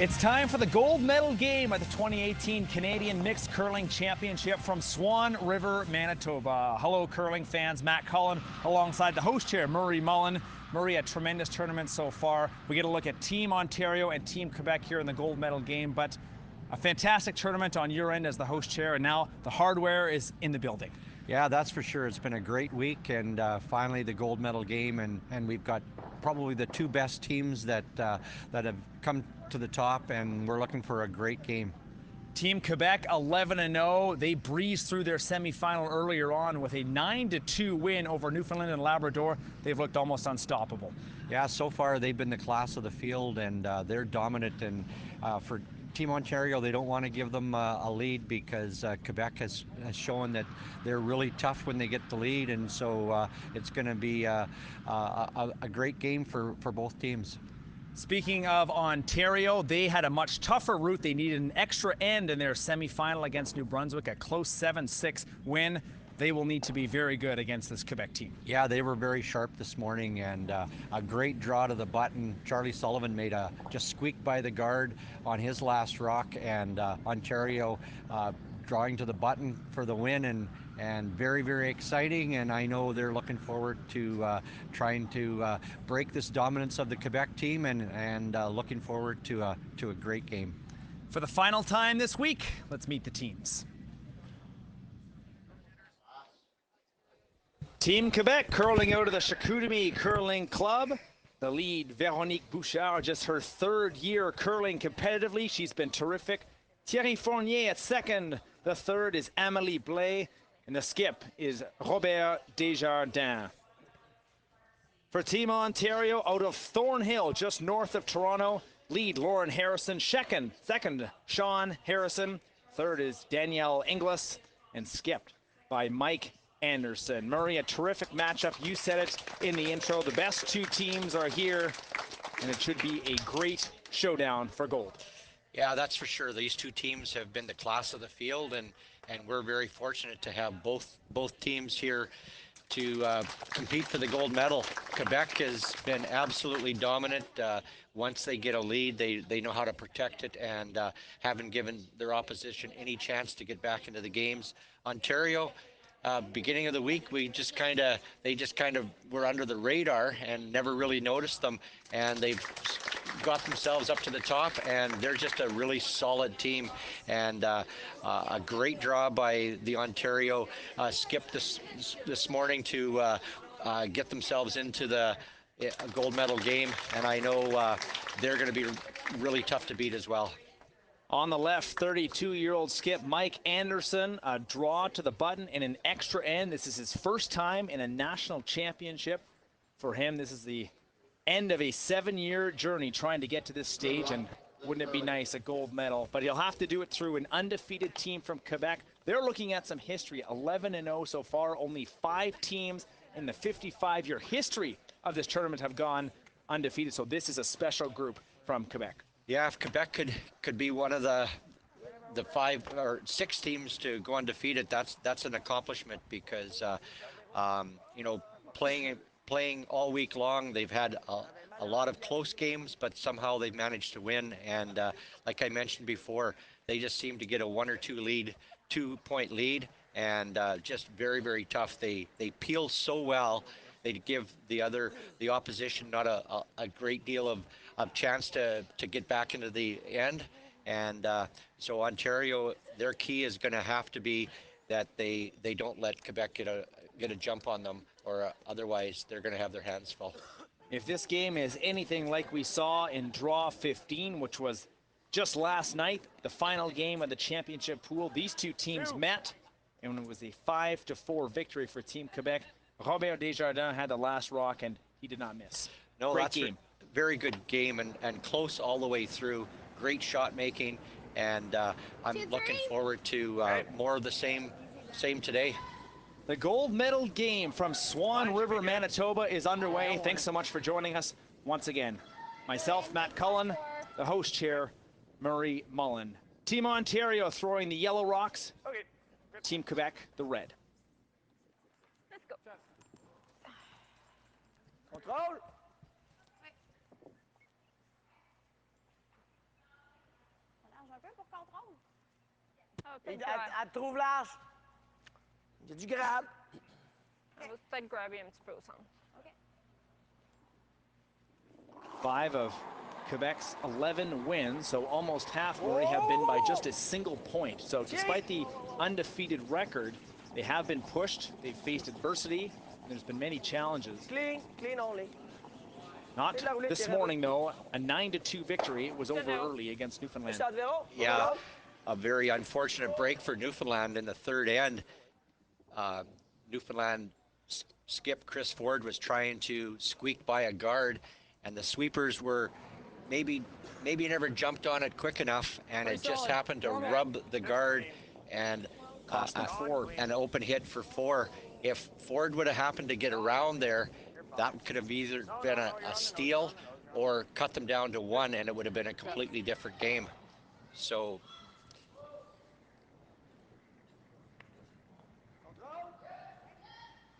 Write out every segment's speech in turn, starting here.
It's time for the gold medal game at the 2018 Canadian Mixed Curling Championship from Swan River, Manitoba. Hello, curling fans. Matt Cullen alongside the host chair, Murray Mullen. Murray, a tremendous tournament so far. We get a look at Team Ontario and Team Quebec here in the gold medal game, but a fantastic tournament on your end as the host chair, and now the hardware is in the building. Yeah, that's for sure. It's been a great week, and finally the gold medal game, and we've got probably the two best teams that have come to the top, and we're looking for a great game. Team Quebec 11-0. They breezed through their semifinal earlier on with a 9-2 win over Newfoundland and Labrador. They've looked almost unstoppable. Yeah, so far they've been the class of the field, and they're dominant. And for Team Ontario, they don't want to give them a lead because Quebec has shown that they're really tough when they get the lead, and so it's going to be a great game for both teams. Speaking of Ontario, they had a much tougher route. They needed an extra end in their semifinal against New Brunswick, a close 7-6 win. They will need to be very good against this Quebec team. Yeah, they were very sharp this morning, and a great draw to the button. Charlie Sullivan made just squeaked by the guard on his last rock, and Ontario drawing to the button for the win, and very, very exciting. And I know they're looking forward to trying to break this dominance of the Quebec team, and looking forward to a great game. For the final time this week, let's meet the teams. Team Quebec curling out of the Chicoutimi Curling Club. The lead, Véronique Bouchard, just her third year curling competitively. She's been terrific. Thierry Fournier at second. The third is Amélie Blais. And the skip is Robert Desjardins. For Team Ontario, out of Thornhill, just north of Toronto, lead Lauren Harrison. Second, Sean Harrison. Third is Danielle Inglis, and skipped by Mike Anderson. Murray, a terrific matchup. You said it in the intro. The best two teams are here, and it should be a great showdown for gold. Yeah, that's for sure. These two teams have been the class of the field, and we're very fortunate to have both teams here to compete for the gold medal. Quebec has been absolutely dominant. Once they get a lead, they know how to protect it, and haven't given their opposition any chance to get back into the games. Ontario, beginning of the week, they just kind of were under the radar and never really noticed them, and they've got themselves up to the top, and they're just a really solid team. And a great draw by the Ontario skip this morning to get themselves into the gold medal game, and I know they're going to be really tough to beat as well. On the left, 32-year-old skip Mike Anderson, a draw to the button and an extra end. This is his first time in a national championship. For him, this is the end of a 7-year journey trying to get to this stage, and wouldn't it be nice, a gold medal? But he'll have to do it through an undefeated team from Quebec. They're looking at some history, 11-0 so far. Only 5 teams in the 55-year history of this tournament have gone undefeated, so this is a special group from Quebec. Yeah, if Quebec could be one of the 5 or 6 teams to go undefeated, that's an accomplishment, because playing all week long, they've had a lot of close games, but somehow they've managed to win. And like I mentioned before, they just seem to get a 1 or 2 point lead, and just very, very tough. They peel so well. They give the opposition not a great deal of chance to get back into the end. And so Ontario, their key is going to have to be that they don't let Quebec get a jump on them, or otherwise they're going to have their hands full. If this game is anything like we saw in draw 15, which was just last night, the final game of the championship pool, these two teams met, and it was a 5-4 victory for Team Quebec. Robert Desjardins had the last rock, and he did not miss. No, great that's game. Very good game, and close all the way through. Great shot making, and I'm looking forward to more of the same today. The gold medal game from Swan River, Manitoba is underway. Thanks so much for joining us once again. Myself, Matt Cullen, the host chair, Murray Mullen. Team Ontario throwing the yellow rocks. Okay. Team Quebec, the red. Let's go. Control. Oh, Et good job. elle te trouve large. Il y a du grab. On va peut-être grabber un petit peu au centre. 5 of Quebec's 11 wins, so almost half, Murray, have been by just a single point. So despite the undefeated record, they have been pushed, they've faced adversity, and there's been many challenges. Clean, clean only. Not this morning, though. A 9-2 victory. It was over early against Newfoundland. Yeah, a very unfortunate break for Newfoundland in the third end. Newfoundland skip Chris Ford was trying to squeak by a guard, and the sweepers were maybe never jumped on it quick enough, and it just happened to rub the guard, and Cost them 4. an open hit for 4. If Ford would have happened to get around there, that could have either been a steal or cut them down to 1, and it would have been a completely different game. So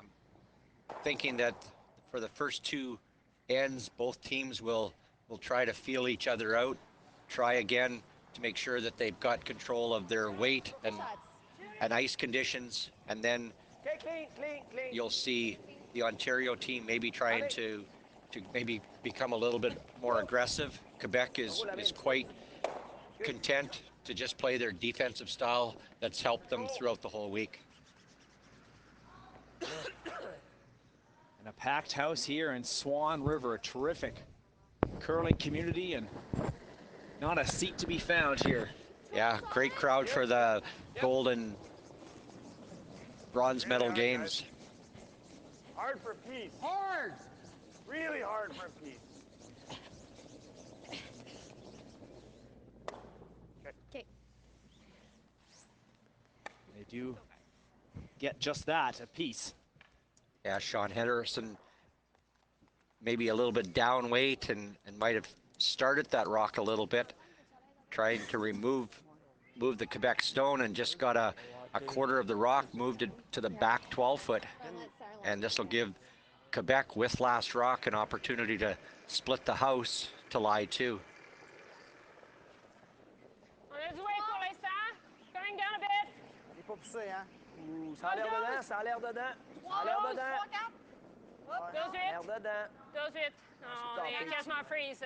I'm thinking that for the first 2 ends, both teams will try to feel each other out, try again to make sure that they've got control of their weight and ice conditions, and then you'll see the Ontario team maybe trying to maybe become a little bit more aggressive. Quebec is quite content to just play their defensive style that's helped them throughout the whole week. And a packed house here in Swan River, a terrific curling community, and not a seat to be found here. Yeah, great crowd for the gold and bronze medal games. Hard for peace. Hard! Really hard for peace. Okay. They do get just that, a piece. Yeah, Sean Henderson maybe a little bit down weight and might have started that rock a little bit, trying to move the Quebec stone, and just got a quarter of the rock, moved it to the back 12-foot. And this will give Quebec with last rock an opportunity to split the house to lie 2. On a du weight pour l'instant. Going down a bit. Il n'est pas poussé, hein? Ouh, ça a l'air dedans, ça a l'air dedans. Ça a l'air dedans. Dos L'air vite. dedans. Dos vite. Non, on est quasiment freeze.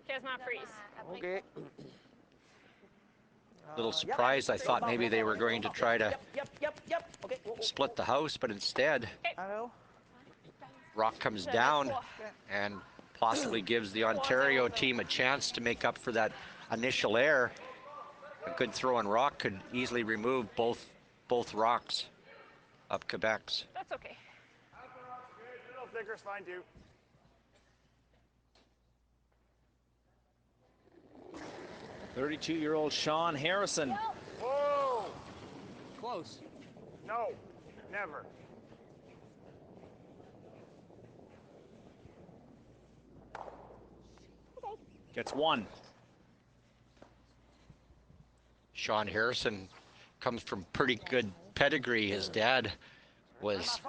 Quasiment freeze. OK. Little surprised. I thought maybe they were going to try to OK. split the house, but instead Allô? rock comes down and possibly gives the Ontario team a chance to make up for that initial error. A good throw on rock could easily remove both rocks of Quebec's. That's okay. Little flicker's fine too. Thirty-two-year-old Sean Harrison. Whoa! Close. No, never. Gets 1. Sean Harrison comes from pretty good pedigree. His dad was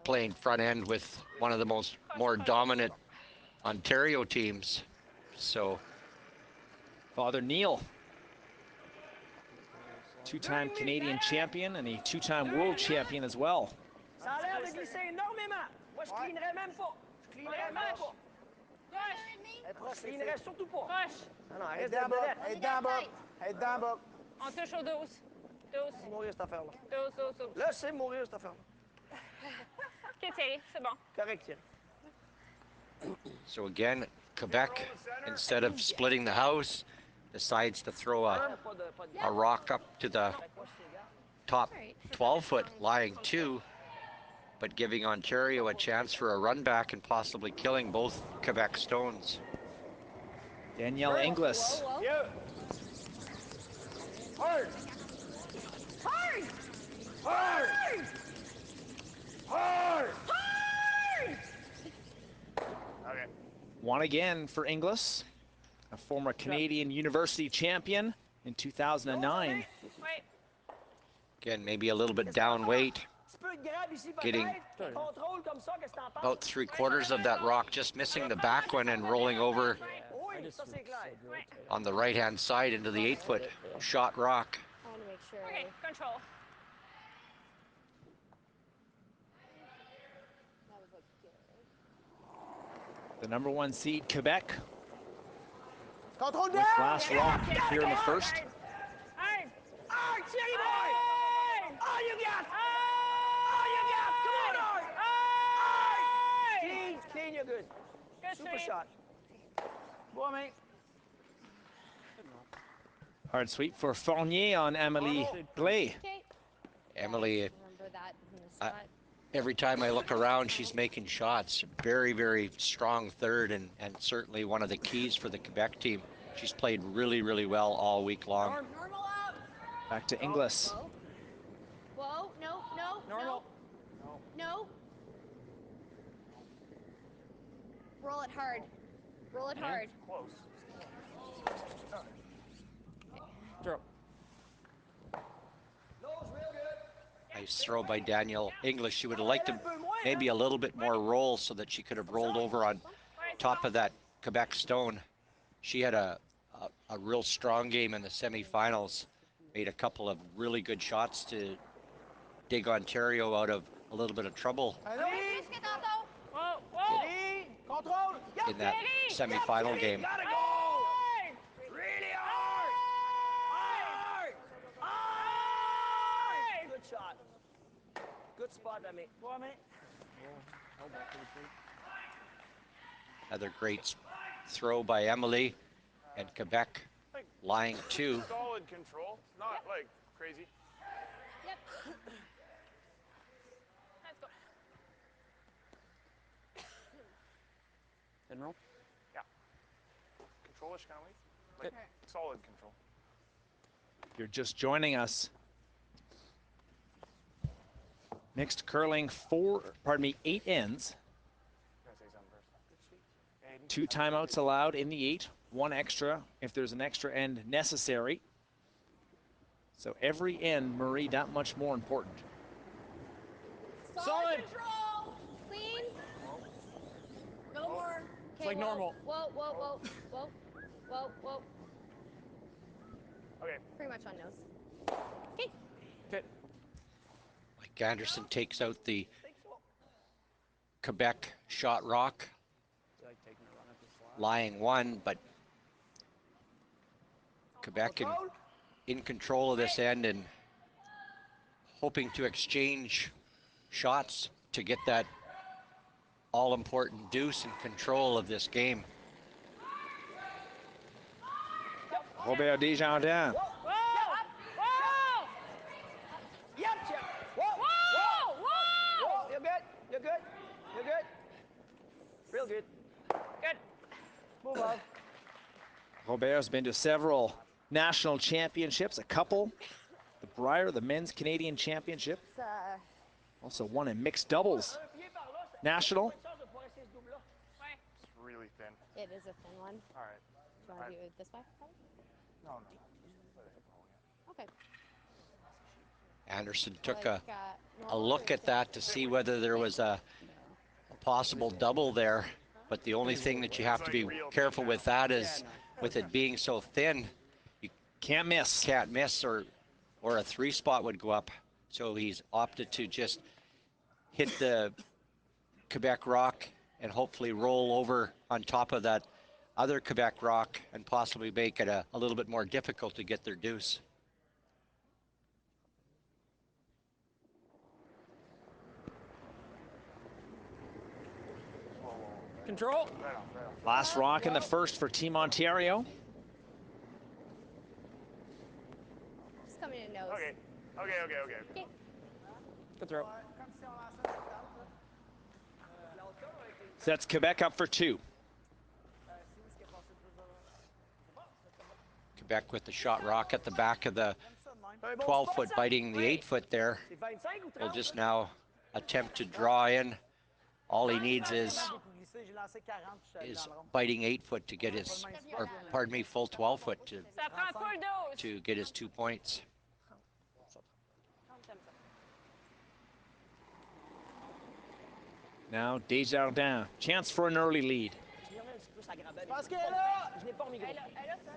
playing front end with one of the more dominant Ontario teams. So Father Neil, 2-time Canadian champion and a 2-time world champion as well. Ça a l'air de glisser énormément. Moi, je cleanerais même pas. Je cleanerais même pas. Je cleanerais surtout pas. Push. Non, non, reste dedans, Bob. Hey, dedans, Bob. Hey, dedans, Bob. On touche au 12. 12. C'est mourir, cette affaire-là. 12, 12, 12. Là, c'est mourir, cette affaire-là. OK, Thierry, c'est bon. Correct, Thierry. So again, Quebec, instead of splitting the house, decides to throw a rock up to the top 12-foot, lying 2, but giving Ontario a chance for a run back and possibly killing both Quebec stones. Danielle Inglis. Yeah. Hard. Hard. Hard. Hard. Hard. Okay. 1 again for Inglis, a former Canadian University champion in 2009. Wait. Again, maybe a little bit down weight, getting about 3/4 of that rock, just missing the back one and rolling over oui, ça c'est clair. Ouais. on the right-hand side into the 8-foot shot rock. I want to make sure. Okay, control. That was like good. The #1 seed, Quebec, Contrôle with bien! last rock here in the first. Hey! Art, Thierry boy! All you got! All you got! Come on, Art! Clean, clean, you're good. Good Super save. shot. Bon, mate. Hard sweep for Fournier on Amélie Blais. Okay. Emily, Remember that in the spot. every time I look around, she's making shots. Very, very strong third, and certainly one of the keys for the Quebec team. She's played really, really well all week long. Normal out. Back to Inglis. Whoa. Whoa. No. No. Normal. No. No. Roll it hard. Roll it hard. Close. Throw. Nice throw by Danielle English. She would have liked to maybe a little bit more roll so that she could have rolled over on top of that Quebec stone. She had a real strong game in the semifinals. Made a couple of really good shots to dig Ontario out of a little bit of trouble Allez! Whoa, whoa! Thierry! Contrôle! Yep, in that Thierry! semifinal game. Gotta go! Hey! Really hard! Hard! Hard! Good shot. Good spot, Ami. Go, Ami. Another great throw by Emily, and Quebec lying 2. Solid control, not like crazy. Yep. Let's go. Didn't roll? Yeah. Controlish kind of like solid control. If you're just joining us, mixed curling 8 ends. You gotta say something first. 2 timeouts allowed in the 8, 1 extra if there's an extra end necessary. So every end, Marie, that much more important. Solid control. Clean. No more. Okay, like whoa. normal. Whoa, whoa, whoa, whoa, whoa, whoa. Okay. Pretty much on nose. Okay. Okay. Mike Anderson takes out the Quebec shot rock, lying 1, but Quebec in control of this end and hoping to exchange shots to get that all-important deuce in control of this game. Robert Desjardins. Whoa! Whoa! Yep, Chip. Whoa! Whoa! Whoa! Whoa! You're good. You're good. You're good. Real good. Good. Move on. Robert's been to several national championships, a couple. The Brier, the men's Canadian championship. It's, Also won in mixed doubles. National. Ouais. It's really thin. it is a thin one. All right. Do you want to do it this way? Probably? No. Just let it roll, yeah. Okay. Anderson took Like, a normal, look or at that to see whether there was a possible double there. But the only thing that you have to be careful with that is, with it being so thin, you Can't miss. can't miss, or a 3 spot would go up. So he's opted to just hit the Quebec rock and hopefully roll over on top of that other Quebec rock and possibly make it a little bit more difficult to get their deuce. Control. Right on. Last rock in the first for Team Ontario. just coming in nose. Okay. Okay. Good throw. Sets Quebec up for 2. Quebec with the shot rock at the back of the 12-foot, biting the 8-foot there. C'est 25 ou 30? Will just now attempt to draw in. All he needs is biting 8-foot to get his, or pardon me, full 12-foot Ça prend full dose. to get his 2 points. Now Desjardins, chance for an early lead. c'est plus aggravateur. Parce qu'elle est là! Je n'ai pas remis gros.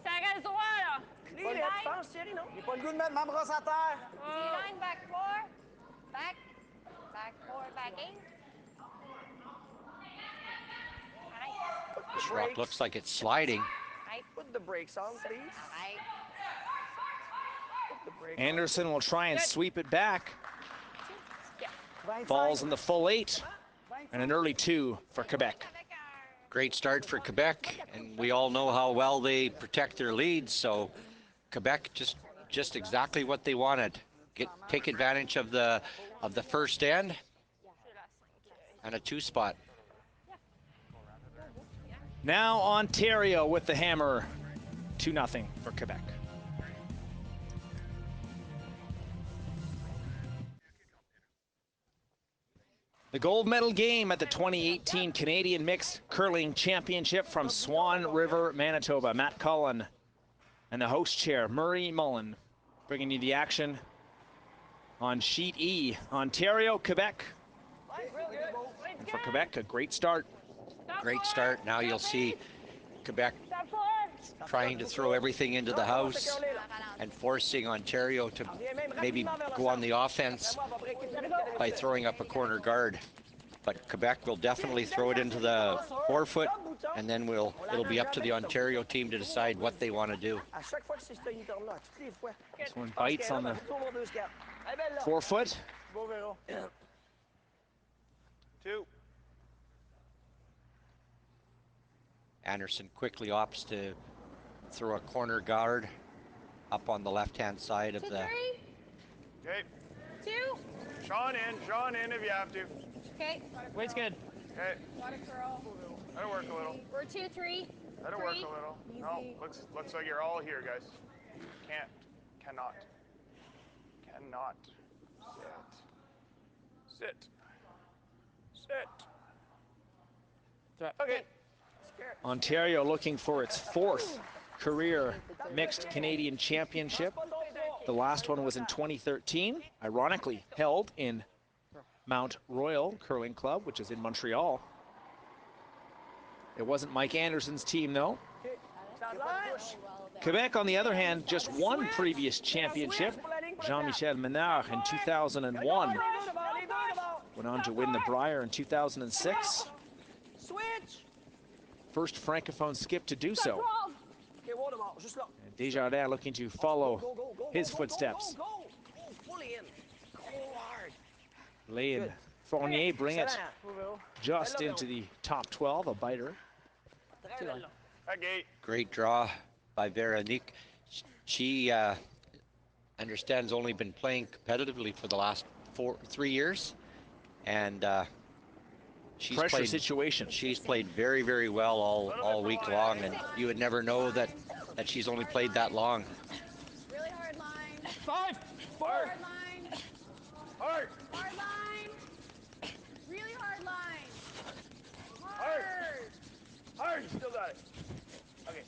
Ça reste droit, là. Clean it, tu penses, Thierry, non? J'ai pas le goût de mettre ma brosse à terre. D9, back 4. Back. Back 4, back 8. This rock looks like it's sliding. Put the brakes on, please. Right. Put the brakes Anderson will try and sweep it back. Falls in the full 8. And an early 2 for Quebec. Great start for Quebec, and we all know how well they protect their leads, so Quebec just exactly what they wanted. Take advantage of the first end and a 2 spot. Now Ontario with the hammer. 2-0 for Quebec. The gold medal game at the 2018 Canadian Mixed Curling Championship from Swan River, Manitoba. Matt Cullen and the host chair, Murray Mullen, bringing you the action on sheet E. Ontario, Quebec. And for Quebec, a great start. Great start. Now you'll see Quebec trying to throw everything into the house and forcing Ontario to maybe go on the offense by throwing up a corner guard. But Quebec will definitely throw it into the forefoot, and then it'll be up to the Ontario team to decide what they want to do. This one bites on the forefoot. 2. Anderson quickly opts to throw a corner guard up on the left-hand side of the... Okay. 2. Sean in if you have to. Okay. Weight's good. Okay. Water curl. That'll work a little. We're 2, 3. That'll work a little. No, looks like you're all here, guys. Cannot. Sit. Okay. Ontario looking for its 4th career mixed Canadian championship. The last one was in 2013, ironically held in Mount Royal Curling Club, which is in Montreal. It wasn't Mike Anderson's team, though. Quebec, on the other hand, just one previous championship. Jean-Michel Menard in 2001. Went on to win the Brier in 2006. First Francophone skip to do so. And Desjardins looking to follow his footsteps. Lay and Fournier bring it just into the top 12, a biter. Great draw by Veronique. She understands only been playing competitively for the last 3 years, and she's Pressure played, situation. She's played very, very well all week long, and you would never know that she's only played that long. Really hard line. 5, 4. Hard line. Hard line. Really hard line. Hard. Still got it. Okay.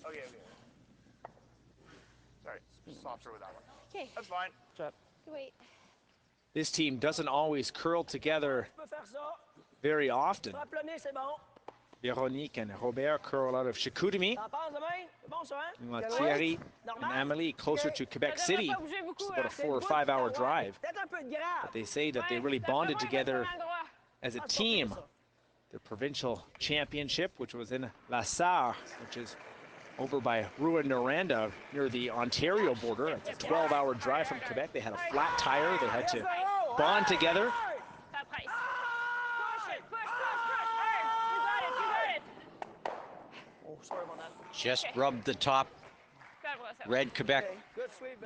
Sorry, softer with that one. Okay. That's fine. Wait. This team doesn't always curl together very often. Veronique and Robert curl out of Chicoutimi. Thierry and Amélie closer to Quebec City, which is about a 4 or 5 hour drive. But they say that they really bonded together as a team. The provincial championship, which was in La Sarre, which is over by Rouyn-Noranda near the Ontario border. It's a 12-hour drive from Quebec. They had a flat tire. They had to bond together. Just rubbed the top red Quebec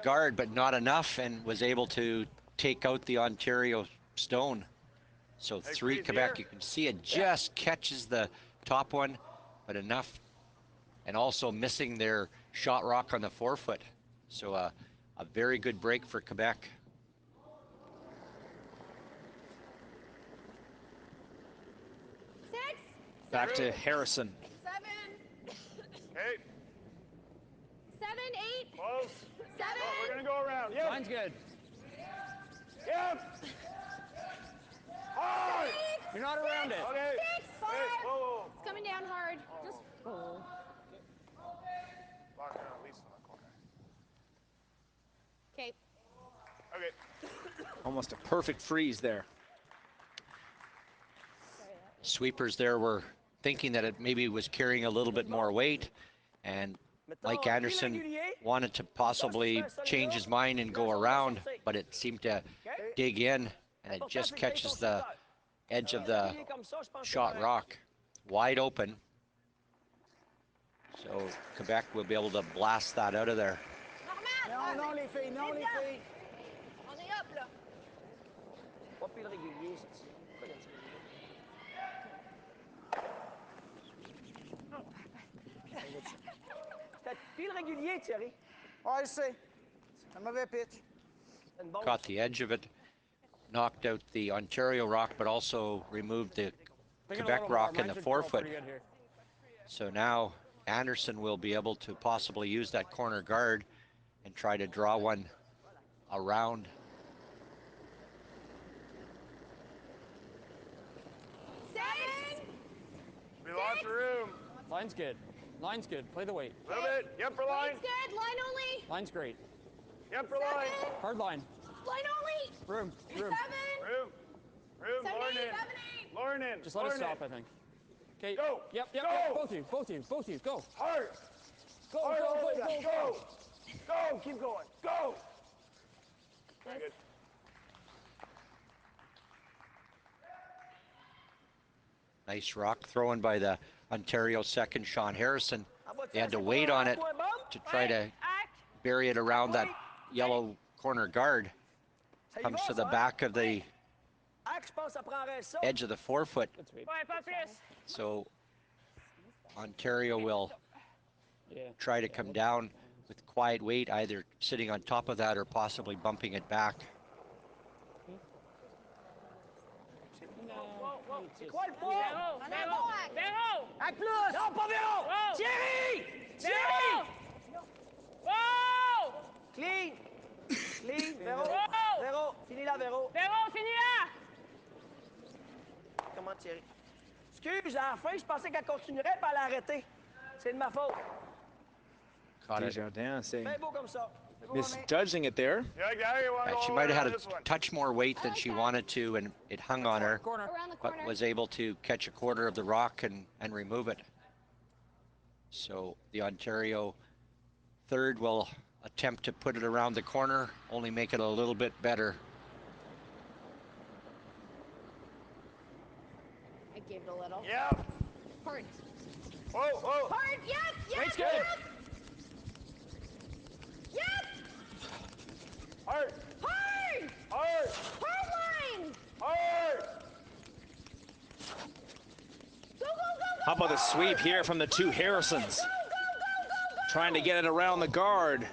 guard, but not enough, and was able to take out the Ontario stone. So 3 Quebec, you can see it just catches the top one, but enough, and also missing their shot rock on the forefoot. So a very good break for Quebec. Back to Harrison. 7. Okay. 7, 8. Close. 7. We're gonna go around. Yep. Mine's good. Yep. Hard. You're not around it. Okay. 6, 5. Wait, whoa. It's coming down hard. Just Lock her at least in the corner. Okay. Okay. Almost a perfect freeze there. Sweepers there were thinking that it maybe was carrying a little bit more weight, and Mike Anderson wanted to possibly change his mind and go around, but it seemed to dig in, and it just catches the edge of the shot rock wide open. So Quebec will be able to blast that out of there. Non, non, les filles, non, les filles. On est up, là. Pas pile régulier, ça. C'était pile régulier, Thierry. Ouais, je sais. Un mauvais pitch. Une bombe. Caught the edge of it, knocked out the Ontario rock, but also removed the Quebec rock and the forefoot. So now Anderson will be able to possibly use that corner guard and try to draw one around. Seven. Be lots of room. Line's good. Line's good. Play the weight. A little bit. Yep, for line. Line's good. Line only. Line's great. Yep, for line. Seven. Hard line. Line only. Room. Room. 7. Room. Room. 7, Lauren 8, in. 7, 8. Lauren in. Just let us Lauren stop, in. I think. Okay. Go. Yep, yep, Go. yep. Both teams, both teams, both teams. Go. Hard. Go, Hard go, all the go, way go, down. go. Go. Keep going. Go. Very good. Nice rock thrown by the Ontario second, Sean Harrison. They had to wait on it to try to bury it around that yellow corner guard. Comes to the back of the Axe, je pense, ça prendrait ça. edge of the forefoot. Ouais, pas plus. So Ontario will Yeah. try to come down with quiet weight, either sitting on top of that or possibly bumping it back. C'est quoi le poids? Véro, Véro, Véro! Axe plus! Non, pas Véro! Wow! Thierry! Véro! Thierry! Wow! Clean! Clean, Véro! Véro! Véro, finis là, Véro. Véro, finis là! Comment Thierry? Excuse, à la fin, je pensais qu'elle continuerait, puis elle a arrêté. C'est de ma faute. Caught it. Desjardins saying C'est beau comme ça. C'est beau, Romain. misjudging it there. Yeah, yeah, you want to go She all might the way have had on a this one. touch more weight than she wanted to, and it hung on her, Corner. Around the but corner. was able to catch a quarter of the rock and remove it. So the Ontario third will attempt to put it around the corner, only make it a little bit better. I gave it a little. Yeah. Hard. Whoa, whoa. Hard. Yes. Yes. Weight's good. Yes. Yes. Hard. Hard. Hard. Hard line. Hard. Go, go, go, How about the sweep here from the two Harrisons? Trying to get it around the guard.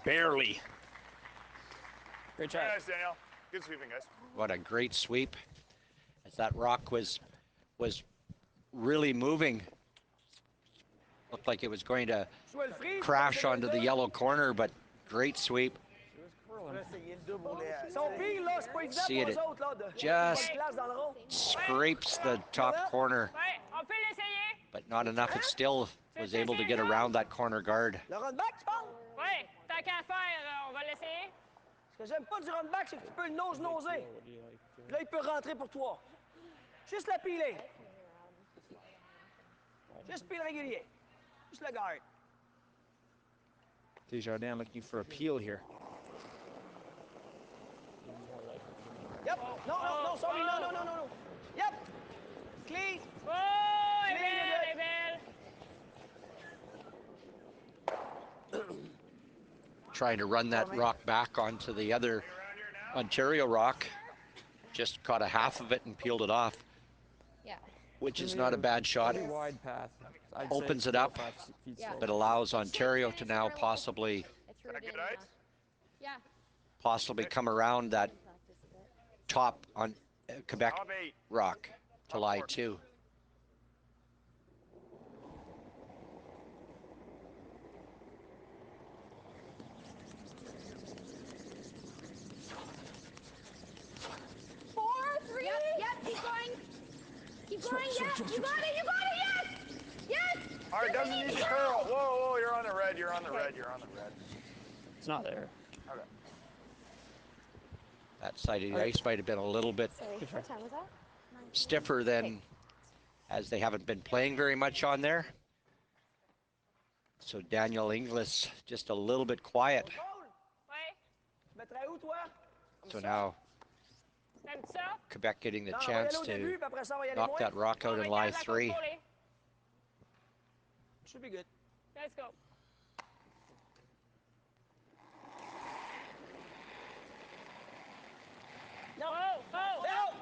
Barely. Great job. Very nice, Daniel. Good sweeping, guys. What a great sweep, as that rock was really moving. Looked like it was going to crash onto the yellow corner, but great sweep. Son pire, là, c'est pas évident See pour it, eux autres, là, de just de place dans le rond. scrapes the top corner, Ouais, on peut l'essayer? but not enough. It still was able to get around that corner guard. Le run back, tu penses? Ouais, tant qu'à faire, on va l'essayer. Ce que j'aime pas du run back, c'est que tu peux le nose-noser. Là, il peut rentrer pour toi. Juste le piler. Juste pile régulier. Juste le guard. Desjardins looking for a peel here. Yep. No, no, no, sorry. No, no, no, no, no. Yep. Clean. Oh, elle est belle, elle est belle. Trying to run that rock back onto the other Ontario rock. Just caught a half of it and peeled it off, Yeah. which is not a bad shot. Pretty wide path. I'd Opens say it up, 4 or 5 feet Yeah. slope. but allows Ontario to now possibly I threw it Good in. eyes? Yeah. come around that Practice a bit. top on Quebec Top 8. rock to lie 2. Four, 3. Yep. Keep going. Keep going. Yep. You got it. You got it. Yes. Yes. All right, doesn't need to curl. Whoa, whoa, you're on the red, you're on the red, you're on the red. It's not there. Okay. That side of the ice might have been a little bit Sorry, what time was that? stiffer than, as they haven't been playing very much on there. So Daniel Inglis just a little bit quiet. Ouais. Mettrais où, toi? So now T'aimes ça? Quebec getting the Non, on va y aller chance au début, to puis après ça, on va y aller knock moins. that rock out On in va line garder la 3. contrôler. Should be good. Let's go. No. Oh, oh. Véro!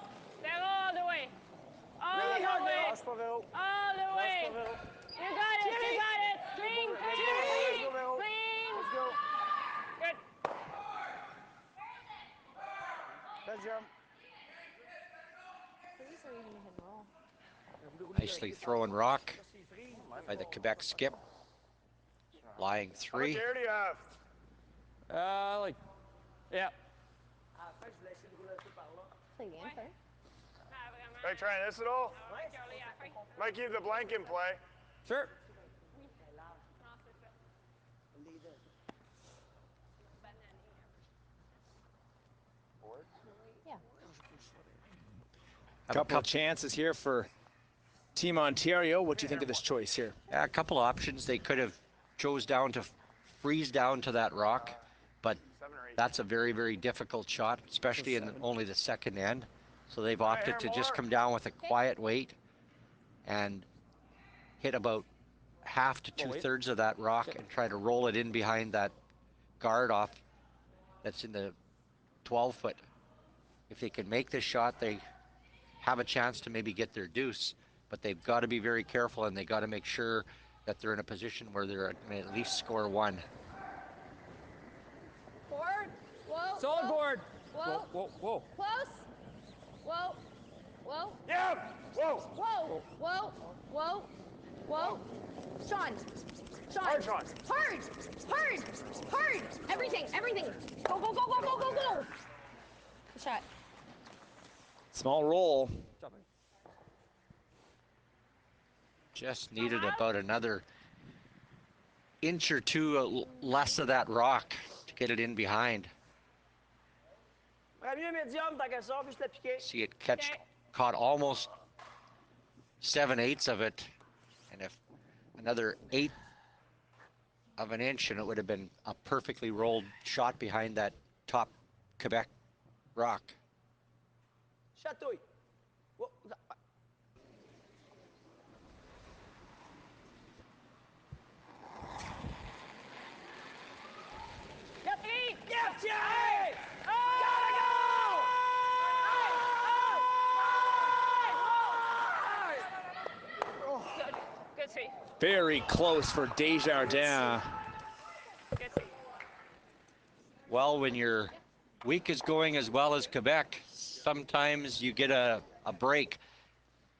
Véro all the way. All Really the hard, way. Véro. Lâche pas, Véro. All the way. Lâche pas, Véro. You got it. You got it. Clean, Let's clean, go, let's clean, go, Véro. clean. Let's go. Good. Good job. Please are you gonna hit and roll? Nicely thrown rock by the Quebec skip. Lying How much 3. air do you have? Like, yeah. Play the game first. Ah, vraiment. Are you trying this at all? Ouais, Curly, à la fin. Might keep the blank in play. Sure. Non, c'est ça. Yeah. Couple of chances here for Team Ontario. What do you think of this choice here? A couple of options. They could have chose down to freeze down to that rock, but 7 or 8. that's a very, very difficult shot, especially in only the second end. So they've opted to just come down with a quiet weight and hit about half to 2/3 of that rock and try to roll it in behind that guard off that's in the 12-foot. If they can make this shot, they have a chance to maybe get their deuce, but they've got to be very careful and they got to make sure that they're in a position where they're going to at least score 1. Board. Whoa. Solid whoa. board. Whoa. Whoa, whoa. Close. Whoa. Whoa. Yeah! Whoa! Whoa. Whoa. Whoa. Whoa. Sean. Sean. Hard, Sean. Hard. Hard. Hard. Everything. Everything. Go, go, go, go, go, go, go. Good shot. Small roll. Just needed about another inch or 2 less of that rock to get it in behind. Ferais mieux médium, tant qu'à ça, juste la piquer. See it caught almost 7/8 of it, and if another 1/8 of an inch and it would have been a perfectly rolled shot behind that top Quebec rock. Chatouille. Whoa. Yep. Eat. Yep, Thierry! Gotta go! Good. Good save. Very close for Desjardins. Good save. Well, when your week is going as well as Quebec, sometimes you get a break.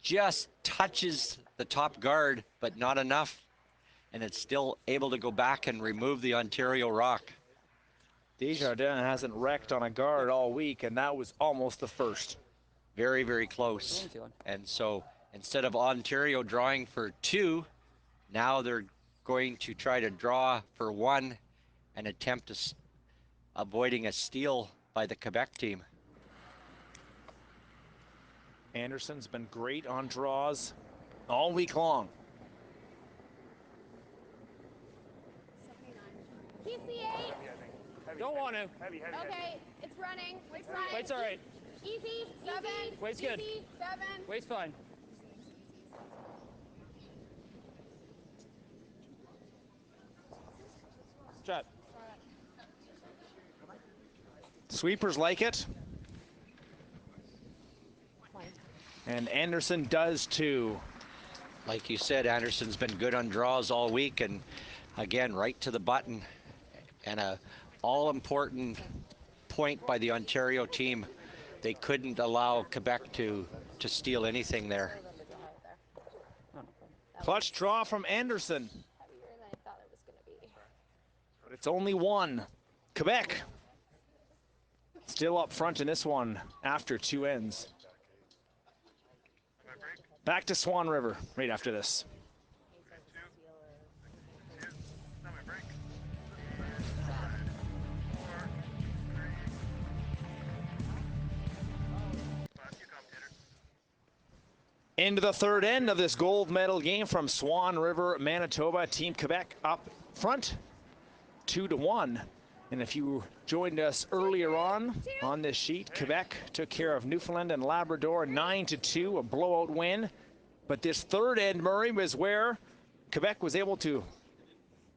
Just touches the top guard, but not enough. And it's still able to go back and remove the Ontario rock. Desjardins hasn't wrecked on a guard all week, and that was almost the first. Very, very close. And so instead of Ontario drawing for 2, now they're going to try to draw for 1 and attempt to avoiding a steal by the Quebec team. Anderson's been great on draws all week long. PC8. Don't want to. Heavy. Okay, it's running. It's running. Weight's all right. Easy. 7. Weight's good. Easy. 7. Weight's fine. Shot. Sweepers like it. And Anderson does too. Like you said, Anderson's been good on draws all week, and again, right to the button. And a all-important point by the Ontario team. They couldn't allow Quebec to steal anything there. Clutch draw from Anderson. Heavier than I thought it was going to be. But it's only 1. Quebec still up front in this one after 2 ends. Back to Swan River right after this. Into the third end of this gold medal game from Swan River, Manitoba. Team Quebec up front, 2-1. And if you joined us earlier on this sheet, Quebec took care of Newfoundland and Labrador 9-2, a blowout win. But this third end, Murray, was where Quebec was able to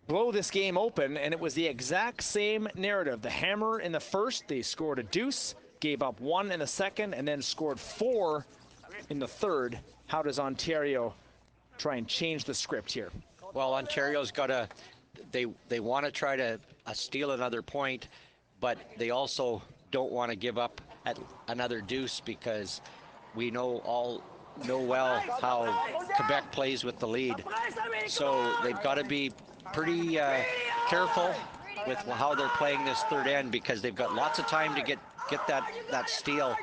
blow this game open, and it was the exact same narrative. The hammer in the first, they scored a deuce, gave up 1 in the second, and then scored 4 in the third. How does Ontario try and change the script here? Well, Ontario's got to, they want to try to steal another point, but they also don't want to give up at another deuce, because we know well how Quebec plays with the lead. So they've got to be pretty careful with how they're playing this third end, because they've got lots of time to get that steal.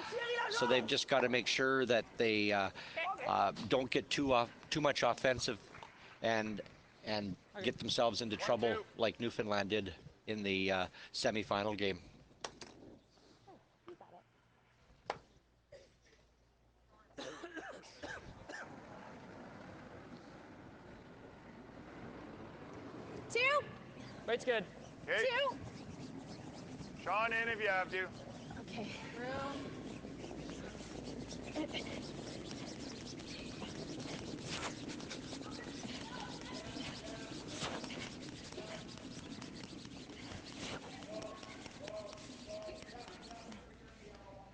So they've just got to make sure that they don't get too much offensive and get themselves into trouble like Newfoundland did in the semifinal game. Two. Weight's good. Okay. Two. Sean in if you have to. Okay.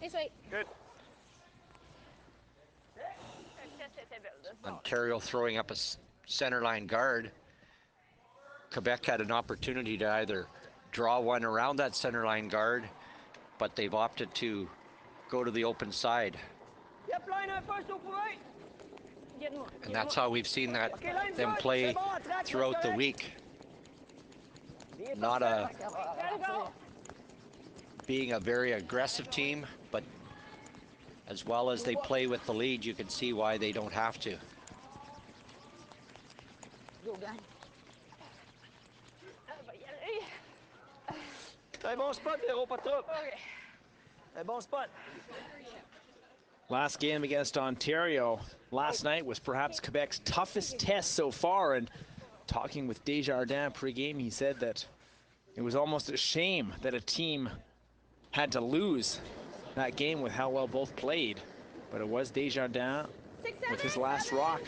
This way. Good. Ontario throwing up a center line guard. Quebec had an opportunity to either draw one around that center line guard, but they've opted to go to the open side. And that's how we've seen them play throughout the week. Not being a very aggressive team, but as well as they play with the lead, you can see why they don't have to. Très bon spot, Véro, pas trop. Un bon spot. Last game against Ontario last night was perhaps Quebec's toughest test so far. And talking with Desjardins pre-game, he said that it was almost a shame that a team had to lose that game with how well both played. But it was Desjardins with his last rock,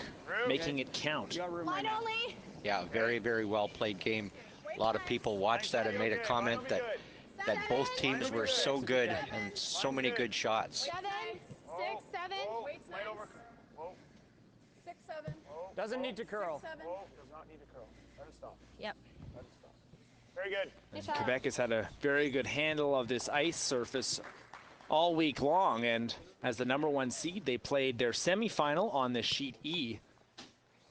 making it count. Line only. Yeah, very, very well played game. A lot of people watched that and made a comment that both teams were so good and so many good shots. 7, 6, 7. Light over. Whoa. 6, 7. Doesn't need to curl. 7. Whoa. Does not need to curl. Let it stop. Yep. Let it stop. Very good. And Quebec has had a very good handle of this ice surface all week long, and as the #1 seed, they played their semifinal on the sheet E.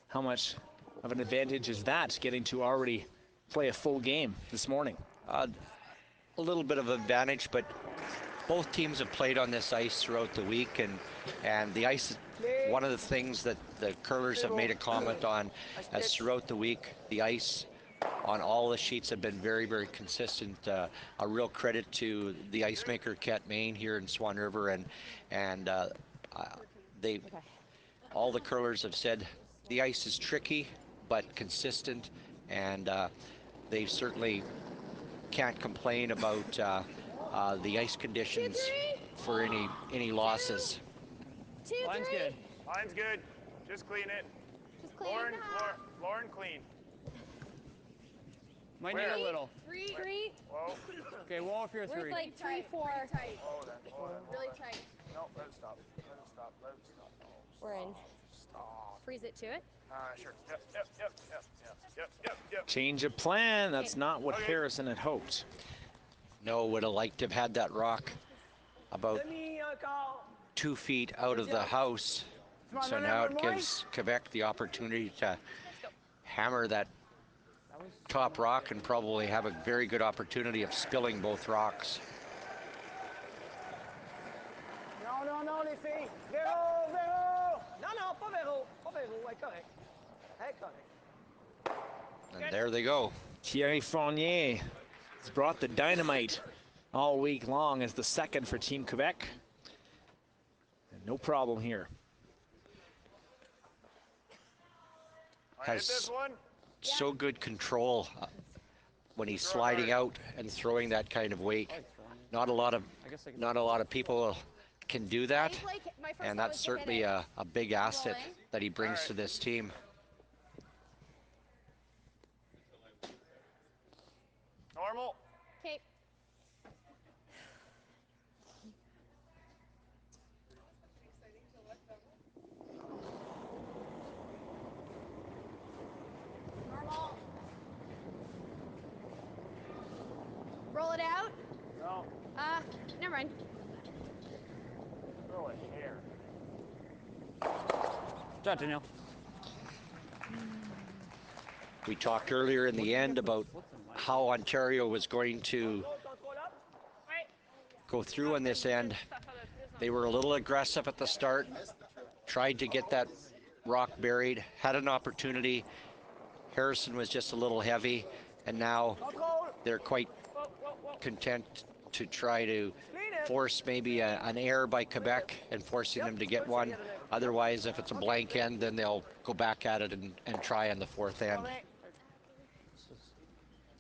How much of an advantage is that, getting to already play a full game this morning? A little bit of advantage, but both teams have played on this ice throughout the week, and the ice is one of the things that the curlers have made a comment on, as throughout the week the ice on all the sheets have been very, very consistent. A real credit to the ice maker Cat Main here in Swan River, and all the curlers have said the ice is tricky but consistent, and they certainly can't complain about the ice conditions for any losses. 2, Line's 3. good. Line's good. Just clean it. Just clean Lauren, the hop. Lauren, clean. Might need a little. 3. 3. Whoa. Okay, wall if you're 3. We're like 3, 4. Tight. Hold on. Really tight. No, let it stop. Let it stop. Let it stop. Oh, We're in. stop. Freeze it to it. Sure. Yep. Change of plan. That's not what Harrison had hoped. No, would have liked to have had that rock about 2 feet out of the house. So now it gives Quebec the opportunity to hammer that top rock and probably have a very good opportunity of spilling both rocks. Non, les filles. Véro. Non, pas Véro. Pas Véro. Elle est correct. Elle est correct. And there they go. Thierry Fournier has brought the dynamite all week long as the second for Team Quebec. And no problem here. Hit this has one. so good control when he's sliding out and throwing that kind of weight. Not a lot of people can do that, and that's certainly a big asset that he brings to this team. Normal. Okay. Normal. Roll it out. No. Never mind. Throw it here. Shot, Danielle. We talked earlier in the end about how Ontario was going to go through on this end. They were a little aggressive at the start, tried to get that rock buried, had an opportunity. Harrison was just a little heavy, and now they're quite content to try to force maybe an error by Quebec and forcing them to get one. Otherwise, if it's a blank end, then they'll go back at it and try on the fourth end.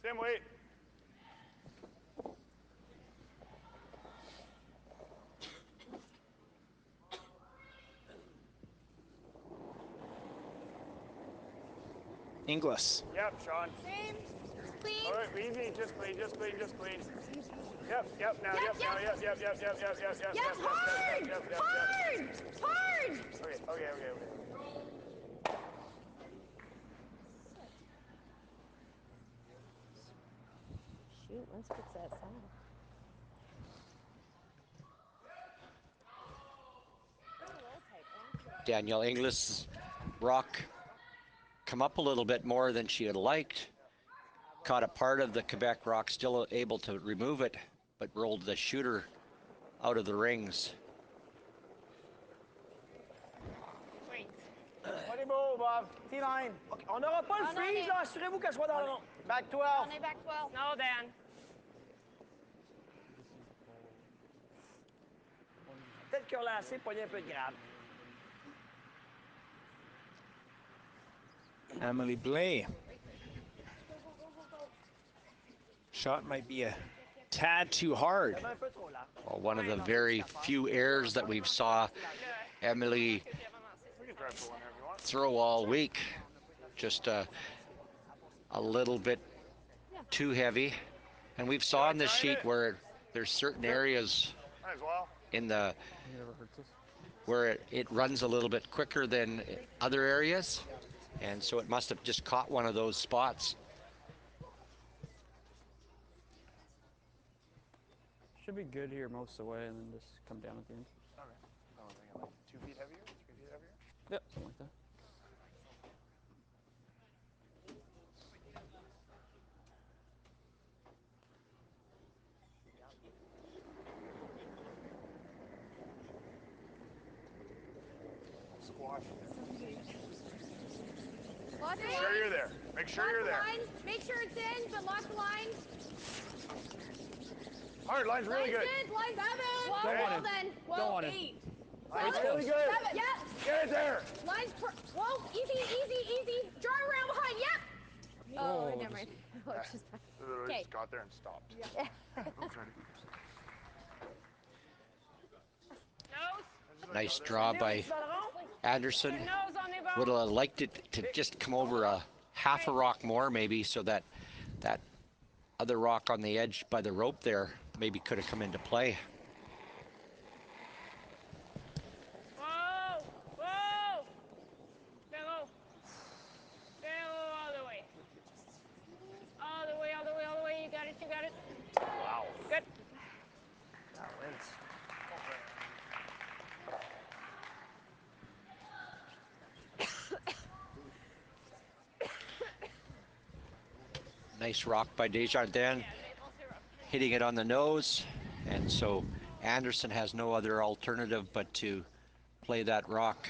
Same weight. Inglis. Yep, Sean. Same. Clean. All right, easy. Just clean. Yep. Now. Yep. Hard. Okay. Shoot, let's fix that sound. Danielle Inglis' rock come up a little bit more than she had liked. Caught a part of the Quebec rock, still able to remove it, but rolled the shooter out of the rings. On est beau, Bob. T-line. OK, on n'aura pas le freeze, là. Assurez-vous qu'elle soit dans le rond. Back 12. On est back 12. No, Dan. Peut-être qu'on l'a assez pogné un peu de grab. Emily Blais. Shot might be a tad too hard. Un peu trop là. Well, one of the very few errors that we've saw Emily throw all week. Just a little bit too heavy. And we've saw on this sheet where there's certain areas Might as well. in the where it runs a little bit quicker than other areas, and so it must have just caught one of those spots. Should be good here most of the way, and then just come down at the end. Okay. I was thinking like 2 feet heavier, 3 feet heavier. Yep, something like that. Squash. Lock the Make sure you're there. Make sure you're there. line. Make sure it's in, but lock the line. Hard line's really good. Line's 7. Don't want Well him. then. Don't want him. 8. Line's really good. 7. Yep. Get it there. Line's whoa, easy. Draw around behind. Yep. Oh, never mind. Literally Okay. just got there and stopped. Nose. Nice draw by Anderson. Nose on the ball. Would have liked it to just come over a half a rock more, maybe, so that that other rock on the edge by the rope there maybe could have come into play. Whoa. Go all the way. All the way. You got it. Wow. Good. That wins. Nice rock by Desjardins, hitting it on the nose, and so Anderson has no other alternative but to play that rock.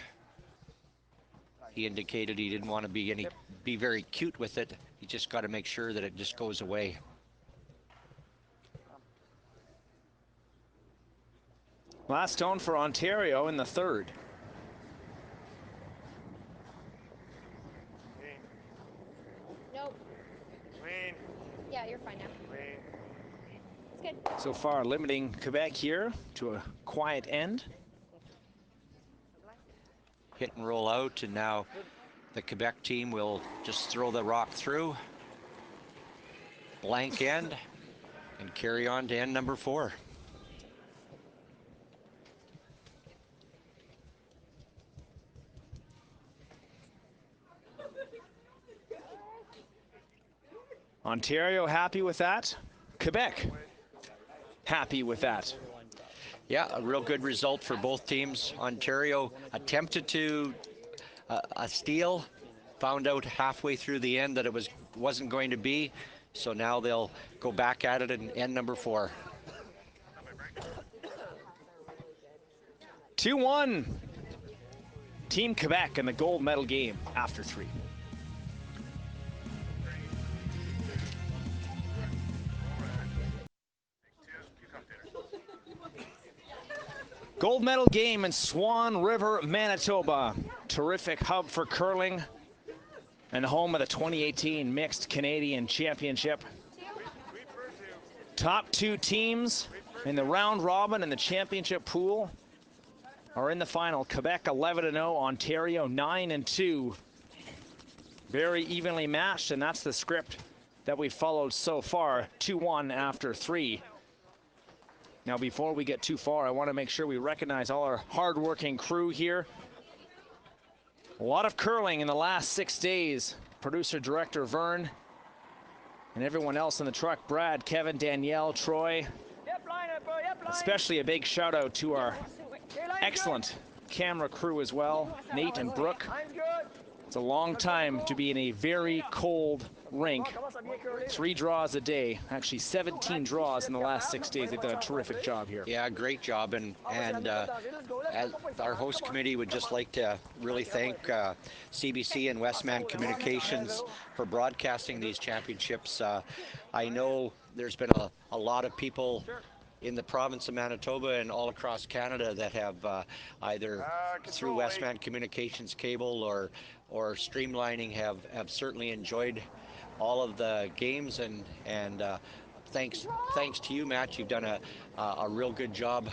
He indicated he didn't want to be very cute with it. He just got to make sure that it just goes away. Last stone for Ontario in the third. So far, limiting Quebec here to a quiet end. Hit and roll out, and now the Quebec team will just throw the rock through. Blank end, and carry on to end number 4. Ontario happy with that. Quebec happy with that. Yeah, a real good result for both teams. Ontario attempted to a steal, found out halfway through the end that it wasn't going to be, so now they'll go back at it and end number 4. 2-1. Team Quebec in the gold medal game after 3. Gold medal game in Swan River, Manitoba. Terrific hub for curling and home of the 2018 Mixed Canadian Championship. Top 2 teams in the round robin and the championship pool are in the final. Quebec 11-0, Ontario 9-2. Very evenly matched, and that's the script that we followed so far. 2-1 after 3. Now, before we get too far, I want to make sure we recognize all our hardworking crew here. A lot of curling in the last 6 days. Producer, director Vern, and everyone else in the truck, Brad, Kevin, Danielle, Troy. Especially a big shout out to our excellent camera crew as well, Nate and Brooke. It's a long time to be in a very cold rink. 3 draws a day, actually 17 draws in the last 6 days. They've done a terrific job here. Yeah, great job, and as our host committee would just like to really thank CBC and Westman Communications for broadcasting these championships. I know there's been a lot of people in the province of Manitoba and all across Canada that have either through Westman Communications cable or streamlining have certainly enjoyed all of the games, and thanks to you, Matt. You've done a real good job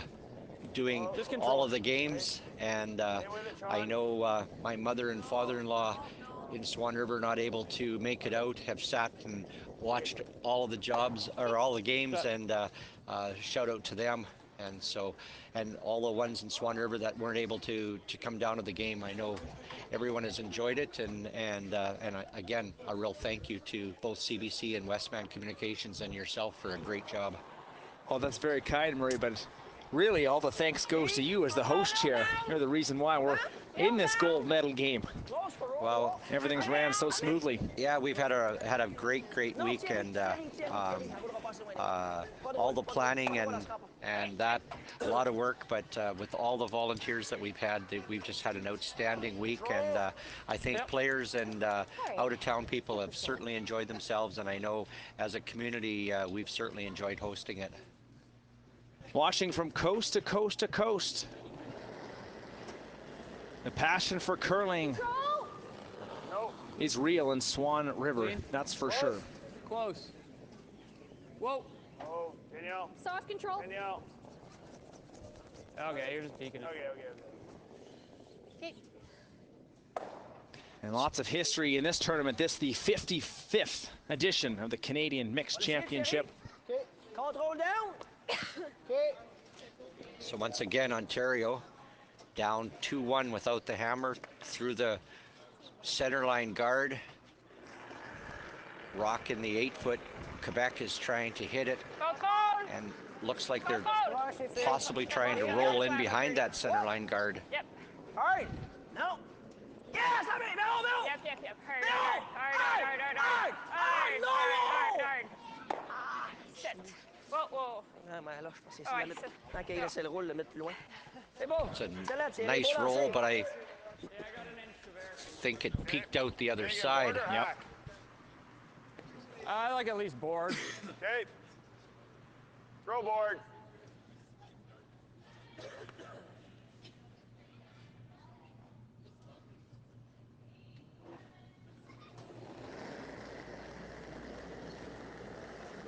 doing all of the games, and I know my mother and father-in-law in Swan River not able to make it out have sat and watched all of the jobs or all the games, and shout out to them. And all the ones in Swan River that weren't able to come down to the game, I know everyone has enjoyed it, and again, a real thank you to both CBC and Westman Communications and yourself for a great job. Oh, that's very kind, Murray, but really all the thanks goes to you as the host chair. You're the reason why we're in this gold medal game. Well, everything's ran so smoothly. Yeah, we've had a great week, and all the planning and that, a lot of work, but with all the volunteers that we've had, we've just had an outstanding week, and I think players and out-of-town people have certainly enjoyed themselves, and I know as a community we've certainly enjoyed hosting it. Watching from coast to coast to coast. The passion for curling is real in Swan River, that's for sure. Close. Whoa. Oh, Danielle. Soft control. Danielle. Okay, you're just peeking it. Okay. And lots of history in this tournament. This the 55th edition of the Canadian Mixed Championship. Okay, control down. Okay. So once again, Ontario down 2-1 without the hammer through the center line guard. Rock in the 8-foot. Quebec is trying to hit it, and looks like they're possibly trying to roll in behind that center line guard. Yep. All right. No. Yes, I mean, no. Yep. Hard. Shit. Whoa. Ah, mais là, je pense que c'est la mettre. Tant qu'il laisse le rôle, le mettre plus loin. C'est bon. It's a nice roll, but I think it peeked out the other side. Yep. I like at least board. Okay. Throw board.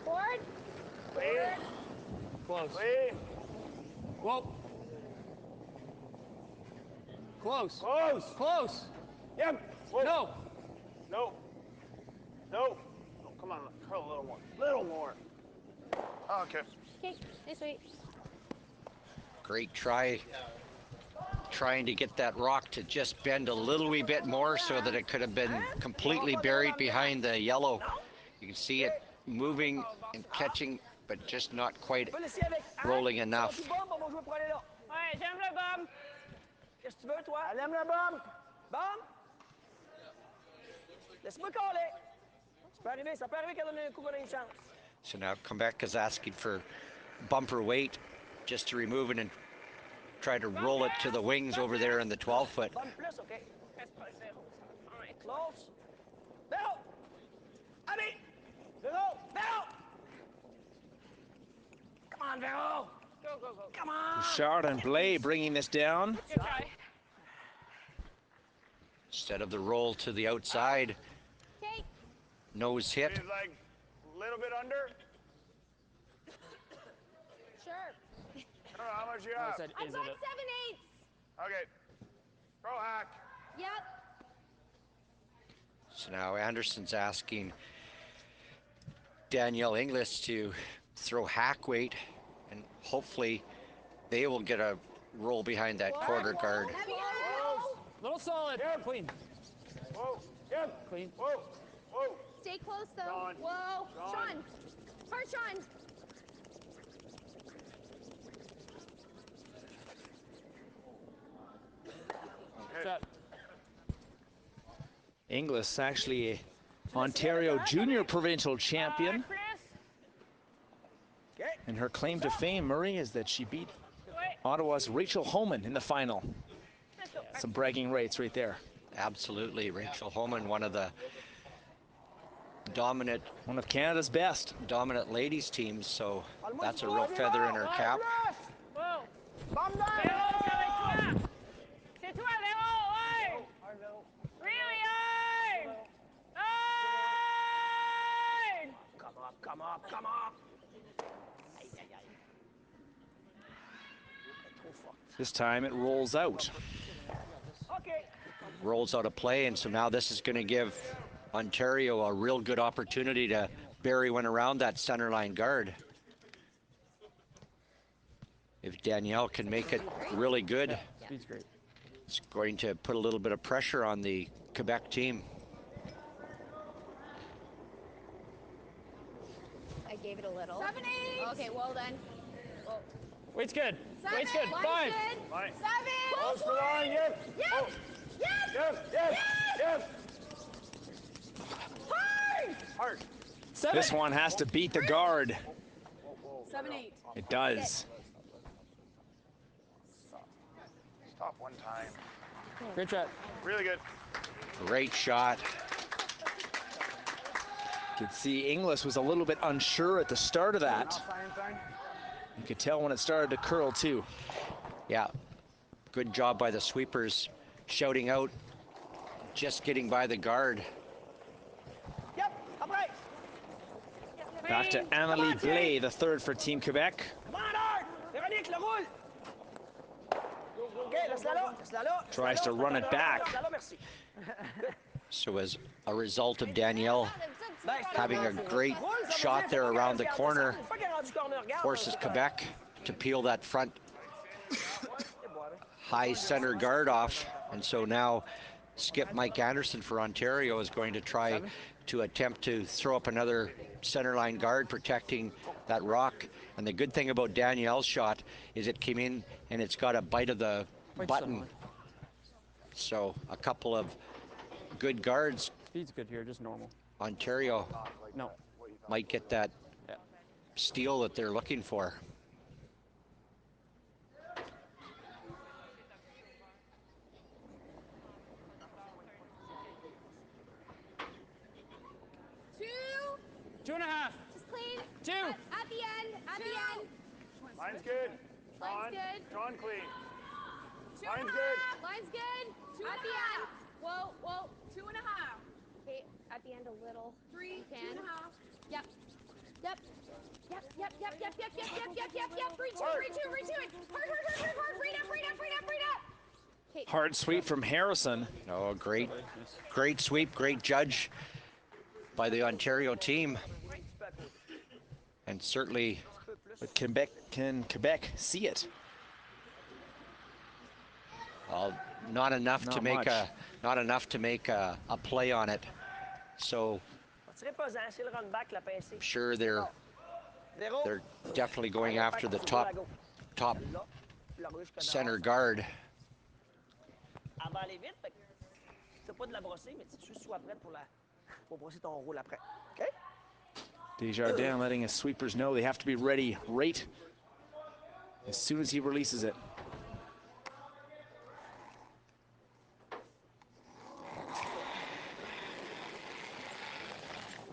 Board. Clean. Close. Lee. Whoa. Close. Close. Close. Yep. No. No. No. Oh, come on. Curl a little more. Little more. Okay. Okay, nice sweet. Great try. Trying to get that rock to just bend a little wee bit more so that it could have been completely buried behind the yellow. You can see it moving and catching, but just not quite rolling enough. Ouais, j'aime le bomb. Qu'est-ce que tu veux, toi? Elle aime le bomb. Bomb? Laisse-moi coller. Ça peut arriver qu'elle donne un coup qu'on a une chance. So now Quebec is asking for bumper weight just to remove it and try to roll it to the wings over there in the 12-foot. Bomb plus, OK. Close. Véro! Allez! Véro! Véro! Come on, Véro! Go, go, go. Come on! Bouchard and Blais bringing this down. Good try. Instead of the roll to the outside, Okay. nose hit. He's like a little bit under. Sure. I don't know how much you I have. said, I've is got it 7/8. Okay. Throw hack. Yep. So now Anderson's asking Danielle Inglis to throw hack weight, and hopefully they will get a roll behind that quarter guard. Heavy, go. little solid? Yep. Clean. Whoa. Yep. Clean. Whoa. Whoa. Stay close, though. Sean. Whoa. Sean. Sean. Hard, Sean. Shot. Inglis actually a Ontario junior provincial champion. And her claim to fame, Murray, is that she beat Ottawa's Rachel Homan in the final. Some bragging rights right there. Absolutely, Rachel Homan, one of the dominant One of Canada's best. ladies teams, so that's a real feather in her cap. Wow. Véro, c'est avec toi. C'est toi, Véro, ouais. Really hard. Hard. Come up, come up, come up! Aïe, aïe, aïe. Elle est trop forte. This time it rolls out. OK. Rolls out of play, and so now this is going to give Ontario a real good opportunity to bury one around that center line guard. If Danielle can make it really good, Speed's great. it's going to put a little bit of pressure on the Quebec team. I gave it a little. 7/8. Okay, well then. Well, Weight's good. 7. Weight's good. Line's 5. good. Line. 7. Close for the line. Yep. Yep. Oh. Yep. Yep. Yep. Yep. Hard. Hard. 7. This one has to beat the guard. 7/8. It does. Stop one time. Great shot. Really good. Great shot. You could see Inglis was a little bit unsure at the start of that. Sign, sign. You could tell when it started to curl too. Yeah, good job by the sweepers, shouting out, just getting by the guard. Yep, après. Back to Amélie Blais, the third for Team Quebec. Come on, hard! Véronique, le roule! OK, laisse-la là, laisse-la là. Tries to run it back. Laisse-la là, merci. So as a result of Danielle having a great shot there around the corner, forces Quebec to peel that front high center guard off. And so now skip Mike Anderson for Ontario is going to try to attempt to throw up another center line guard protecting that rock. And the good thing about Danielle's shot is it came in and it's got a bite of the button. So a couple of good guards. Speed's good here, just normal. Ontario No. might get that Yeah. steal that they're looking for. Two and a half. Just clean. 2. At the end. At the end. Line's good. Line's Sean. good. Sean clean. 2 Line's and a good. half. Line's good. At the end. Whoa, whoa. 2 and a half. Okay, at the end a little. 3, 2 and a half. Yep. Yep. Yep. Reach it. Hard. Read up. Okay. Hard sweep from Harrison. Oh, great sweep, great judge by the Ontario team. And certainly, But can Quebec see it? well, not enough to make a play on it. So I'm sure they're definitely going after the top center guard. Elle va aller vite, fait que c'est pas de la brosser, mais tu sois prête pour brosser ton rôle après. OK? Desjardins letting his sweepers know they have to be ready right as soon as he releases it.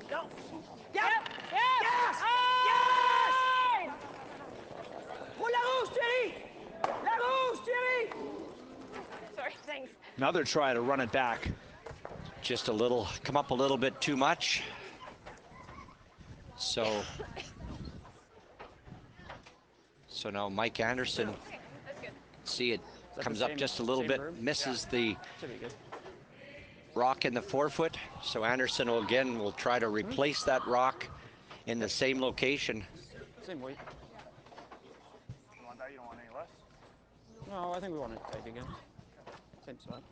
Go! Yes! Roule la rouge, Thierry! La rouge, Thierry! Sorry, thanks. Another try to run it back. Just come up a little bit too much. So now Mike Anderson, Okay, that's good. see it comes up just a little same bit, room? misses the Should be good. rock in the forefoot. So Anderson will try to replace that rock in the same location. Same weight. You want that? You don't want any less? No, I think we want it tight again. Same spot.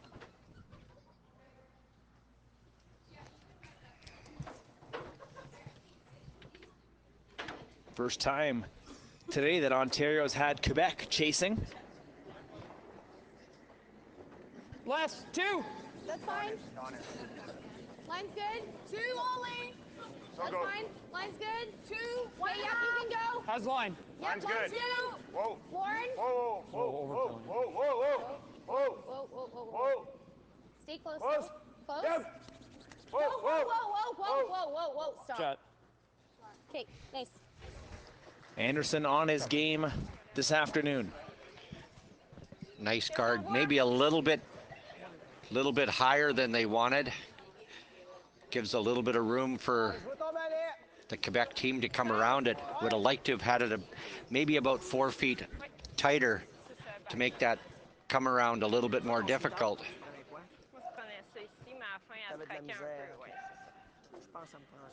First time today that Ontario's had Quebec chasing. Last 2. That's fine. Line's good. 2 only. That's go. fine. Line's good. 2. Okay, yep, you can go. How's the line? Yep, Line's line's good. good. Whoa. Lauren. Whoa, whoa, whoa, whoa, whoa, whoa, whoa, whoa, whoa. Stay close. Close. Close. Yep. Whoa, Whoa. Stop. Shot. Okay, nice. Anderson on his game this afternoon. Nice guard, maybe a little bit higher than they wanted. Gives a little bit of room for the Quebec team to come around it. Would have liked to have had it maybe about 4 feet tighter to make that come around a little bit more difficult. Moi, je prenais ça ici, mais à la fin, elle T'avais de la traquait un misère. peu. Ouais, c'est ça. Je pense que ça me prend ça.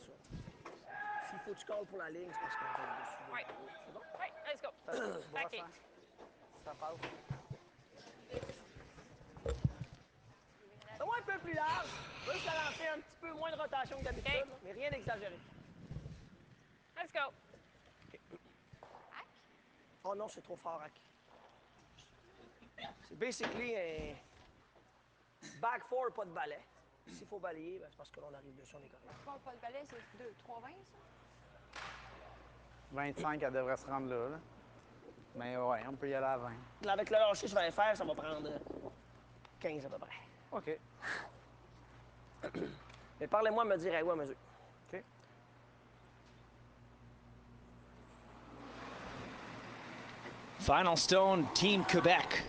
S'il faut que tu colles pour la ligne, c'est parce qu'on va être dessus. Ouais. C'est bon? Ouais, let's go. Vas-y, Back in. ça passe. Fais-moi un peu plus large. Juste à lancer un petit peu moins de rotation que d'habitude, Okay. là, mais rien d'exagéré. Let's go. Oh non, c'est trop fort, Hack. C'est basically un back four, pas de balai. S'il faut balayer, ben, c'est parce que l'on arrive dessus, on est correct. Pas de balai, c'est 2, 3,20 ça? 25, elle devrait se rendre là. Mais ouais, on peut y aller à 20. Là, avec le lâcher, je vais le faire, ça va prendre 15 à peu près. OK. Mais parlez-moi, me dire à où à mesure. OK. Final stone, Team Quebec.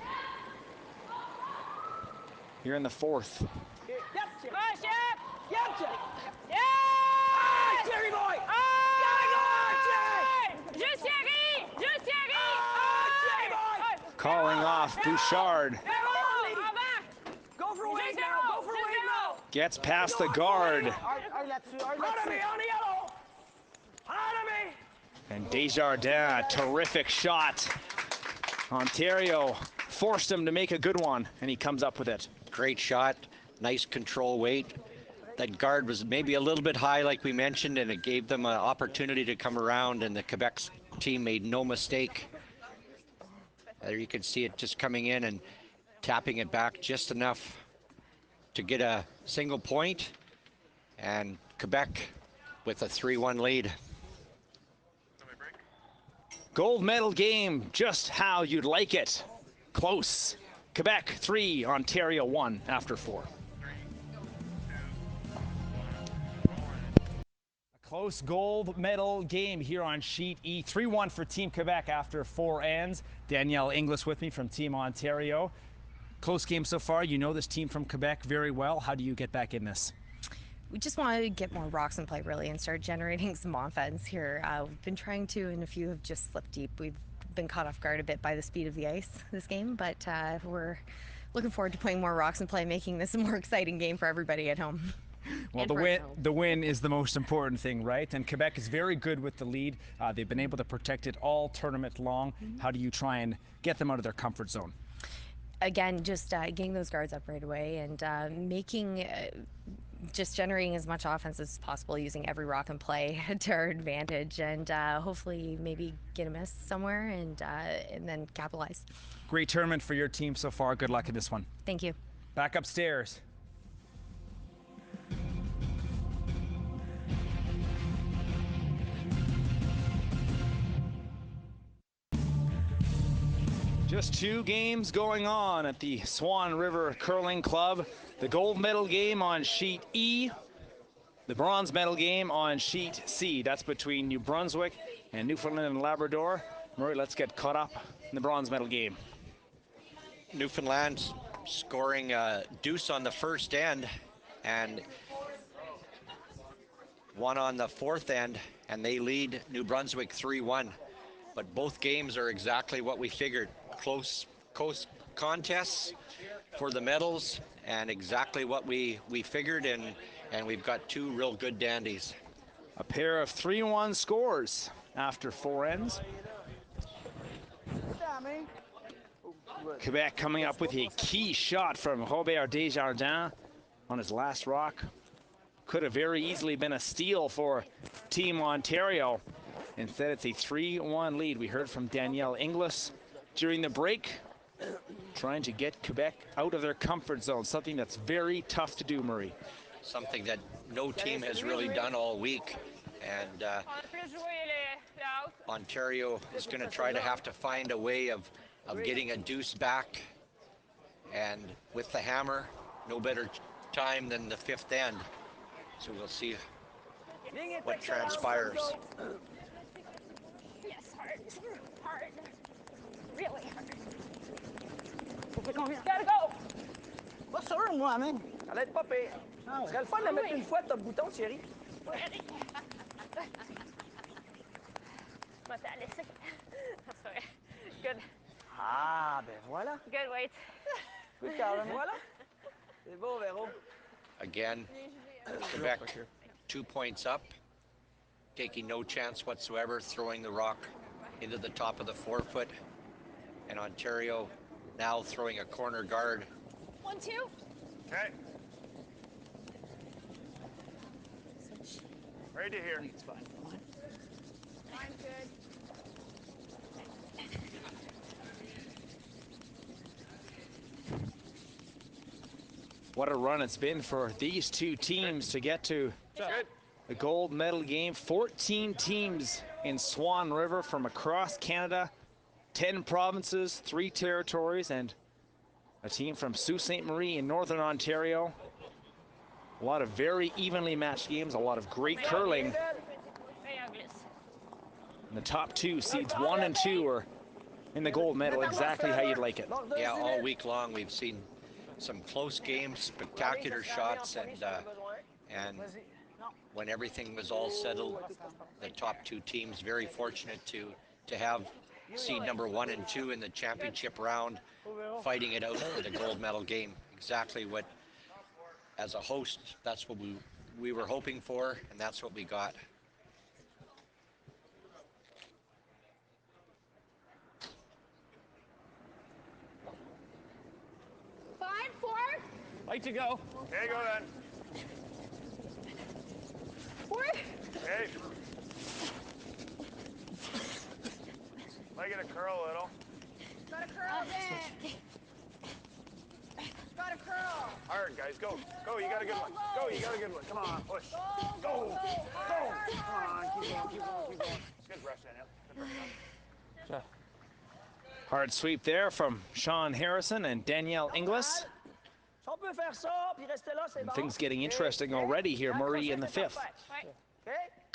Here in the fourth. Yep, Thierry. Push it! Yep, Thierry. Yeah! Ah, Thierry boy! Gotta go, Thierry! Juste Thierry! Juste Thierry! Ah, Thierry boy! Calling off Bouchard. Avant! Go for a wave Just now! zero! Go for a Just wave zero! now! Gets past the guard. Un là-dessus, un Hard on là-dessus. me, on the yellow! Hard on me! And Desjardins, terrific shot. Ontario forced him to make a good one, and he comes up with it. Great shot, nice control weight. That guard was maybe a little bit high, like we mentioned, and it gave them an opportunity to come around, and the Quebec team made no mistake. There you can see it just coming in and tapping it back just enough to get a single point, and Quebec with a 3-1 lead. Gold medal game, just how you'd like it. Close. Quebec 3, Ontario 1 after 4. A close gold medal game here on sheet E. 3-1 for Team Quebec after 4 ends. Danielle Inglis with me from Team Ontario. Close game so far. You know this team from Quebec very well. How do you get back in this? we just want to get more rocks in play, really, and start generating some offense here. We've been trying to, and a few have just slipped deep. We've been caught off guard a bit by the speed of the ice this game, but we're looking forward to putting more rocks in play, making this a more exciting game for everybody at home. Well, the win is the most important thing, right? And Quebec is very good with the lead. They've been able to protect it all tournament long. How do you try and get them out of their comfort zone? Again, just getting those guards up right away and making, just generating as much offense as possible, using every rock in play to our advantage, and hopefully maybe get a miss somewhere and then capitalize. Great tournament for your team so far. Good luck in this one. Thank you. Back upstairs. Just 2 games going on at the Swan River Curling Club. The gold medal game on sheet E, the bronze medal game on sheet C. That's between New Brunswick and Newfoundland and Labrador. Murray, let's get caught up in the bronze medal game. Newfoundland scoring a deuce on the first end and one on the fourth end, and they lead New Brunswick 3-1. But both games are exactly what we figured. Close contests for the medals, and exactly what we figured, and we've got 2 real good dandies. A pair of 3-1 scores after 4 ends. Quebec coming up with a key shot from Robert Desjardins on his last rock. Could have very easily been a steal for Team Ontario. Instead, it's a 3-1 lead. We heard from Danielle Inglis during the break, trying to get Quebec out of their comfort zone, something that's very tough to do, Murray. Something that no team has really done all week, and Ontario is going to have to find a way of getting a deuce back, and with the hammer, no better time than the 5th end. So we'll see what transpires. Yes, hard. Really hard. Gotta go. Pas sûr, moi, man. Ça allait être pas pire. Ce serait le fun de mettre une fois top bouton, Thierry. Good. Ah, ben voilà. Good weight. Good, Karen. Voilà. C'est beau, Véro. Again, Quebec 2 points up, taking no chance whatsoever, throwing the rock into the top of the forefoot, and Ontario now throwing a corner guard. 1-2. Okay. Ready to hear. It's fine. I'm good. What a run it's been for these 2 teams to get to the gold medal game. 14 teams in Swan River from across Canada, 10 provinces, 3 territories, and a team from Sault Ste. Marie in Northern Ontario. A lot of very evenly matched games, a lot of great curling. And the top 2 seeds 1 and 2 are in the gold medal, exactly how you'd like it. Yeah, all week long we've seen some close games, spectacular shots, and when everything was all settled, the top 2 teams very fortunate to have seed number 1 and 2 in the championship round, fighting it out for the gold medal game. Exactly what, as a host, that's what we were hoping for, and that's what we got. Like to go. Okay, go then. 4. Okay. Might get a curl a little. Gotta curl it. Gotta curl. Hard, guys. Go. Go. You got a good one. Go. You got a good one. Come on. Push. Go. Go. Come on. Keep going. Keep going. Keep going. Good brush, Daniel. Good brush. Hard sweep there from Sean Harrison and Danielle Inglis. Things getting interesting already here, Murray, in the 5th.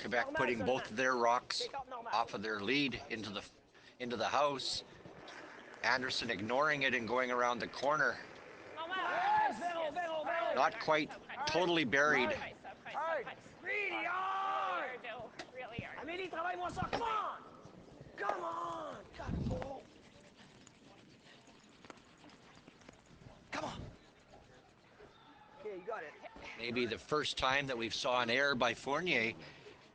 Quebec putting both of their rocks off of their lead into the house. Anderson ignoring it and going around the corner. Not quite totally buried. Jerry, travaille-moi ça. Come on! Come on! God, oh. Come on. Okay, you got it. Maybe the first time that we've saw an error by Fournier,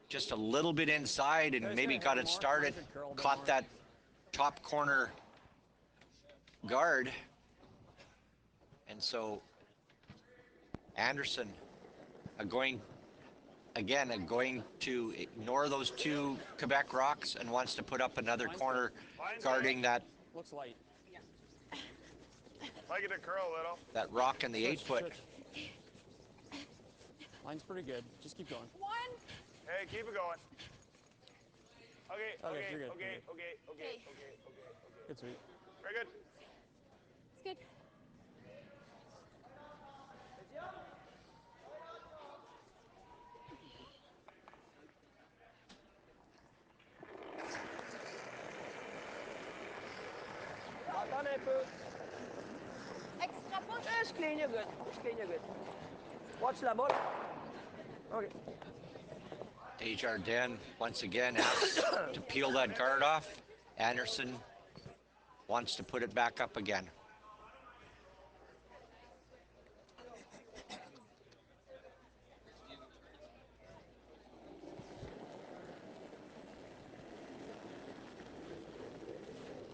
just a little bit inside and maybe got it started, caught that top corner guard. And so Anderson going to ignore those two Quebec rocks and wants to put up another corner guarding that. Looks light. Like it to curl a little. That rock in the 8-foot. Line's pretty good. Just keep going. One. Hey, keep it going. Okay, Okay, you're good. okay. Good sweep. Very good. It's good. Attends un peu. Extra push. Just clean your good. Just clean your good. Watch la ball. Okay. Desjardins once again asks to peel that guard off. Anderson wants to put it back up again.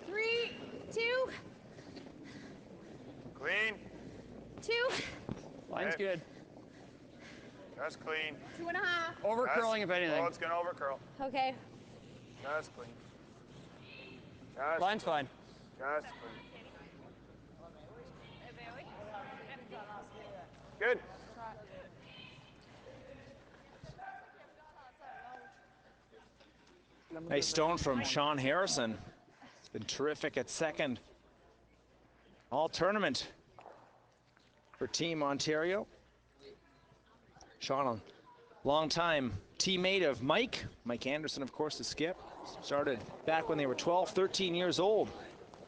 Three, two, Clean. two, Line's Okay. good. Just clean. 2.5. Over curling if anything. Oh, it's going to over curl. Okay. Just clean. Just Line's fine. Just clean. Good. Nice stone from Sean Harrison. He's been terrific at second all tournament for Team Ontario. Sean, a long-time teammate of Mike Anderson, of course, the skip. Started back when they were 12, 13 years old,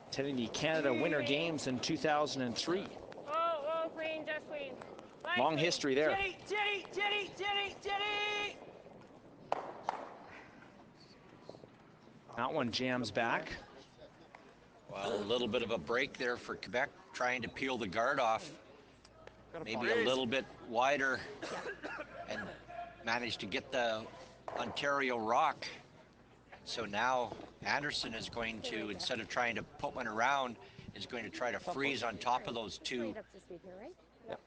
attending the Canada Winter Games in 2003. Oh, clean, just clean. Long history there. Jerry! That one jams back. Well, a little bit of a break there for Quebec, trying to peel the guard off. Maybe a little bit wider and managed to get the Ontario rock. So now Anderson is going to, instead of trying to put one around, is going to try to freeze on top of those two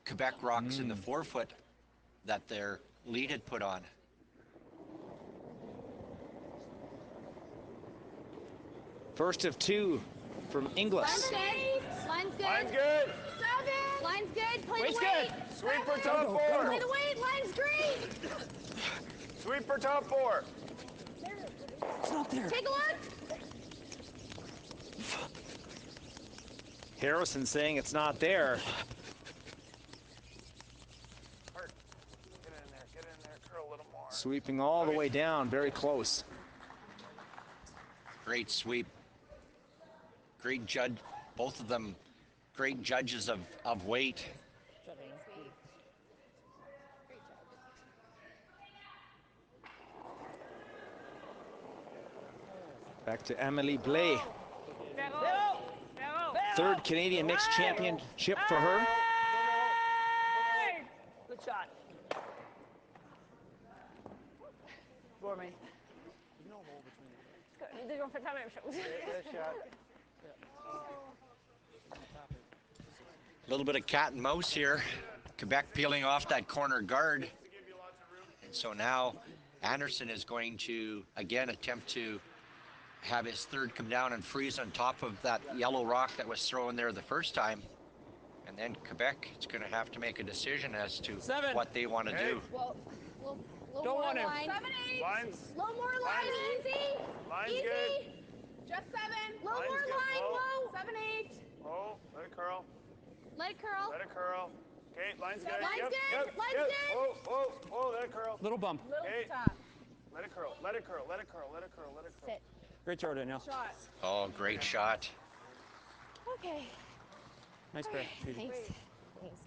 Quebec rocks in the 4-foot that their lead had put on. First of two from Inglis. Line's good. Line's good. 7. Line's good. Play Wait's the weight. good. Sweep for top 4. Play the weight. Line's green. Sweep for top 4. It's not there. Take a look. Harrison saying it's not there. Hurt. Get in there, curl a little more. Sweeping all the way down, very close. Great sweep. Great judge, both of them great judges of weight. Back to Emily Blais. Vero. Third Canadian mixed championship for her. Good shot. For me. Les deux ont fait la même chose. Good shot. A little bit of cat and mouse here. Quebec peeling off that corner guard. And so now Anderson is going to, again, attempt to have his third come down and freeze on top of that yellow rock that was thrown there the first time. And then Quebec is going to have to make a decision as to 7. what they want to do. Well, little Don't more want him. line. 7, 8. Line's, Little more line. Easy. line's Easy. good. Just 7. Little Line's more good. line. Low. Low. 7, 8. Oh, let it curl. Let it curl. Let it curl. Okay, line's good. Line's Yep, good. yep, Line's yep. good. Whoa, let it curl. Little bump. Little Okay. stop. Let it curl. Let it curl. Let it curl. Let it curl. Let it curl. Sit. Great throw, Danielle. Shot. Oh, great shot. Okay. Nice pair, Judy. Thanks.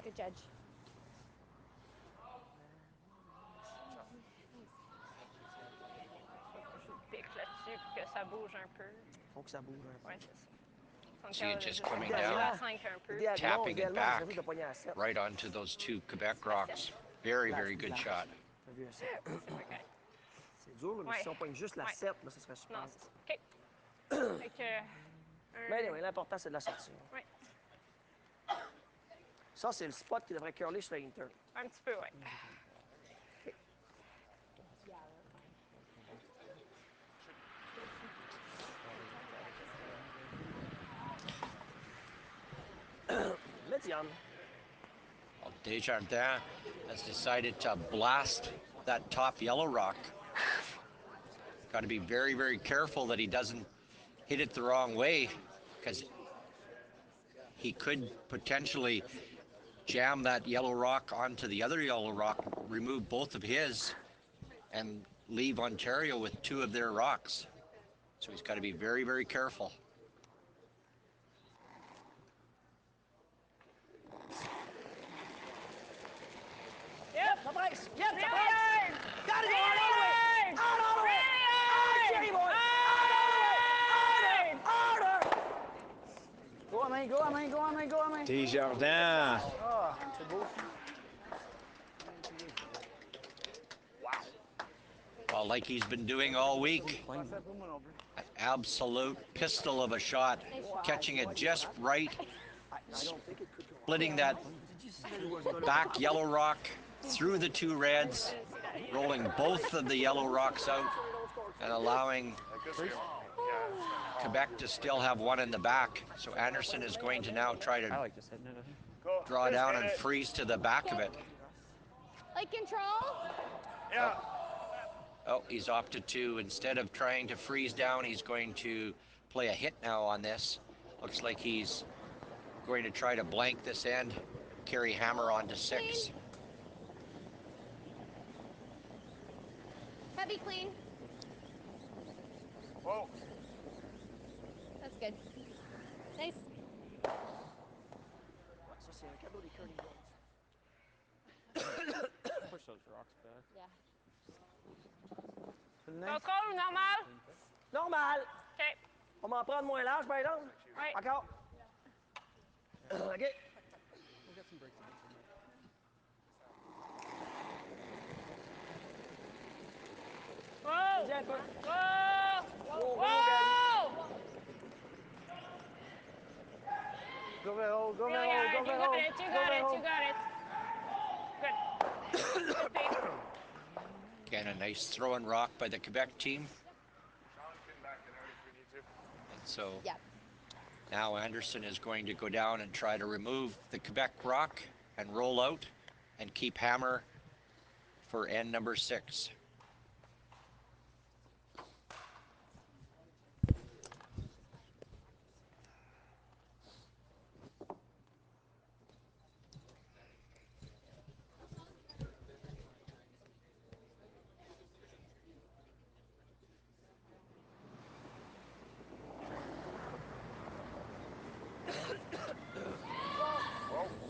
Good judge. dessus pour que ça bouge un peu. Faut que ça bouge un peu. Ouais, c'est ça. Ils sont See it capables de just juste coming descendre down, à 5 un peu. tapping it idéalement, back ça serait de pogner à 7. right onto those two Quebec rocks. Very, very good shot. T'as vu un 7. OK. C'est dur, mais Ouais. si on pogne juste la Ouais. 7, là, ça serait super. Non, c'est ça. OK. Fait que... Mais anyway, l'important, c'est de la sortir. Oui. Ça, c'est le spot qui devrait curler sur l'Inter. Un petit peu, oui. Medium. Well, Desjardins has decided to blast that top yellow rock. Got to be very, very careful that he doesn't hit it the wrong way, because he could potentially jam that yellow rock onto the other yellow rock, remove both of his, and leave Ontario with two of their rocks. So he's got to be very, very careful. Yep, ça presse. Yep, ça presse. Gotta go out all the way. Out all the way. Out, Jerry boy. Out all the way. Harder. Harder. Go à main, go à main, go à main, go à main. Desjardins. Ah, c'est beau. Well, like he's been doing all week. An absolute pistol of a shot, catching it just right, splitting that back yellow rock through the two reds, rolling both of the yellow rocks out, and allowing Quebec to still have one in the back. So Anderson is going to now try to draw down and freeze to the back of it. Like control? Yeah. Oh, he's opted to, instead of trying to freeze down, he's going to play a hit now on this. Looks like he's going to try to blank this end, carry hammer on to 6. Heavy clean. Whoa. That's good. Nice. Ça, c'est un cadeau des curling boys. Push those rocks back. Yeah. Contrôle ou normal? Normal. OK. On m'en prendre moins large, par exemple? Oui. Encore. OK. Whoa! Viens un peu. Whoa! Whoa! Go Vero, go You Vero, got go it, you Vero. got it, you got it, you got it. Good. Good pick. Again, a nice throw and rock by the Quebec team. And so now Anderson is going to go down and try to remove the Quebec rock and roll out and keep hammer for end number 6.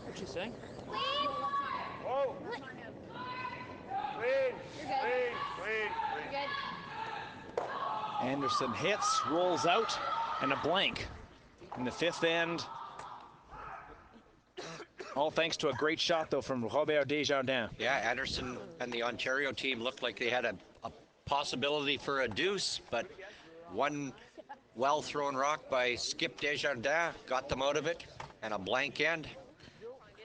What's she saying? Whoa. Clean. Clean. Clean. Clean. Anderson hits, rolls out, and a blank in the 5th end. All thanks to a great shot, though, from Robert Desjardins. Yeah, Anderson and the Ontario team looked like they had a possibility for a deuce, but one well-thrown rock by Skip Desjardins got them out of it, and a blank end.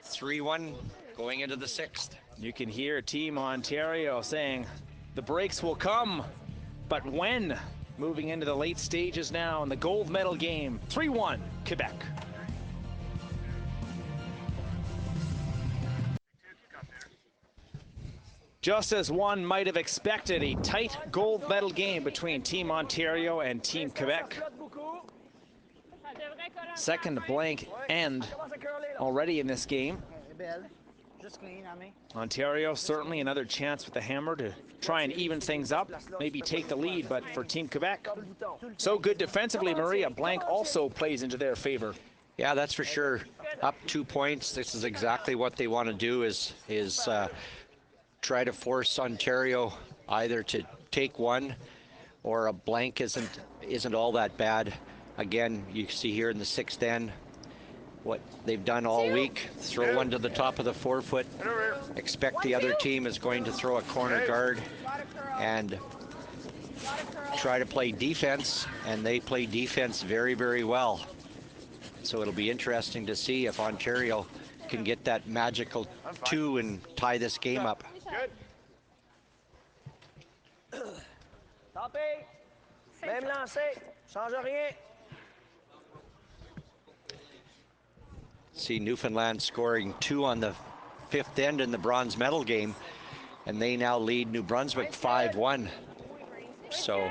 3-1 going into the 6th. You can hear Team Ontario saying the breaks will come, but when? Moving into the late stages now in the gold medal game. 3-1, Quebec. Just as one might have expected, a tight gold medal game between Team Ontario and Team Quebec. Second blank end already in this game. Ontario certainly another chance with the hammer to try and even things up, maybe take the lead, but for Team Quebec, so good defensively, Maria, blank also plays into their favor. Yeah, that's for sure. Up 2 points. This is exactly what they want to do, is try to force Ontario either to take one or a blank isn't all that bad. Again, you see here in the 6th end what they've done all week. Throw one to the top of the forefoot. Expect the other team is going to throw a corner guard and try to play defense, and they play defense very, very well. So it'll be interesting to see if Ontario can get that magical 2 and tie this game up. Good. Tapé. Même lancé. Change rien. See Newfoundland scoring 2 on the 5th end in the bronze medal game, and they now lead New Brunswick 5-1. So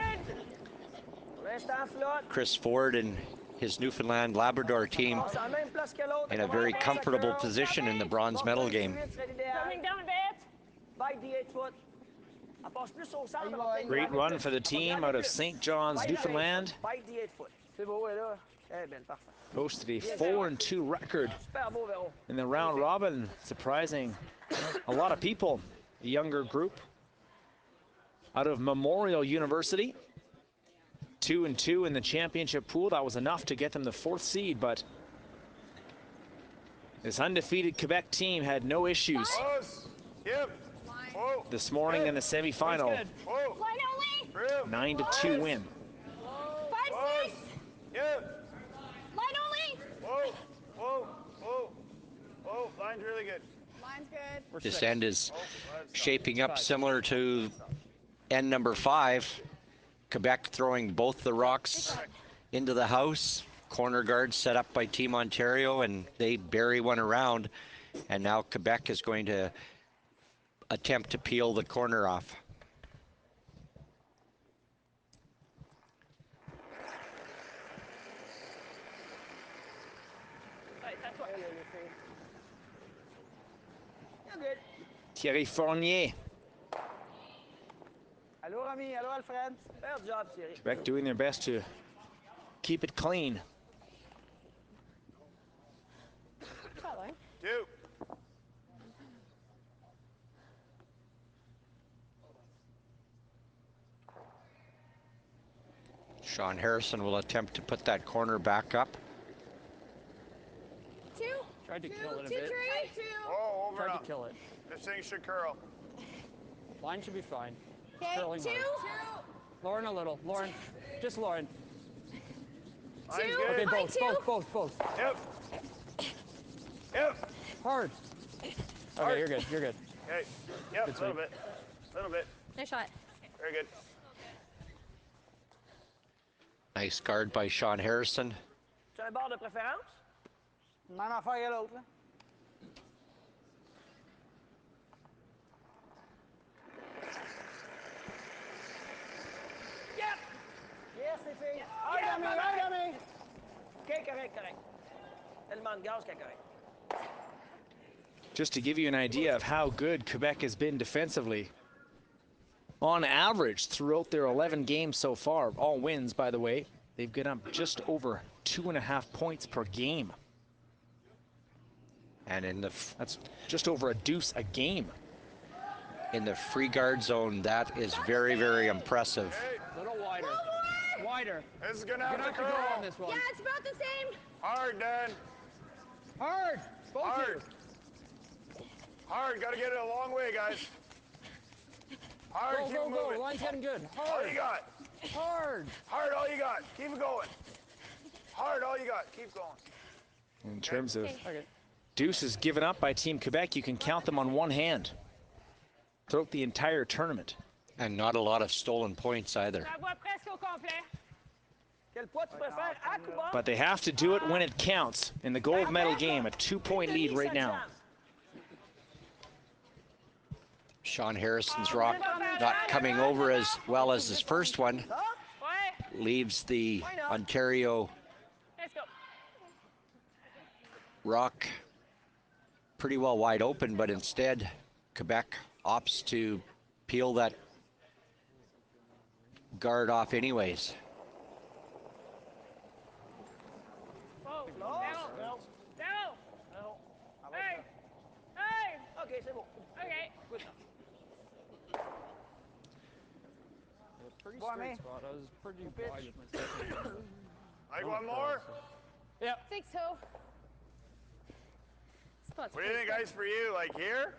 Chris Ford and his Newfoundland Labrador team in a very comfortable position in the bronze medal game. Coming down a bit. Bite the 8 foot. Great run for the team out of St. John's, Newfoundland. Bite the 8 foot. C'est beau, là. Eh bien, parfait. Posted a 4-2 record Super beau, Véro. in the round robin, surprising a lot of people. A younger group out of Memorial University. 2-2 in the championship pool. That was enough to get them the 4th seed, but this undefeated Quebec team had no issues this morning in the semifinal. 9-2 win. 5-6. Line only. Whoa, whoa, whoa, whoa. Line's really good. Line's good. This end is shaping up similar to end number 5. Quebec throwing both the rocks into the house. Corner guard set up by Team Ontario, and they bury one around. And now Quebec is going to attempt to peel the corner off. Thierry Fournier. Allô, Rami. Allô, Alfred. Fair job, Thierry. Quebec doing their best to keep it clean. 2. Sean Harrison will attempt to put that corner back up. 2. Tried to kill it a 2, bit. 3. Oh, over Tried now. to kill it. This thing should curl. Line should be fine. Okay, Curling 2. hard. Lauren a little. Lauren. Just Lauren. Line's 2. good. Okay, Line both. 2. Yep. Yep. Hard. Okay, you're good. You're good. Okay. Yep, a Good little sweep. bit. A little bit. Nice shot. Very good. Nice guard by Sean Harrison. Tu as un bord de préférence? Même affaire que l'autre, là. Yep. Yes, les filles. Right, Rami. OK, correct. Tellement de gaz qu'il est correct. Just to give you an idea of how good Quebec has been defensively. On average, throughout their 11 games so far, all wins, by the way, they've given up just over 2.5 points per game. And in the That's just over a deuce a game. in the free guard zone, that is very, very impressive. A little wider. Wider. This is gonna have Gonna to have to go curl. on this one. Yeah, it's about the same. Hard, Dan. Hard. Both of Hard. you. Hard. Gotta get it a long way, guys. Hard. Go, Keep go, it go. moving. Line's getting good. All Hard. you got. Hard. Hard. All you got. Keep it going. Hard. All you got. Keep going. In terms of Okay. deuces given up by Team Quebec, you can count them on one hand throughout the entire tournament. And not a lot of stolen points either. Ça va presque au complet. Quel poids tu préfères, à ou bas? But they have to do it when it counts. In the gold medal game, a 2-point lead right now. Sean Harrison's rock not coming over as well as his first one. Ouais. Leaves the Ontario Let's go. rock pretty well wide open, but instead Quebec opts to peel that guard off anyways. Oh, Daryl. Daryl. Hey. Hey. OK, c'est bon. OK. Good. pretty Boy, straight me. spot. I was pretty pitch. wide with my second. Like one more? Yeah. Think so. Spot's What do you think, pretty Ice, for you? Like here?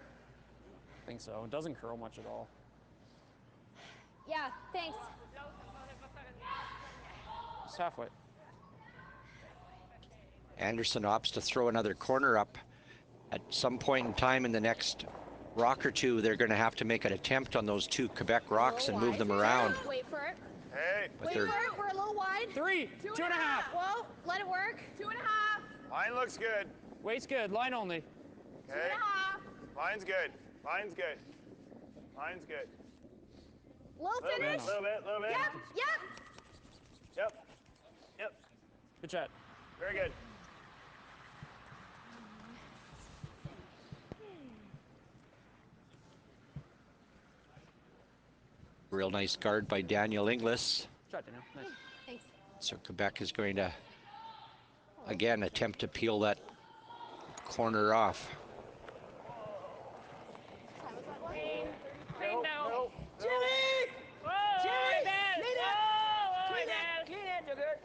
I think so. It doesn't curl much at all. good. Yeah, thanks. Just halfway. Anderson opts to throw another corner up. At some point in time in the next rock or two, they're going to have to make an attempt on those two Quebec rocks and move them around. Wait for it. Hey, But Wait they're for it. We're a little wide. 3, 2.5. Whoa, let it work. 2.5. line looks good. Weight's good. Line only. Okay. Line's good. Line's good. Line's good. Little Little bit, finish. little bit, little bit. Yep, yep. Yep. Yep. Good shot. Very good. Real nice guard by Daniel Inglis. Shot, Daniel. Nice. Thanks. So Quebec is going to, again, attempt to peel that corner off. Green down. Nope. Jimmy! Whoa, Jimmy! Bell. Clean it! Whoa, Clean Bell. it! Clean it, you're good.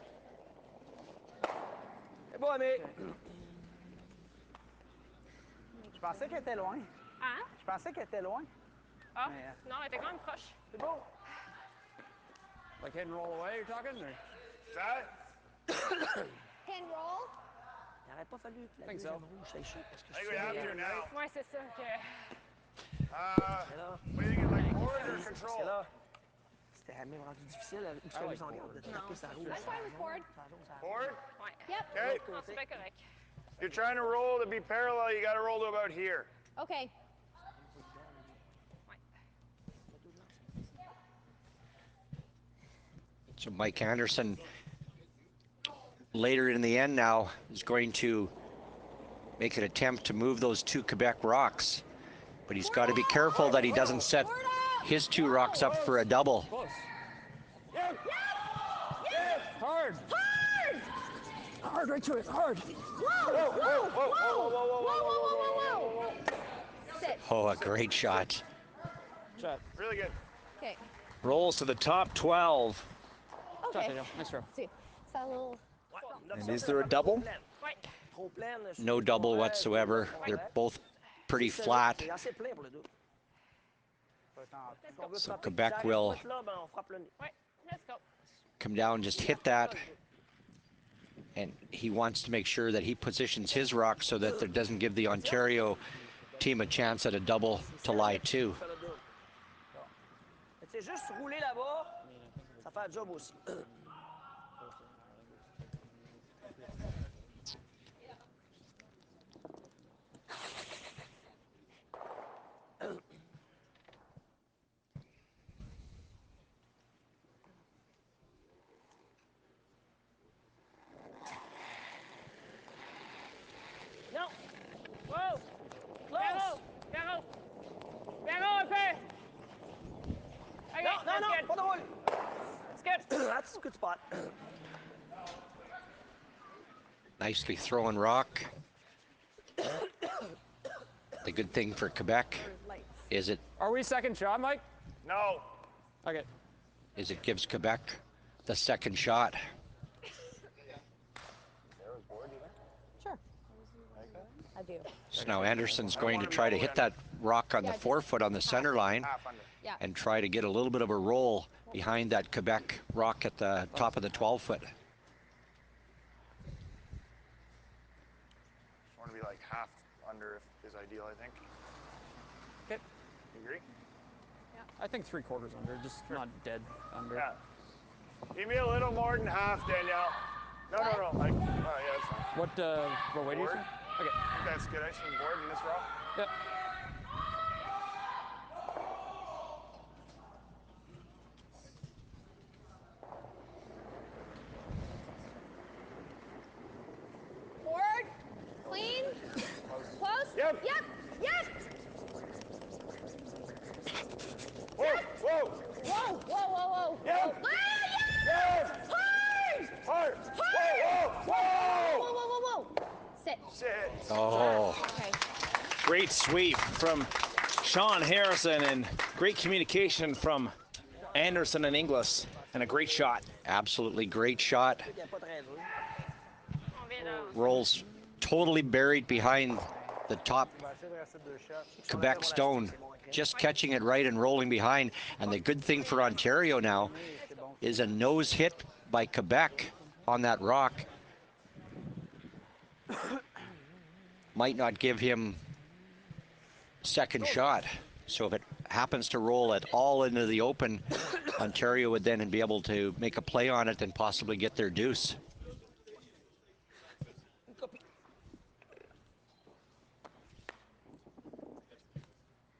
C'est bon, mais... Je pensais qu'elle était loin. Hein? Je pensais qu'elle était loin. Ah, Mais, non, elle était quand même proche. c'est bon. Like hit and roll away, you're talking? Or? That? Pin roll. Il n'aurait pas fallu que la Think so. deuxième rouge s'échappe parce que I think je we have suis to now. Ouais, c'est ça que... What do you think, like forward or Parce que control? là, c'était même rendu difficile avec une seule mise en garde de taper sa rouge. I'm fine with forward. Forward? Ouais. Yep. Okay. Non, c'est bien correct. You're trying to roll to be parallel, you got to roll to about here. Okay. So Mike Anderson, later in the end now, is going to make an attempt to move those two Quebec rocks. But he's got to be careful that he doesn't set his two rocks up for a double. Close. Yep. Hard. Hard right to it, hard. Whoa, whoa, whoa, whoa, whoa, whoa, whoa, whoa. Sit. Oh, a great shot. Shot. Really good. Okay. Rolls to the top 12. Shot, Okay. Daniel. Nice throw. See, ça a little... And is there a double? Ouais. Trop pleine. là, No sur double le whatsoever. They're both pretty flat. C'est assez plein pour les deux. On veut So frapper, Quebec j'arrête will pas être là, ben on frappe le nez. Ouais. Let's go. come down, just hit that. And he wants to make sure that he positions his rock so that it doesn't give the Ontario team a chance at a double to lie to. Faire le double. Mais tu sais, juste rouler là-bas, ça fait un job aussi. Non. Wow. Véro. Véro. Véro, un peu. Okay, Non, non, that's non, good. pas de roule. That's good. That's a good spot. Nicely thrown rock. The good thing for Quebec is it Are we second shot, Mike? No. Okay. gives Quebec the second shot. Sure. I do. So now Anderson's going to try to hit that rock on the forefoot on the center line Yeah. and try to get a little bit of a roll behind that Quebec rock at the top of the 12-foot. Want to be like half under is ideal, I think. Okay. You agree? I think 3/4 under, just not dead under. Yeah. Give me a little more than half, Danielle. No, no, no. Like, oh, yeah, that's fine. What weight do you Board? think? Okay. I think that's good. I see board in this rock. Yep. Forward. Clean. Close. Yep. Yep. Yep. Whoa, whoa. Whoa. Whoa. Whoa. Whoa. Yep. Ah, Yes. yes. Hard. Hard. Whoa, whoa, whoa. Whoa. Whoa. Whoa. Whoa. Sit. Sit. Oh, Okay. Great sweep from Sean Harrison and great communication from Anderson and Inglis, and a great shot. Absolutely great shot. Il n'est pas très dur. On vient là. Rolls totally buried behind the top On va essayer de rester 2 shots. Quebec stone, just catching it right and rolling behind. And the good thing for Ontario now is a nose hit by Quebec on that rock. Might not give him second shot. So if it happens to roll at all into the open, Ontario would then be able to make a play on it and possibly get their deuce.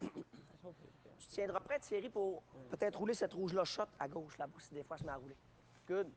Tu tiendras prêt, Thierry, pour peut-être rouler cette rouge-là shot à gauche, là-bas, si des fois, je mets à rouler. Good.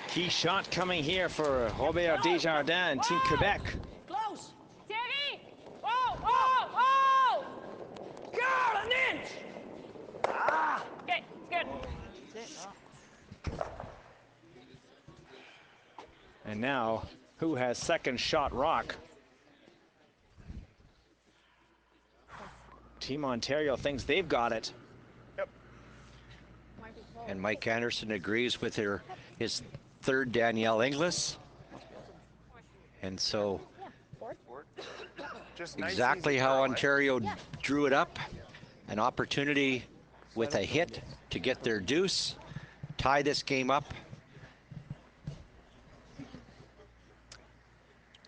Key shot coming here for Robert Desjardins and Team Quebec. Close! Thierry! Oh, oh, oh! Girl, an inch! Ah! Okay, it's good. And now, who has second shot rock? Team Ontario thinks they've got it. And Mike Anderson agrees with his third Danielle Inglis. And so Just nice, exactly easy how curl, eh? Ontario drew it up. An opportunity with a hit to get their deuce, tie this game up. You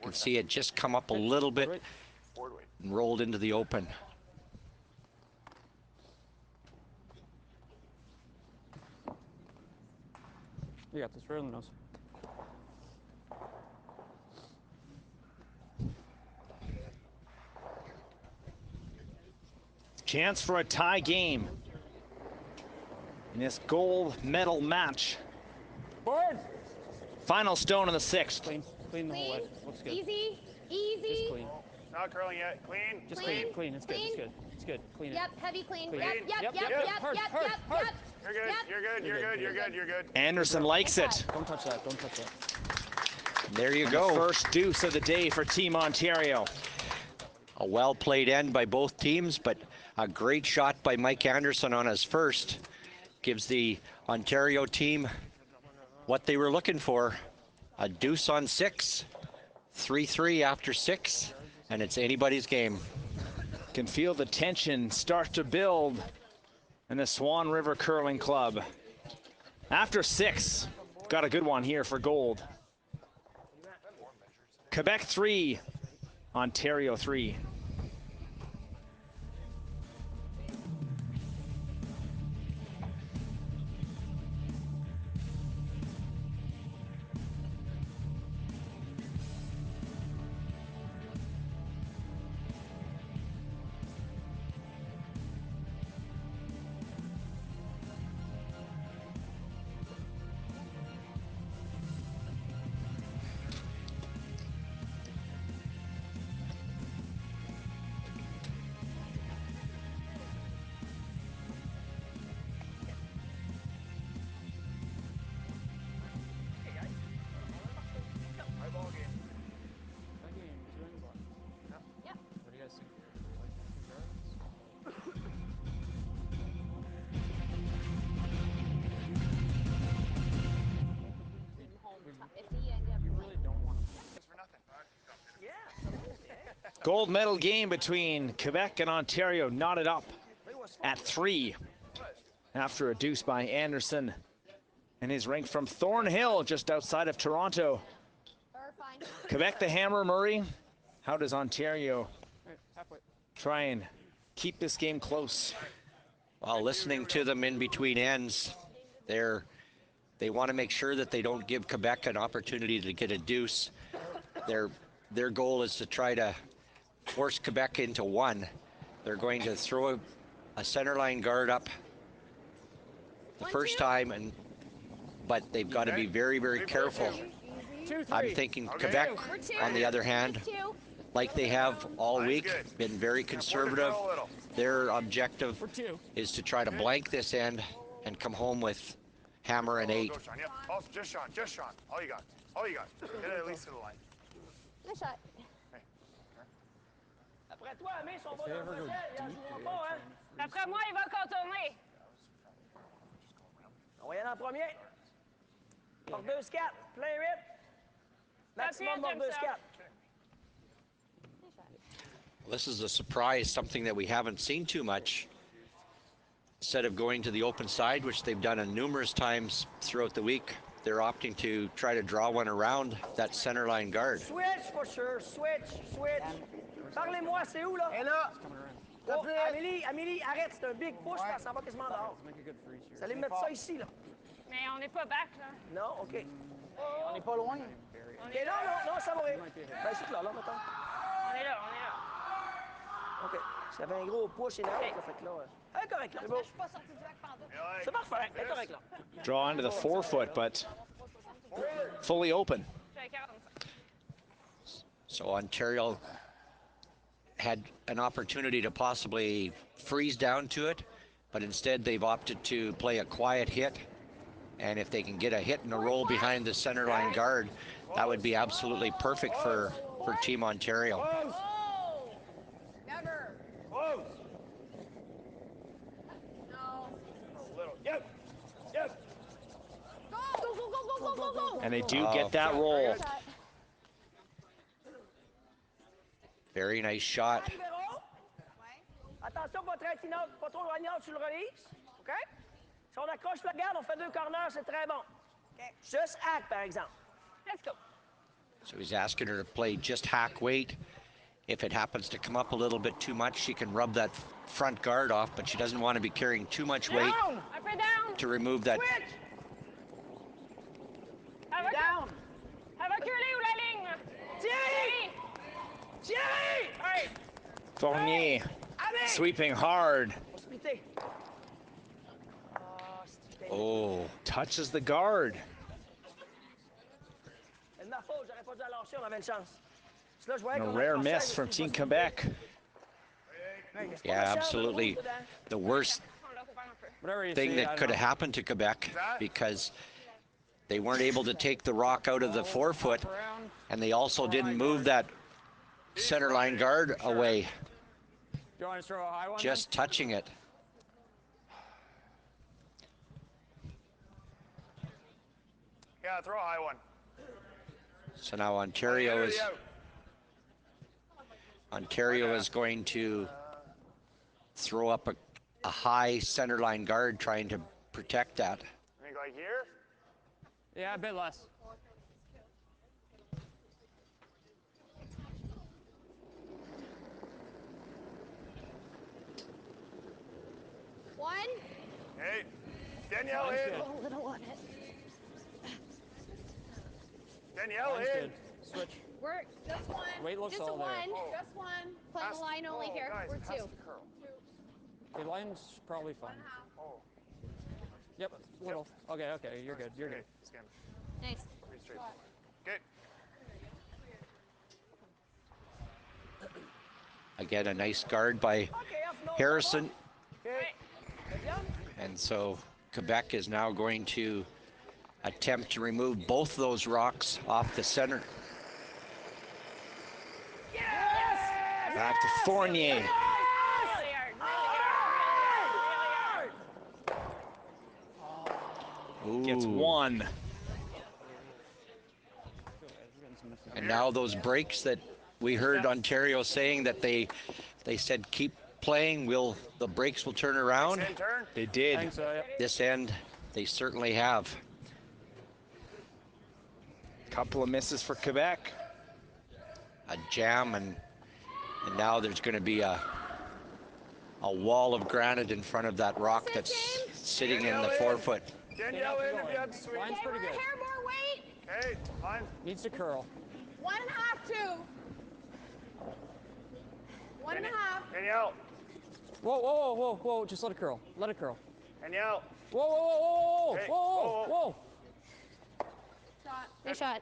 can see it just come up a little bit and rolled into the open. You got this, really nose. Chance for a tie game in this gold medal match. Board! Final stone in the sixth. Clean. Clean the whole way. Looks good. Easy. Easy. Just clean. Not curling yet. Clean. Just Clean. clean. It's good. It's Clean. good. It's good. Clean it. Yep, heavy clean. Clean. Yep, yep, Yep, yep, yep, yep, yep. Hard, yep, hard, yep, hard. yep. You're good. Yep. You're good. You're good. You're good. You're good. Anderson likes it. Don't touch that. Don't touch that. There you The go. first deuce of the day for Team Ontario. A well-played end by both teams, but a great shot by Mike Anderson on his first. Gives the Ontario team what they were looking for. A deuce on 6. 3-3 after 6, and it's anybody's game. Can feel the tension start to build in the Swan River Curling Club. After 6, got a good one here for gold. Quebec 3, Ontario 3. That game is doing what? Yep. What do you guys think? Like you really don't want to. Gold medal game between Quebec and Ontario knotted up at 3 after a deuce by Anderson and his rink from Thornhill just outside of Toronto. Quebec the hammer, Murray. How does Ontario Halfway. try and keep this game close? While listening to them in between ends, they want to make sure that they don't give Quebec an opportunity to get a deuce. Their goal is to try to force Quebec into one. They're going to throw a centerline guard up the first time, but they've got to be very, very careful. I'm thinking Quebec, on the other hand, like they have all Line's week, good. been very Gonna conservative. curl a little. Their objective For 2. is to try to blank this end and come home with hammer and 8. Go, Sean. Yep. Also, just Sean. Just Sean. All you got. All you got. Get it at least to the line. Nice shot. Après toi, Amé, son If va they dans ever le go ciel, ils en deep, joueront they pas, gotta hein? try and D'après moi, il va contourner. On va y aller en premier. Mordeuse 4, plein 8. Maximum That's it, mordeuse 4. This is a surprise, something that we haven't seen too much. Instead of going to the open side, which they've done numerous times throughout the week, they're opting to try to draw one around that center line guard. Switch for sure. Switch. Parlez-moi, c'est où, là? Et là, Oh, Amélie, arrête, c'est un big push, ça s'en va quasiment dehors. make a good freeze here. Vous allez mettre ça ici, là. Mais on n'est pas back, là. Non, OK. on n'est pas loin. OK, non, ça va bien. Ben, c'est là, mettons. On est là. OK. Ça fait un gros push énorme, ça fait que là... correct, là. C'est Je beau. suis pas sortie du rack pendant. C'est parfait. Elle est correct, là. Draw into the forefoot, but fully open. J'ai 45. So Ontario had an opportunity to possibly freeze down to it, but instead they've opted to play a quiet hit. And if they can get a hit and a roll behind the center line guard, that would be absolutely perfect for Team Ontario. Never. Close. No. A little. Yep. Go. And they do get that roll. Shot. Very nice shot. Libéraux. Attention, pas très tinote, pas trop loignante sur le release. OK? Si on accroche la garde, on fait 2 corners, c'est très bon. OK. Juste hack, par exemple. Let's go. So he's asking her to play just hack weight. If it happens to come up a little bit too much, she can rub that front guard off, but she doesn't want to be carrying too much weight Down! Up and down. to remove that. Switch! Elle va curler ou la ligne? Thierry! Hey! Fournier Allez! sweeping hard. On se splitter. Oh, Touches the guard. C'est de ma faute, j'aurais pas dû la lâcher, on avait une chance. Parce que là, je voyais And a qu'on rare accrochait, miss je from me suis Team dit, Quebec. yeah, absolutely. The worst On l'a couvert un peu. Whatever you thing say, that could have happened to Quebec, because they weren't able to take the rock out of the forefoot, and they also didn't move that center line guard away, Do you want to throw a high one? just touching it. Yeah, throw a high one. So now Ontario is going to throw up a high center line guard, trying to protect that. I think like here. Yeah, a bit less. One. Hey, Danielle Line's in. good. A little on it. Danielle Line's in. good. Switch. We're just one. Weight looks just all one. there. Just one. Playing the line only here. Guys, We're it has 2. to curl. Okay, line's probably fine. Oh. Yep, little. Okay, you're good. You're good. Scan. Nice. Pretty straight. Good. Again, a nice guard by Harrison. And so Quebec is now going to attempt to remove both those rocks off the center. Back to Fournier. Really hard. Gets one. And now those breaks that we heard Ontario saying that they said keep playing, the breaks will turn around. End turn. They I did. think so, yep. This end, they certainly have. Couple of misses for Quebec. A jam, and now there's going to be a wall of granite in front of that rock that's sitting in the forefoot. Danielle in if you have to swing. Line's Okay, pretty we're good. here, more weight. Hey, line. Needs to curl. 1.5, 2. 1.5. Danielle. Whoa. Just let it curl. Let it curl. Danielle. Whoa. Hey, Shot. Nice shot.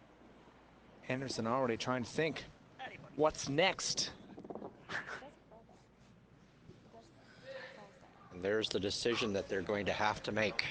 Anderson already trying to think what's next. And there's the decision that they're going to have to make.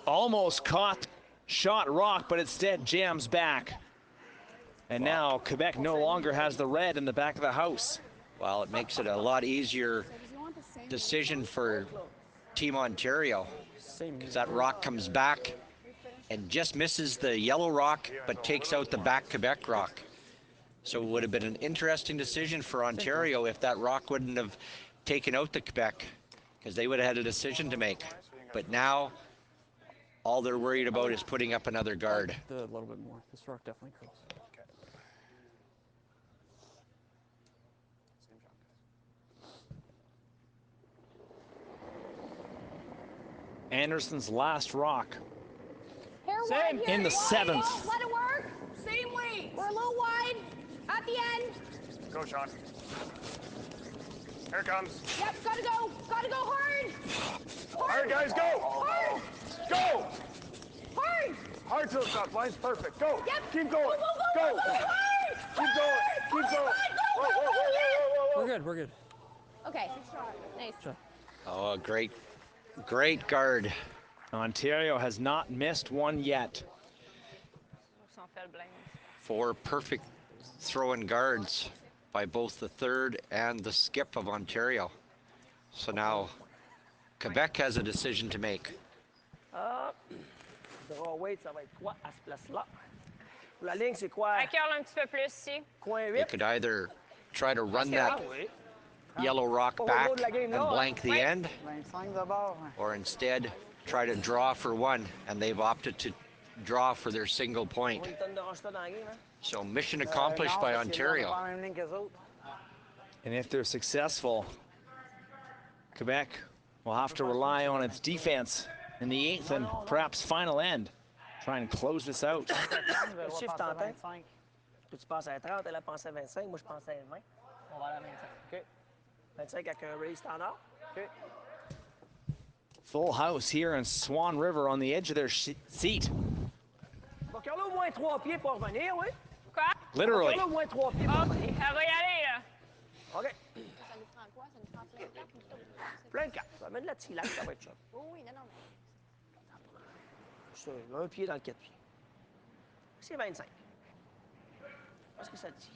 Almost caught shot rock, but instead jams back. And now Quebec no longer has the red in the back of the house. Well, it makes it a lot easier decision for Team Ontario, because that rock comes back and just misses the yellow rock, but takes out the back Quebec rock. So it would have been an interesting decision for Ontario if that rock wouldn't have taken out the Quebec, because they would have had a decision to make. But now, all they're worried about is putting up another guard. A little bit more. This rock definitely curls. Anderson's last rock. Same. In the seventh. Let it work. Same weight. We're a little wide at the end. Go, Sean. Here it comes. Yep, gotta go. Gotta go hard. All right, guys, go. Hard. Go. Hard. Hard to the top. Line's perfect. Go. Yep. Keep going. Go. Go. Hard. Keep going. Keep going. Whoa, whoa, whoa, whoa, whoa, whoa. We're good. Okay. Nice. Oh, a great guard. Ontario has not missed one yet. 4 perfect throw-in guards by both the third and the skip of Ontario. So now Quebec has a decision to make. Draw weight, ça va être 3 à ce place-là. La ligne, c'est quoi? À curl un petit peu plus ici. Coin They 8. could either try to run that Oui. yellow rock back and blank the end, 25 d'abord. or instead try to draw for one, and they've opted to draw for their single point. Une tonne d'orange dans la game, hein? So mission accomplished Non, by parce qu'ils n'ont Ontario. pas la même ligne qu'eux autres. And if they're successful, Quebec will have to rely on its defense in the 8th and perhaps final end. Try and close this out. Le chiffre t'entends? Toi, tu penses à 30, elle a pensé à 25. Moi, je pensais à 20. On va aller à 25. OK. 25 avec un raise standard. OK. Full house here in Swan River on the edge of their seat. Va Carlo au moins 3 pieds pour revenir, oui? Quoi? Literally. Carlo au moins 3 pieds pour Oh, revenir. elle va y aller, là. OK. Ça nous prend quoi? Ça nous prend plein de cartes ou tout? Plein de cartes. Ça va mettre de la tilade, ça va être ça. Oui, non, mais. Ça, un pied dans le 4 pieds. C'est 25. Qu'est-ce que ça dit?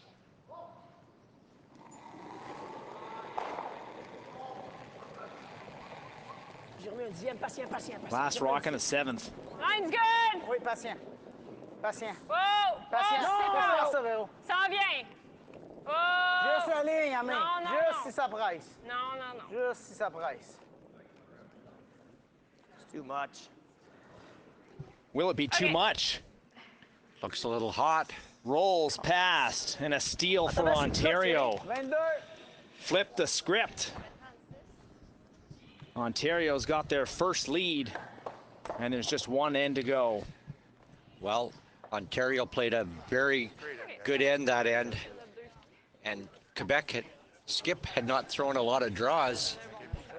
J'ai remis un 10e. Patient. Last rock in the 7th. Line's good. Oui, patient. Patient. Oh, Patient. oh, Laisse faire ça, Véro. s'en vient. Oh. Juste la ligne, Amé. Non. Juste si ça presse. Non. Juste si ça presse. It's too much. Will it be too Okay. much? Looks a little hot. Rolls past and a steal for Ontario. 22. Flip the script. Ontario's got their first lead, and there's just one end to go. Well, Ontario played a very good end that end, and Skip had not thrown a lot of draws,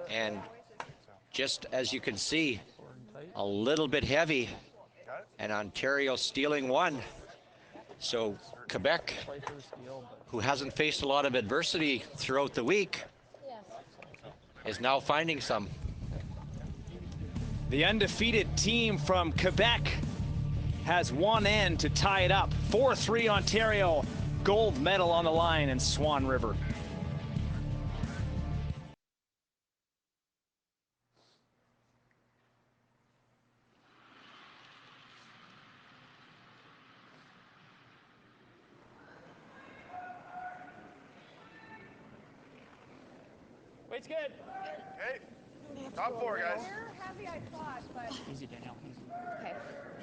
and just as you can see, a little bit heavy, and Ontario stealing one. So Quebec, who hasn't faced a lot of adversity throughout the week, is now finding some. The undefeated team from Quebec has one end to tie it up. 4-3 Ontario, gold medal on the line in Swan River. Weight's good. Hey, top 4, guys. They're heavy, I thought, but. Easy, Danielle. Easy. Okay.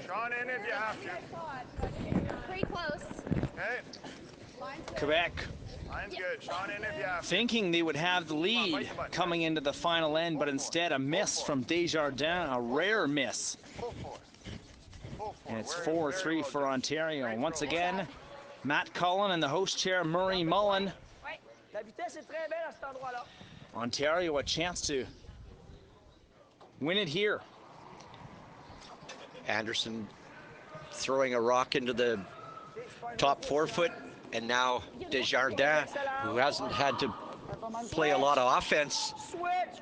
Sean in if you have Heavy, to. I thought, but. Pretty close. Hey. Line's good. Quebec Line's good. Sean in if you have to. Thinking they would have the lead coming into the final end, but instead a miss from Desjardins, a rare miss. Full force. Full force. And it's Very 4-3 well for done. Ontario. Great Once throw. again, Matt Cullen and the host chair, Murray Mullen. La vitesse est très belle à cet endroit-là. Ontario a chance to win it here. Anderson throwing a rock into the top 4 foot, and now Desjardins, who hasn't had to play a lot of offense,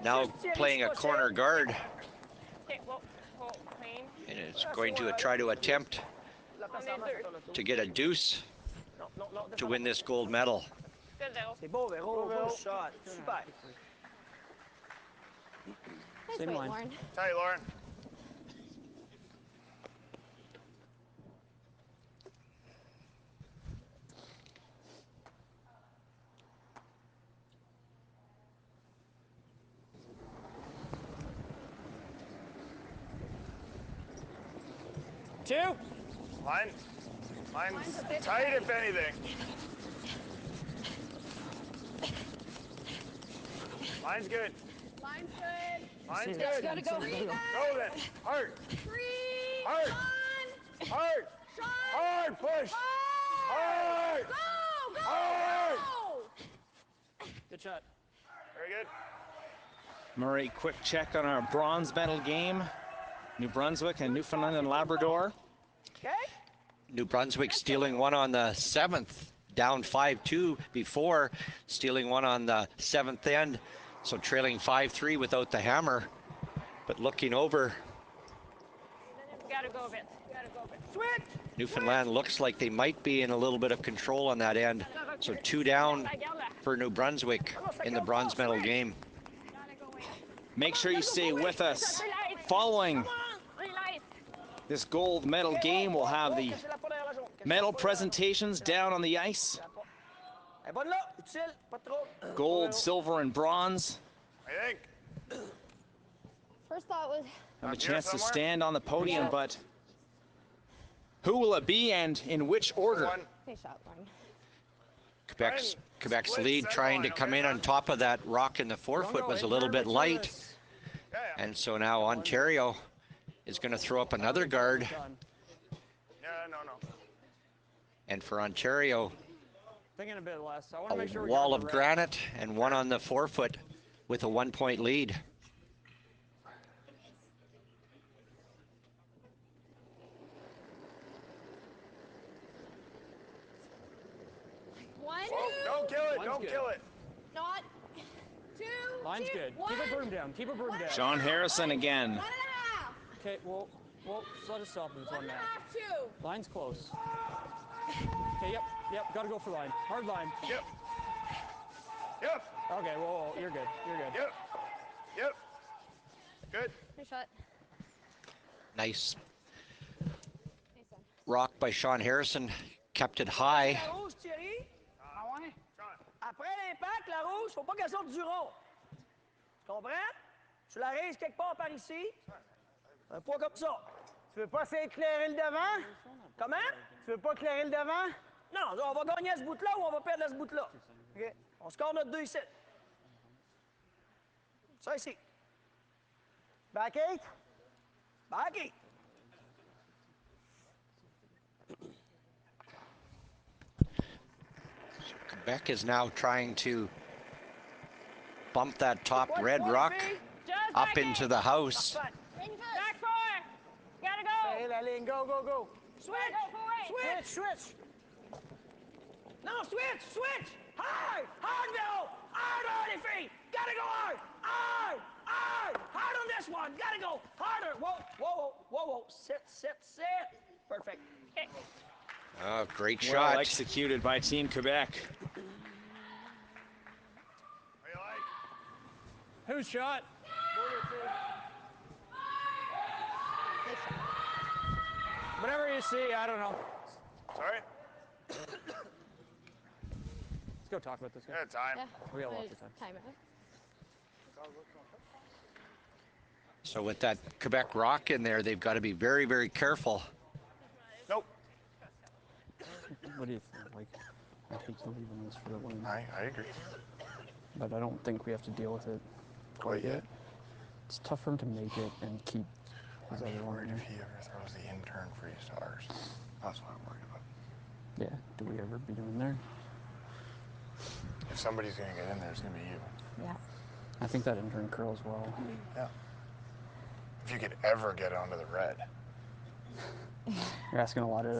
now playing a corner guard, Okay, whoa, clean. and it's going to try to attempt to get a deuce to win this gold medal. Good though. C'est beau, Véro. Good shot. Super. Nice Same weight, line. Lauren. Tight, Lauren. Two. Line's tight if anything. Line's good. Line's good. Line's Let's good. gotta go. Go then. Hard. Three. Hard. On. Hard. Shot. Hard. Push. Hard. Go. Hard. Go. Good shot. Very good. Murray, quick check on our bronze medal game. New Brunswick and Newfoundland and Labrador. Okay. New Brunswick stealing one on the 7th, down 5-2 before, stealing one on the 7th end, so trailing 5-3 without the hammer, but looking over. Gotta go a bit. Gotta go a bit. Switch. Newfoundland looks like they might be in a little bit of control on that end, so 2 down for New Brunswick in the bronze medal game. Make sure you stay with us. Following this gold medal game, we'll have the medal presentations down on the ice. Elle est bonne là. Utile. Pas trop. Gold, silver, and bronze. I think. First thought was Have a Up here chance to somewhere? stand on the podium, but who will it be and in which order? One. nice shot, Lauren. Quebec's Split lead center trying to line, come okay, in on John? top of that rock in the 4 foot was a little bit light, Yeah. and so now Ontario is going to throw up another guard, Done. Yeah, no. and for Ontario, Thinking a bit less. I want to make sure a we wall got of the red. granite and one on the 4 foot with a 1-point lead. One. Oh, don't kill it. Line's Don't good. kill it. Not. Two. Line's two, good. One. Keep a broom down. Keep a broom down. John Harrison again. 1.5. Okay, well, just let us stop with this one now. 1.5. Two. Line's close. Okay, yep, gotta go for line. Hard line. Yep. Yep. Okay, whoa, you're good. Yep. Good. Nice shot. Nice Nice one. rock by Sean Harrison, kept it high. La rouge, Thierry. Ah ouais? Après l'impact, la rouge, faut pas qu'elle sorte du rond. Tu comprends? Tu la raises quelque part par ici. Un poids comme ça. Tu veux pas essayer d'éclairer le devant? Comment? Tu veux pas éclairer le devant? Non, on va gagner à ce bout-là ou on va perdre à ce bout-là. OK. On score notre 2 ici. Ça ici. Back 8? Back 8. Quebec is now trying to bump that top red rock up into the house. Parfait. Back 4. Gotta go. Serrez la ligne. Go. Switch. Go forward. Switch. Non, switch. Hard, Véro. Hard, les filles. Gotta go hard. Hard on this one. Gotta go harder. Whoa. Sit. Perfect. Okay. Oh, great Well shot. executed by Team Quebec. What do you like? Who's shot? Nice shot. Whatever you see, I don't know. Sorry? Let's go talk about this guy. Yeah, time. Yeah. We got lots of Just time. time it. So with that Quebec rock in there, they've got to be very, very careful. Nope. What do you think? Like, I'd hate to leave in this for the win. I agree. But I don't think we have to deal with it quite yet. It's tough for him to make it and keep his other one Worried there. if he ever throws the intern freeze to ours. That's what I'm worried about. Yeah, do we ever beat him in there? If somebody's going to get in there, it's going to be you. Yeah. I think that intern curls well. Yeah. If you could ever get onto the red. You're asking a lot of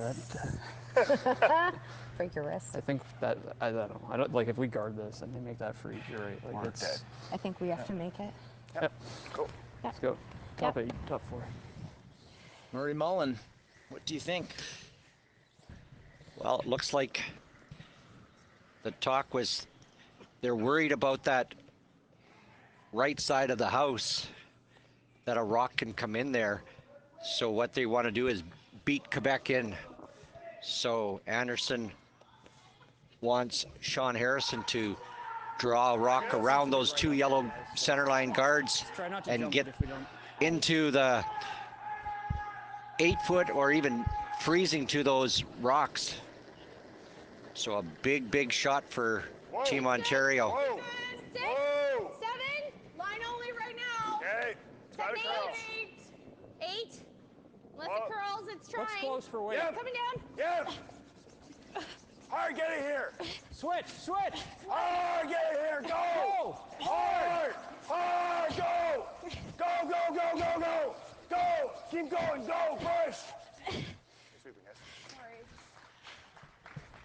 that. Break your wrist. I think that, I don't know. I don't, like, if we guard this and they make that freeze, you're right. Like, We're it's dead. I think we have to make it. Yep. Cool. Let's go. Top 8, top 4. Murray Mullen, what do you think? Well, it looks like the talk was they're worried about that right side of the house, that a rock can come in there. So what they want to do is beat Quebec in. So Anderson wants Sean Harrison to draw a rock around those 2 yellow centerline guards Try not to and jump get it if we don't. into the 8-foot or even freezing to those rocks. So a big shot for Team Ontario. Whoa. 6, Whoa. 7. Line only right now. Okay. Got it, curls. 8. Unless Whoa. it curls, it's trying. Looks close for weight. Yep. Coming down. Yep. Hard, get it here. Switch! Hard, get it here. Go. Hard. Hard, go. Go. Keep going. Go. Push.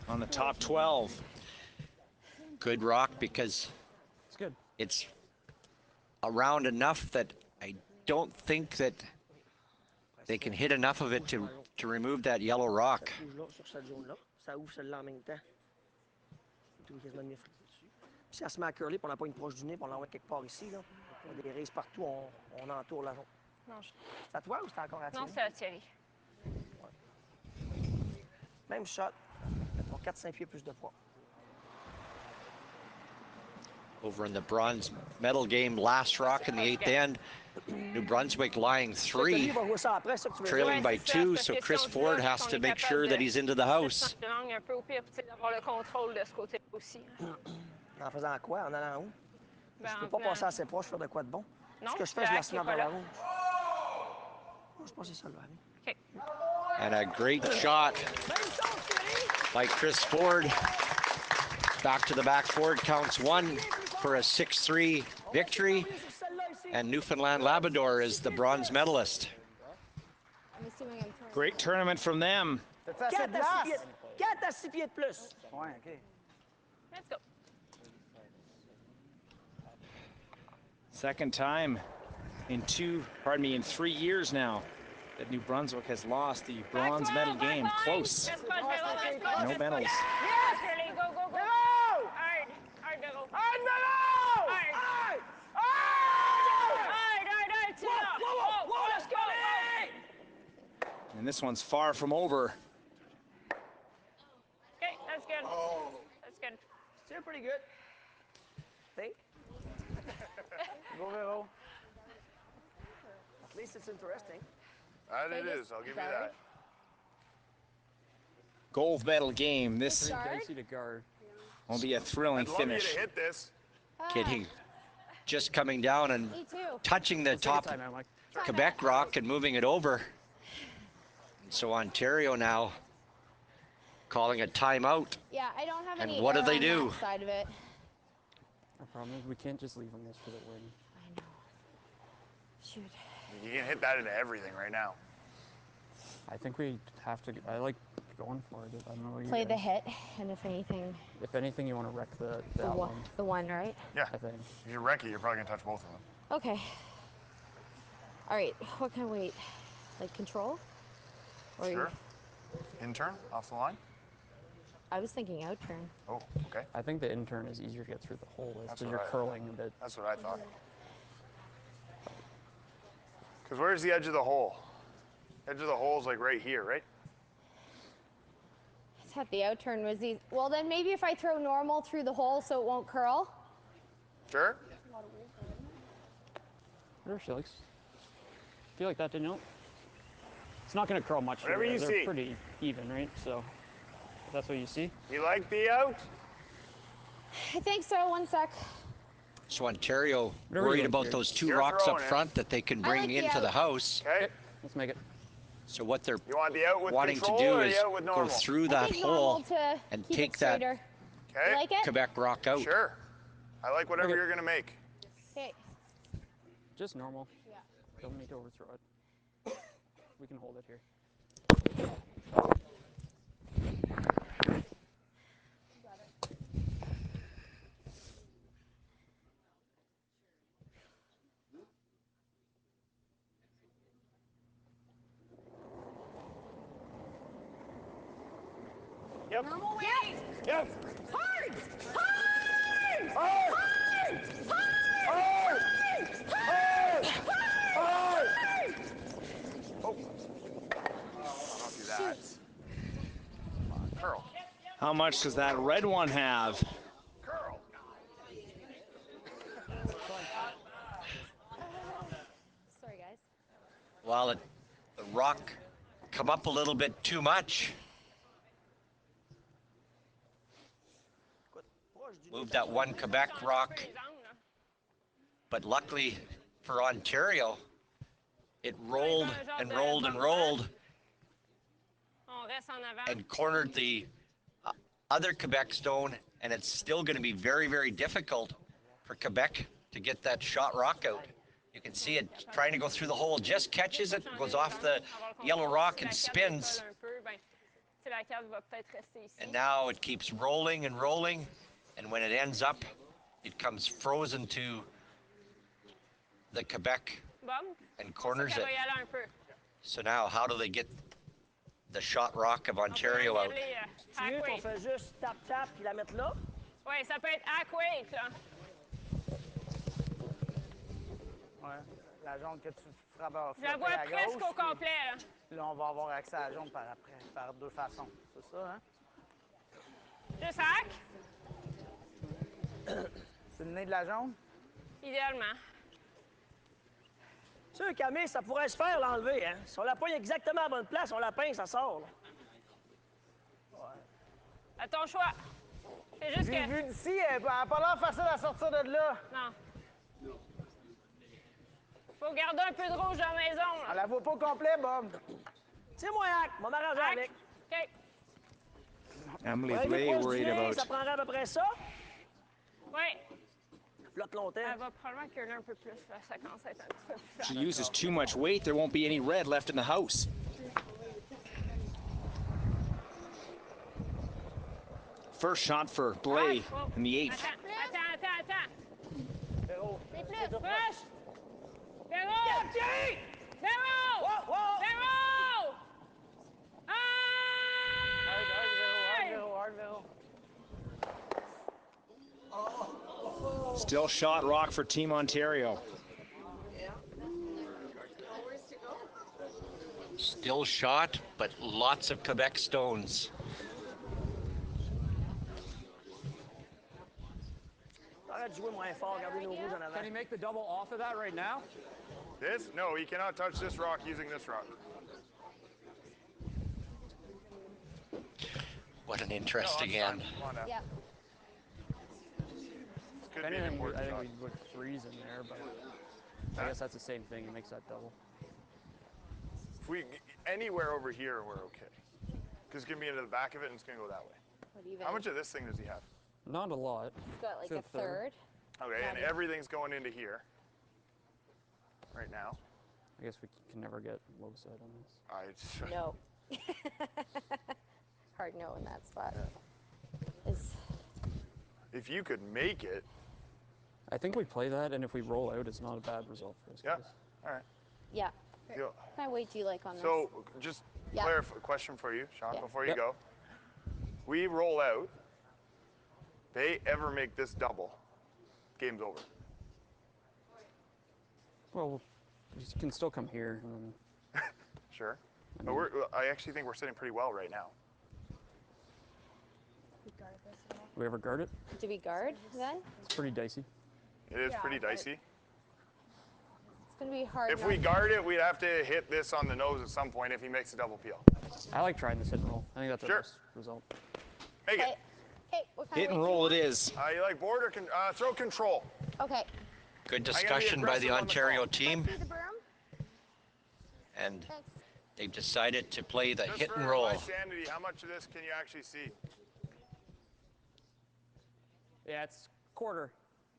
On the top 12. Good rock because It's good. it's around enough that I don't think that they can hit enough of it to remove that yellow rock. Là, sur cette zone-là, ça ouvre celle-là en même temps. Tout est quasiment demi dessus. Puis si elle se met à curler, puis on n'a pas une proche du nez, puis on l'envoie quelque part ici, là. On a des races partout, on entoure la zone. Non, C'est à toi ou c'est encore à non Thierry? c'est à Thierry. Même shot, mettons 4-5 pieds plus de poids. Over in the bronze medal game, last rock in the 8th end. New Brunswick lying 3, Lui, il va jouer ça après, c'est ça que tu veux trailing dire? by c'est ça, 2, parce so que Chris si on Ford bloque, has on to est make capable sure de that he's into the house. descendre de langue un peu au pire, puis d'avoir le contrôle de ce côté aussi. En faisant quoi? En allant où? Ben, Je peux en pas venant- passer assez proche, faire de quoi de bon? Non, Ce que je fais, le je la hack, il est signale pas vers la là. rouge. Oh, je pense que c'est ça, le Harry. OK. And a great shot by Chris Ford. Back to the back Ford counts 1 for a 6-3 victory. And Newfoundland Labrador is the bronze medalist. I'm assuming I'm throwing. Great tournament from them. T'as-tu assez 4 de à 6 glace? pieds. 4 à 6 pieds de plus. Ouais, OK. Let's go. Second time in 3 years now that New Brunswick has lost the bronze medal game. Close. Let's push, Bill, let's push. No medals. Yes, Shirley, go. Hello. Hard, Bill. Hard, Melo. Hard. Hard, Tina. Whoa, let's go! And this one's far from over. Okay, that's good. That's good. Still pretty good. Think. Go, Véro. At least it's interesting. That it is. I'll give you that. Gold medal game. This Dicey to guard. will be a thrilling I'd love you finish. to hit this. Kitty just coming down and Me too. touching the top Time out, Mike. Quebec rock and moving it over. So Ontario now calling a timeout. Yeah, I don't have And any what do air they on do? that side of it. Our problem is we can't just leave them this for the win. I know. Shoot. You can hit that into everything right now. I think we have to. I like going for it. I don't know what you Play the guys- hit, and if anything, If anything, you want to wreck the the outline, one, the one, right? Yeah. I think. If you wreck it, you're probably going to touch both of them. Okay. All right. What can I wait? Like control? Or you- Sure. Intern off the line. I was thinking out turn. Oh, okay. I think the intern is easier to get through the hole That's because what you're I- curling a bit. That's what I thought. Because where's the edge of the hole? Edge of the hole is like right here, right? I thought the out turn was easy. Well, then maybe if I throw normal through the hole so it won't curl. Sure. Whatever she likes. Feel like that, didn't you? It's not going to curl much. Whatever you They're see. pretty even, right? So That's what you see? You like the out? I think so. 1 sec. So Ontario Whatever you worried like about here. those 2 You're rocks up throwing it. front that they can bring like the into the out. house. Okay. Let's make it. So what they're You want the out with wanting to control do or is the out with go normal? through I that think normal hole to and keep take it that straighter. Okay. You like it? Quebec rock out. Sure. I like whatever Okay. you're gonna make. Okay. Just normal. Yeah. Don't need to overthrow it. We can hold it here. Yep. Normal weight. Yep. Hard! Hard! Hard! Hard! Hard! Hard! Hard! Oh. Don't do that. Come on, curl. How much does that red one have? Curl. Sorry, guys. While the rock come up a little bit too much. Moved that one Quebec rock, but luckily for Ontario, it rolled and rolled and rolled On reste en avant. and cornered the other Quebec stone, and it's still going to be very, very difficult for Quebec to get that shot rock out. You can see it trying to go through the hole, just catches it, goes off the yellow rock and spins. La carte va peut-être rester ici. And now it keeps rolling and rolling, and when it ends up, it comes frozen to the Quebec Bob, and corners elle it. va y aller un peu. So now how do they get the shot rock of On peut Ontario out? regarder, Tu veux hack qu'on weight. fait juste tap-tap puis la mettre là? Ouais, ça peut être hack weight, là. Ouais. La jaune que tu frappes à Je la vois à presque gauche. au complet, là. Là, on va avoir accès à la jaune par après, par 2 façons. C'est ça, hein? Juste hack, C'est le nez de la jaune? idéalement. Tu sais, Camille, ça pourrait se faire l'enlever, hein? Si on la pogne exactement à la bonne place, on la pince, ça sort, là. À ton choix. C'est juste J'ai que... vu d'ici, elle n'a pas l'air facile à sortir de là. Non. Faut garder un peu de rouge dans la maison, On là. la voit pas au complet, Bob. Tiens-moi, hack, on va m'arranger Hack. avec. OK. Emily Ouais, Blais proche du worried nez, about ça prendrait à peu près ça. Ouais. Flotte longtemps. Elle va probablement curler un peu plus, là. Ça commence à être un petit peu plus she flat. uses too much weight, there won't be any red left in the house. First shot for Blais in the 8th. Attends. Véro. C'est plus. Push. Véro. Tiens! Véro. Wow, wow! Véro. Hard, Véro. Still shot rock for Team Ontario. Still shot, but lots of Quebec stones. Arrête de jouer moins fort, regardez nos rouges en avant. Can he make the double off of that right now? This? No, he cannot touch this rock using this rock. What an interesting Fine. end. Come on now. Yeah. This could If be an anything, important I think shot. we would freeze in there, but I guess that's the same thing. It makes that double. If we anywhere over here, we're okay. Because it's gonna be into the back of it, and it's gonna go that way. What even? How much of this thing does he have? Not a lot. It's got like It's a a third. third. Okay, and Yeah. everything's going into here. Right now. I guess we can never get low side on this. No. Hard no in that spot. Is If you could make it, I think we play that, and if we roll out, it's not a bad result for us. yeah. guys. All right. yeah. Deal. What kind of weight do you like on this? So, just Yeah. question for you, Sean, Yeah. before you Yep. go. We roll out. They ever make this double, game's over. Well, you can still come here. And then, Sure. But I actually think we're sitting pretty well right now. we ever guard it? Do we guard then? It's pretty dicey. It is pretty dicey. It's gonna be hard. If we guard it, we'd have to hit this on the nose at some point if he makes a double peel. I like trying this hit and roll. I think that's Sure. our best result. Make Okay. it. Okay, what kind Hit of and weight do you roll it want? is. You like board or throw control? Okay. Good be discussion by the aggressive on the Ontario call. team, See the berm? and Thanks. they've decided to play the Just hit for and roll. my sanity, how much of this can you actually see? Yeah, it's quarter.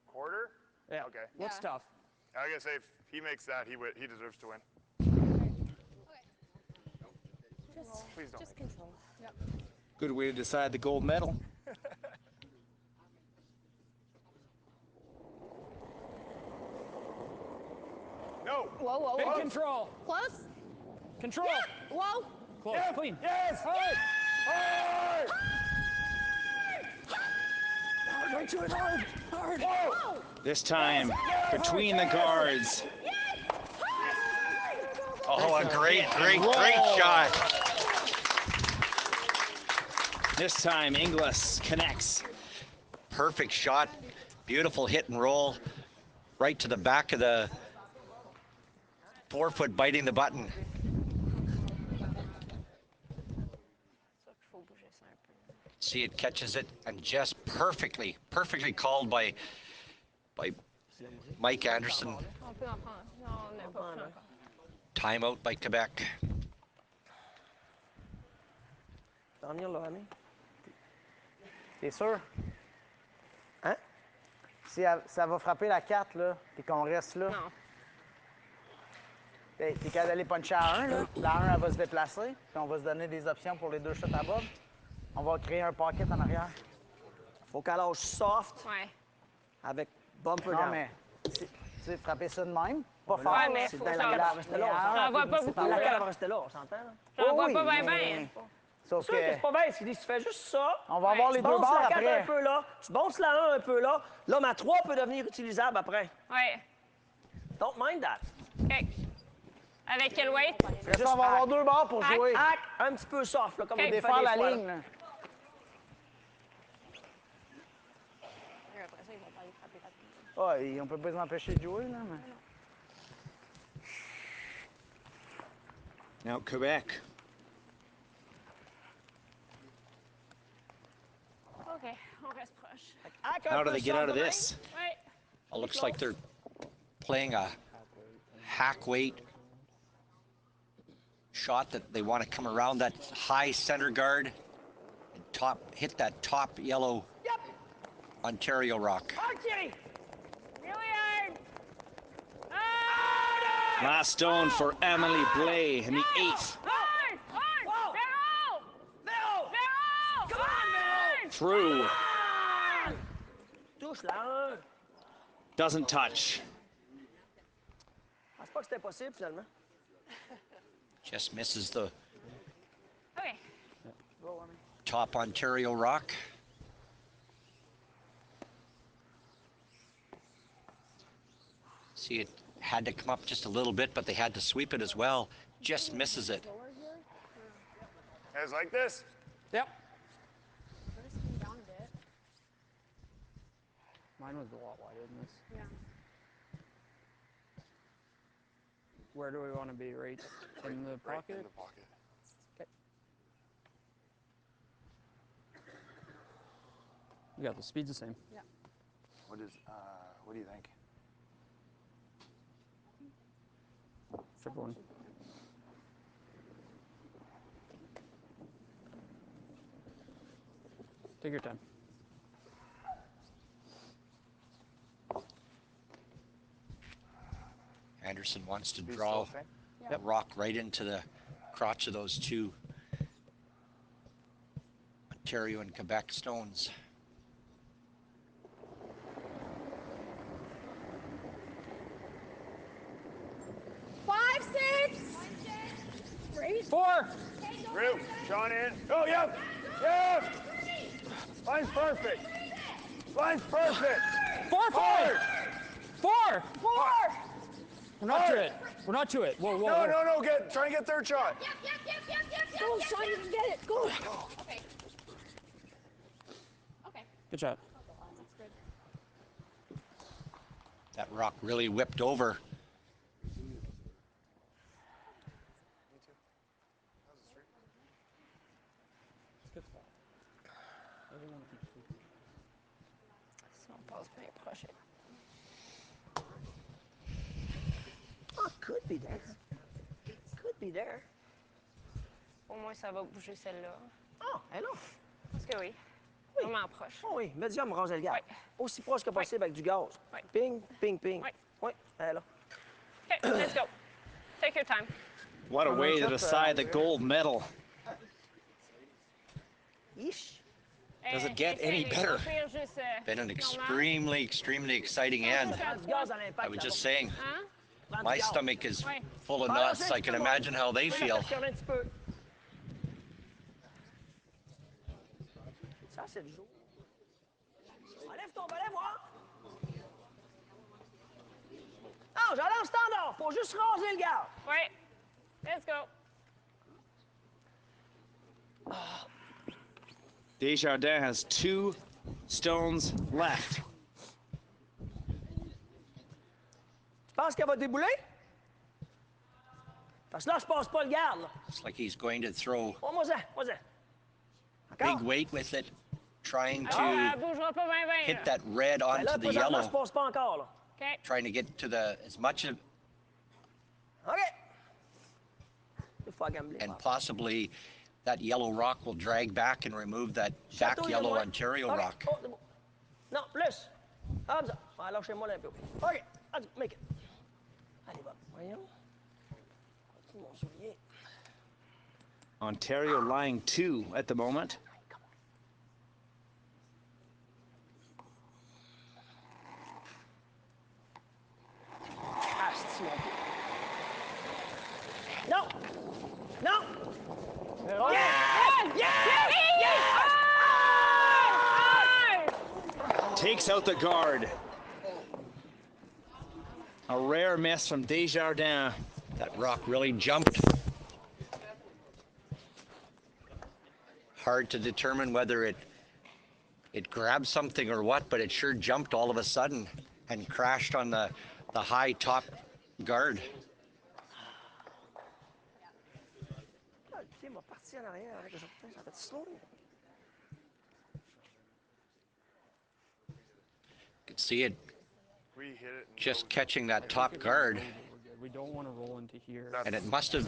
Quarter? Yeah. Okay. Looks Yeah. tough. I gotta say, if he makes that, he deserves to win. Please don't. Just control. Yep. Good way to decide the gold medal. No. Whoa, whoa, Big whoa. control. Close. Control. Yeah. Whoa. Close. Yes. Clean. Yes. Hard. Hard. Hard. Right to it. Hard. Hard. Whoa. This time, between the guards. Oh, a great Roll. shot. This time, Inglis connects. Perfect shot. Beautiful hit and roll. Right to the back of the forefoot, biting the button. See, it catches it, and just perfectly called by Mike Anderson. On peut en prendre. Non, on n'a pas pris encore. Timeout by Quebec. T'en venir là, Annie? T'es sûr? Hein? Si ça va frapper la 4, là, puis qu'on reste là, Non. t'es capable d'aller puncher à 1, là. La 1, elle va se déplacer, puis on va se donner des options pour les 2 shots à Bob. On va créer un pocket en arrière. Faut qu'elle lâche soft Ouais. avec bumper Non, down. mais, tu sais, frapper ça de même, pas là, fort, Ouais, là. mais c'est faut bien ça. la va rester là, on s'entend. J'en vois pas beaucoup, La là. cale va rester là, on s'entend. Là. J'en vois oui, pas bien, mais- bien. Sauf C'est sûr que que c'est pas bien, si tu fais juste ça, on va Ouais. avoir tu les deux bonces bords la 4 après. un peu là, tu bonces la 1 un peu là, là ma 3 peut devenir utilisable après. Ouais. Don't mind that. OK. Avec quel weight? Là, ça, on va avoir 2 bords pour Hack. jouer. Hack, un petit peu soft, là, comme Ok. on fait Défaire des la fois, là. ligne, là. Après ça, ils vont pas aller frapper rapidement. Ah, et on peut pas les empêcher de jouer, là, mais... Now Quebec. OK, on reste proche. Hack un How do peu they get soft out of de même. this? Ouais. It looks like they're playing a hack weight shot that they want to come around that high center guard and hit that top yellow Ontario rock. Hard, Thierry! Really hard. Hard! Last stone for Emily Blais in the 8th. Hard! Hard! Whoa! Barrel! Véro! Barrel! Come on, Véro! Through. Touche la 1. Doesn't touch. Je pense pas que c'était possible, finalement. Just misses the OK. top Ontario rock. See, it had to come up just a little bit, but they had to sweep it as well. Just misses it. Guys like this? Yep. Just come down a bit. Mine was a lot wider than this. Yeah. Where do we want to be? Right in the Right pocket? in the pocket. Okay. Yeah, the speed's the same. What do you think? Whichever one. Take your time. Anderson wants to Be draw still, a rock right into the crotch of those two Ontario and Quebec stones. Five, six. Right? 4. Real. Sean in. Oh, yep. Yep. Line's perfect. Line's perfect. 4, 4. Hard. 4. Hard. We're not to it. We're not to it. Whoa, whoa, No, whoa. no, no. Try and get third shot. Go, Sean, you can get it. Go. Okay. Okay. Good shot. That's good. That rock really whipped over. Si on passe bien proche. Oh, could be there. Could be there. Au moins, ça va bouger celle-là. Oh, elle est là. Parce que oui. Oui. Vraiment proche. Oh oui, médium, ranger le gaz. Oui. Aussi proche que possible avec du gaz. Oui. Ping, ping, ping. Oui. Oui, elle est là. OK, let's go. Take your time. What a way to decide the gold medal. Yeesh. Does it get any better? Been an extremely exciting end. Du gaz à l'impact. I was just saying, Hein? my stomach is Oui. full of nuts. I can imagine how they feel. Regarde un petit peu. Ça, c'est le jour. Enlève ton balai, voir. Non, j'enlève standard. Faut juste raser le gaz. Oui. Let's go. Desjardins has 2 stones left. Tu penses qu'elle va débouler? Parce que là, je passe pas le garde, là. It's like he's going to throw Oh, moi-en, moi-en. big weight with it, trying Elle to bougera pas bien, bien. hit that red Ben onto là, the présentement, yellow, je passe pas encore, là. OK. trying to get to the as much of OK. Il faut gambler. and possibly that yellow rock will drag back and remove that back Chatouille de yellow moins. Ontario OK. rock. Oh, c'est bon. Non, plus. Comme ça. Ah, lâchez-moi là un peu. OK. Allez, make it. Allez, va. Voyons. Mon soulier. Ontario lying 2 at the moment. Ah, c'est mon pied. Non! Non! Yes! Yes! Yes! Takes out the guard. A rare miss from Desjardins. That rock really jumped. Hard to determine whether it grabbed something or what, but it sure jumped all of a sudden and crashed on the high top guard. Ah, le pied m'a parti en arrière avec le sortin. Ça fait slow. You could see it We hit it. And just catching that top guard, We don't want to roll into here. and it must have,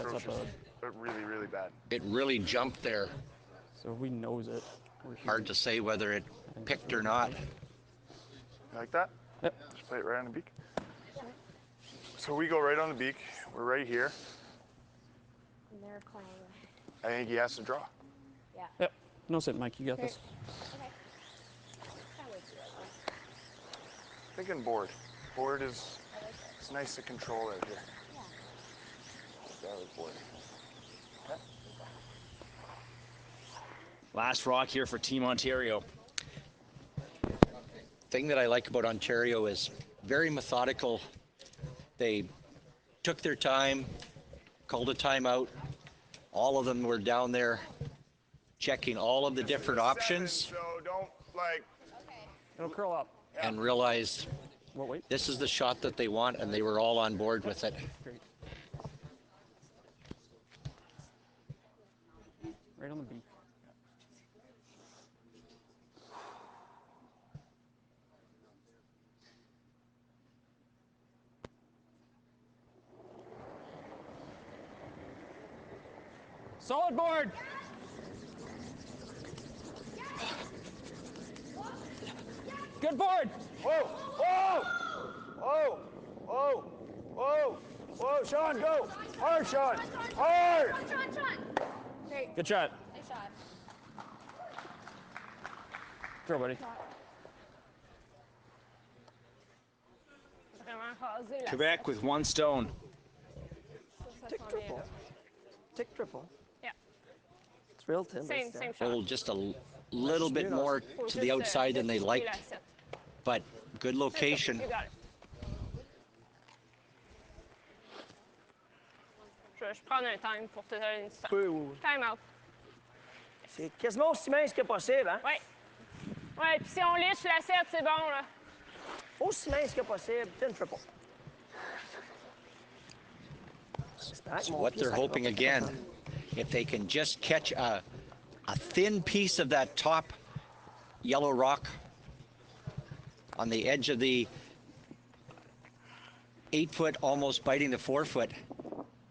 but really bad. it really jumped there. So if we nose it, we're here. Hard to say whether it picked or not. You like that? Yep. Just play it right on the beak. So we go right on the beak. We're right here. And they're playing. I think he has to draw. Yeah. Yep. Nose it, Mike. You got this. Okay. That was good. Thinking board. Board is it's nice to control out here. Yeah. That was board. Last rock here for Team Ontario. Thing that I like about Ontario is very methodical. They took their time, called a timeout. All of them were down there checking all of the different options So don't like. It'll curl up. and realized What weight? this is the shot that they want, and they were all on board with it. Great. Right on the beak. Solid board. Good board. Whoa! Whoa! Whoa! Whoa! Whoa! Whoa! Sean, go! Hard, Sean! Hard! Sean. Great. Good shot. Nice shot. Throw, buddy. Vraiment rasé, là. Quebec with 1 stone. Ça Tick sent bien, triple. là. Tick triple. Yeah. It's real thin. Same shot. Oh, just a little bit more Faut to the juste, outside than they rectifier liked, la set. but good location. You got it. Je prends un time pour te donner une distance. Oui, oui, oui. Time out. C'est quasiment aussi mince que possible, hein? Ouais. Ouais, puis si on liche la 7, c'est bon, là. Aussi mince que possible. Thin triple. So what they're hoping again, if they can just catch a thin piece of that top yellow rock on the edge of the 8-foot, almost biting the 4-foot,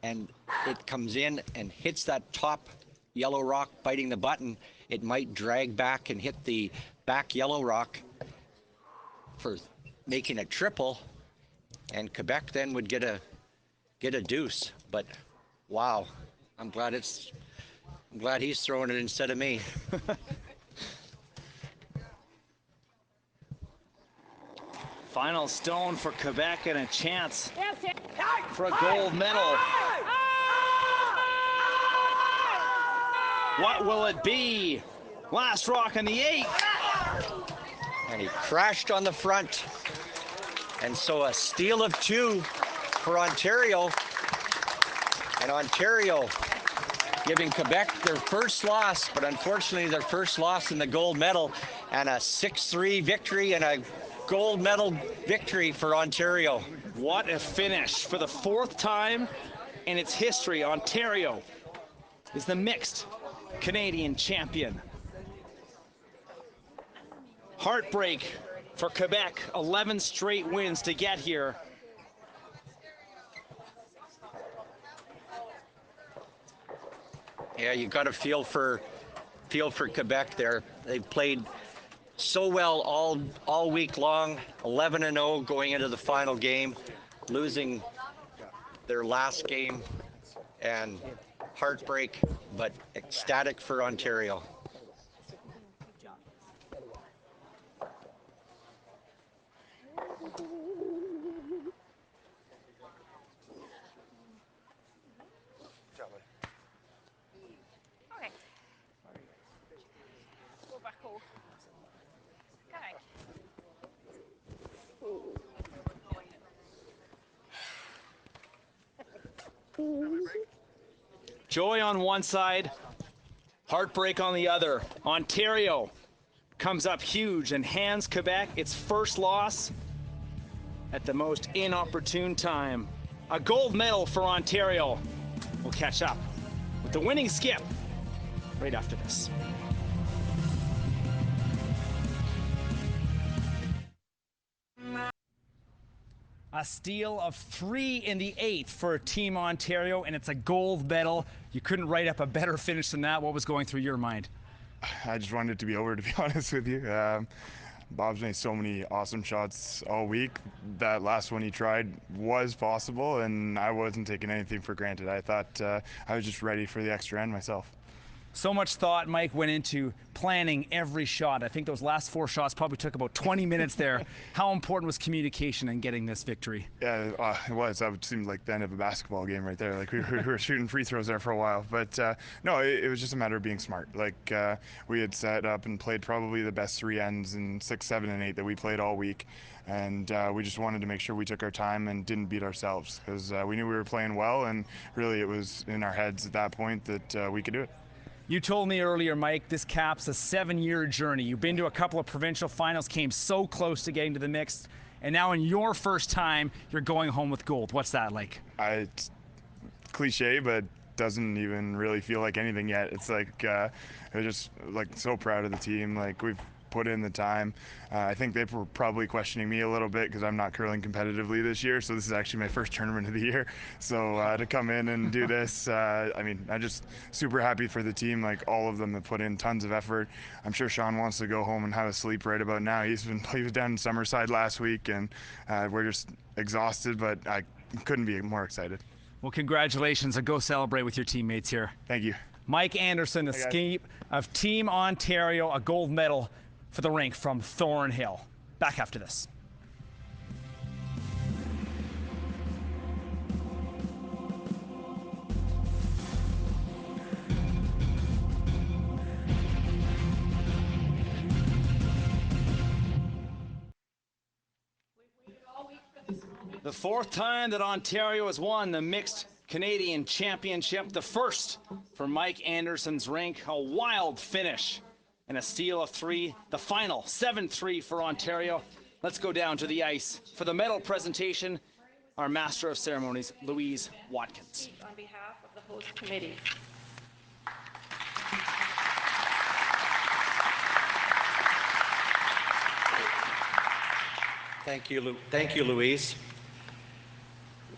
and it comes in and hits that top yellow rock biting the button. It might drag back and hit the back yellow rock for making a triple, and Quebec then would get a deuce. But wow, I'm glad he's throwing it instead of me. Final stone for Quebec and a chance for a gold medal. What will it be? Last rock in the 8th. And he crashed on the front. And so a steal of 2 for Ontario. And Ontario giving Quebec their first loss, but unfortunately their first loss in the gold medal, and a 6-3 victory and a gold medal victory for Ontario. What a finish. For the 4th time in its history, Ontario is the mixed Canadian champion. Heartbreak for Quebec, 11 straight wins to get here. Yeah, you got to feel for Quebec there. They played so well all week long, 11-0 going into the final game, losing their last game, and heartbreak, but ecstatic for Ontario. Okay. Go back home. Correct. Joy on one side, heartbreak on the other. Ontario comes up huge and hands Quebec its first loss at the most inopportune time. A gold medal for Ontario. We'll catch up with the winning skip right after this. A steal of 3 in the 8th for Team Ontario, and it's a gold medal. You couldn't write up a better finish than that. What was going through your mind? I just wanted it to be over, to be honest with you. Bob's made so many awesome shots all week. That last one he tried was possible, and I wasn't taking anything for granted. I thought I was just ready for the extra end myself. So much thought, Mike, went into planning every shot. I think those last 4 shots probably took about 20 minutes there. How important was communication in getting this victory? Yeah, it was. That seemed like the end of a basketball game right there. Like we were shooting free throws there for a while. But no, it was just a matter of being smart. Like we had set up and played probably the best 3 ends in 6, 7, and 8 that we played all week. And we just wanted to make sure we took our time and didn't beat ourselves, because we knew we were playing well, and really it was in our heads at that point that we could do it. You told me earlier, Mike, this caps a 7-year journey. You've been to a couple of provincial finals, came so close to getting to the mixed, and now in your first time, you're going home with gold. What's that like? It's cliche, but doesn't even really feel like anything yet. It's like I'm just like so proud of the team. Like we've put in the time. I think they were probably questioning me a little bit because I'm not curling competitively this year, so this is actually my first tournament of the year. So to come in and do this, I mean, I'm just super happy for the team. Like all of them have put in tons of effort. I'm sure Sean wants to go home and have a sleep right about now. He was down in Summerside last week, and we're just exhausted, but I couldn't be more excited. Well, congratulations, and go celebrate with your teammates here. Thank you. Mike Anderson, the skip of Team Ontario, a gold medal for the rink from Thornhill. Back after this. The 4th time that Ontario has won the mixed Canadian Championship, the first for Mike Anderson's rink. A wild finish and a steal of 3, the final 7-3 for Ontario. Let's go down to the ice for the medal presentation. Our Master of Ceremonies, Louise Watkins. On behalf of the host committee. Thank you. 1, Thank you, Louise.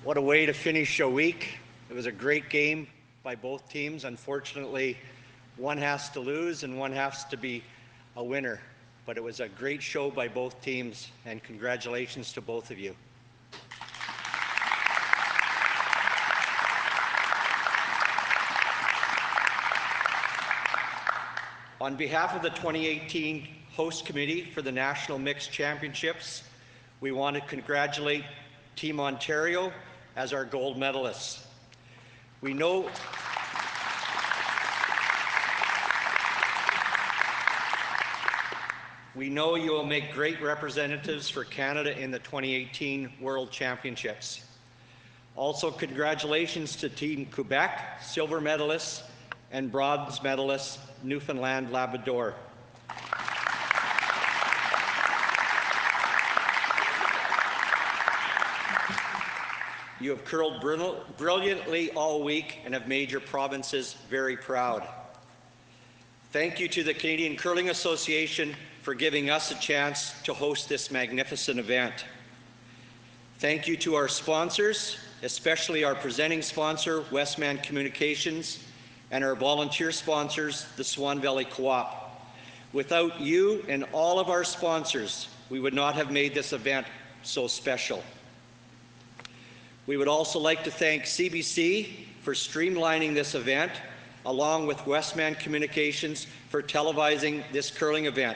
What a way to finish a week. It was a great game by both teams. Unfortunately, one has to lose and one has to be a winner. But it was a great show by both teams, and congratulations to both of you. On behalf of the 2018 host committee for the National Mixed Championships, we want to congratulate Team Ontario as our gold medalists. We know you will make great representatives for Canada in the 2018 World Championships. Also, congratulations to Team Quebec, silver medalists, and bronze medalists, Newfoundland Labrador. You have curled brilliantly all week and have made your provinces very proud. Thank you to the Canadian Curling Association for giving us a chance to host this magnificent event. Thank you to our sponsors, especially our presenting sponsor, Westman Communications, and our volunteer sponsors, the Swan Valley Co-op. Without you and all of our sponsors, we would not have made this event so special. We would also like to thank CBC for streamlining this event, along with Westman Communications for televising this curling event.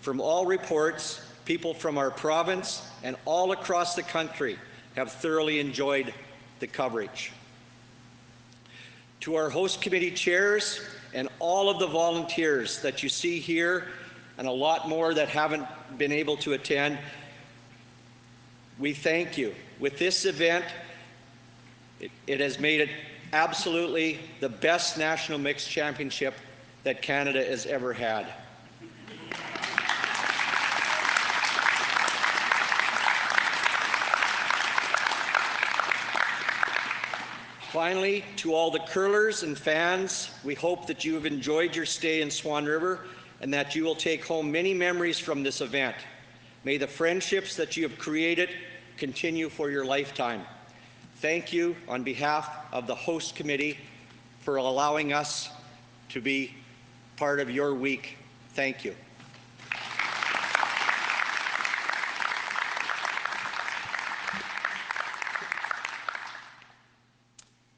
From all reports, people from our province and all across the country have thoroughly enjoyed the coverage. To our host committee chairs and all of the volunteers that you see here, and a lot more that haven't been able to attend, we thank you. With this event, it has made it absolutely the best National Mixed Championship that Canada has ever had. Finally, to all the curlers and fans, we hope that you have enjoyed your stay in Swan River and that you will take home many memories from this event. May the friendships that you have created continue for your lifetime. Thank you on behalf of the host committee for allowing us to be part of your week. Thank you.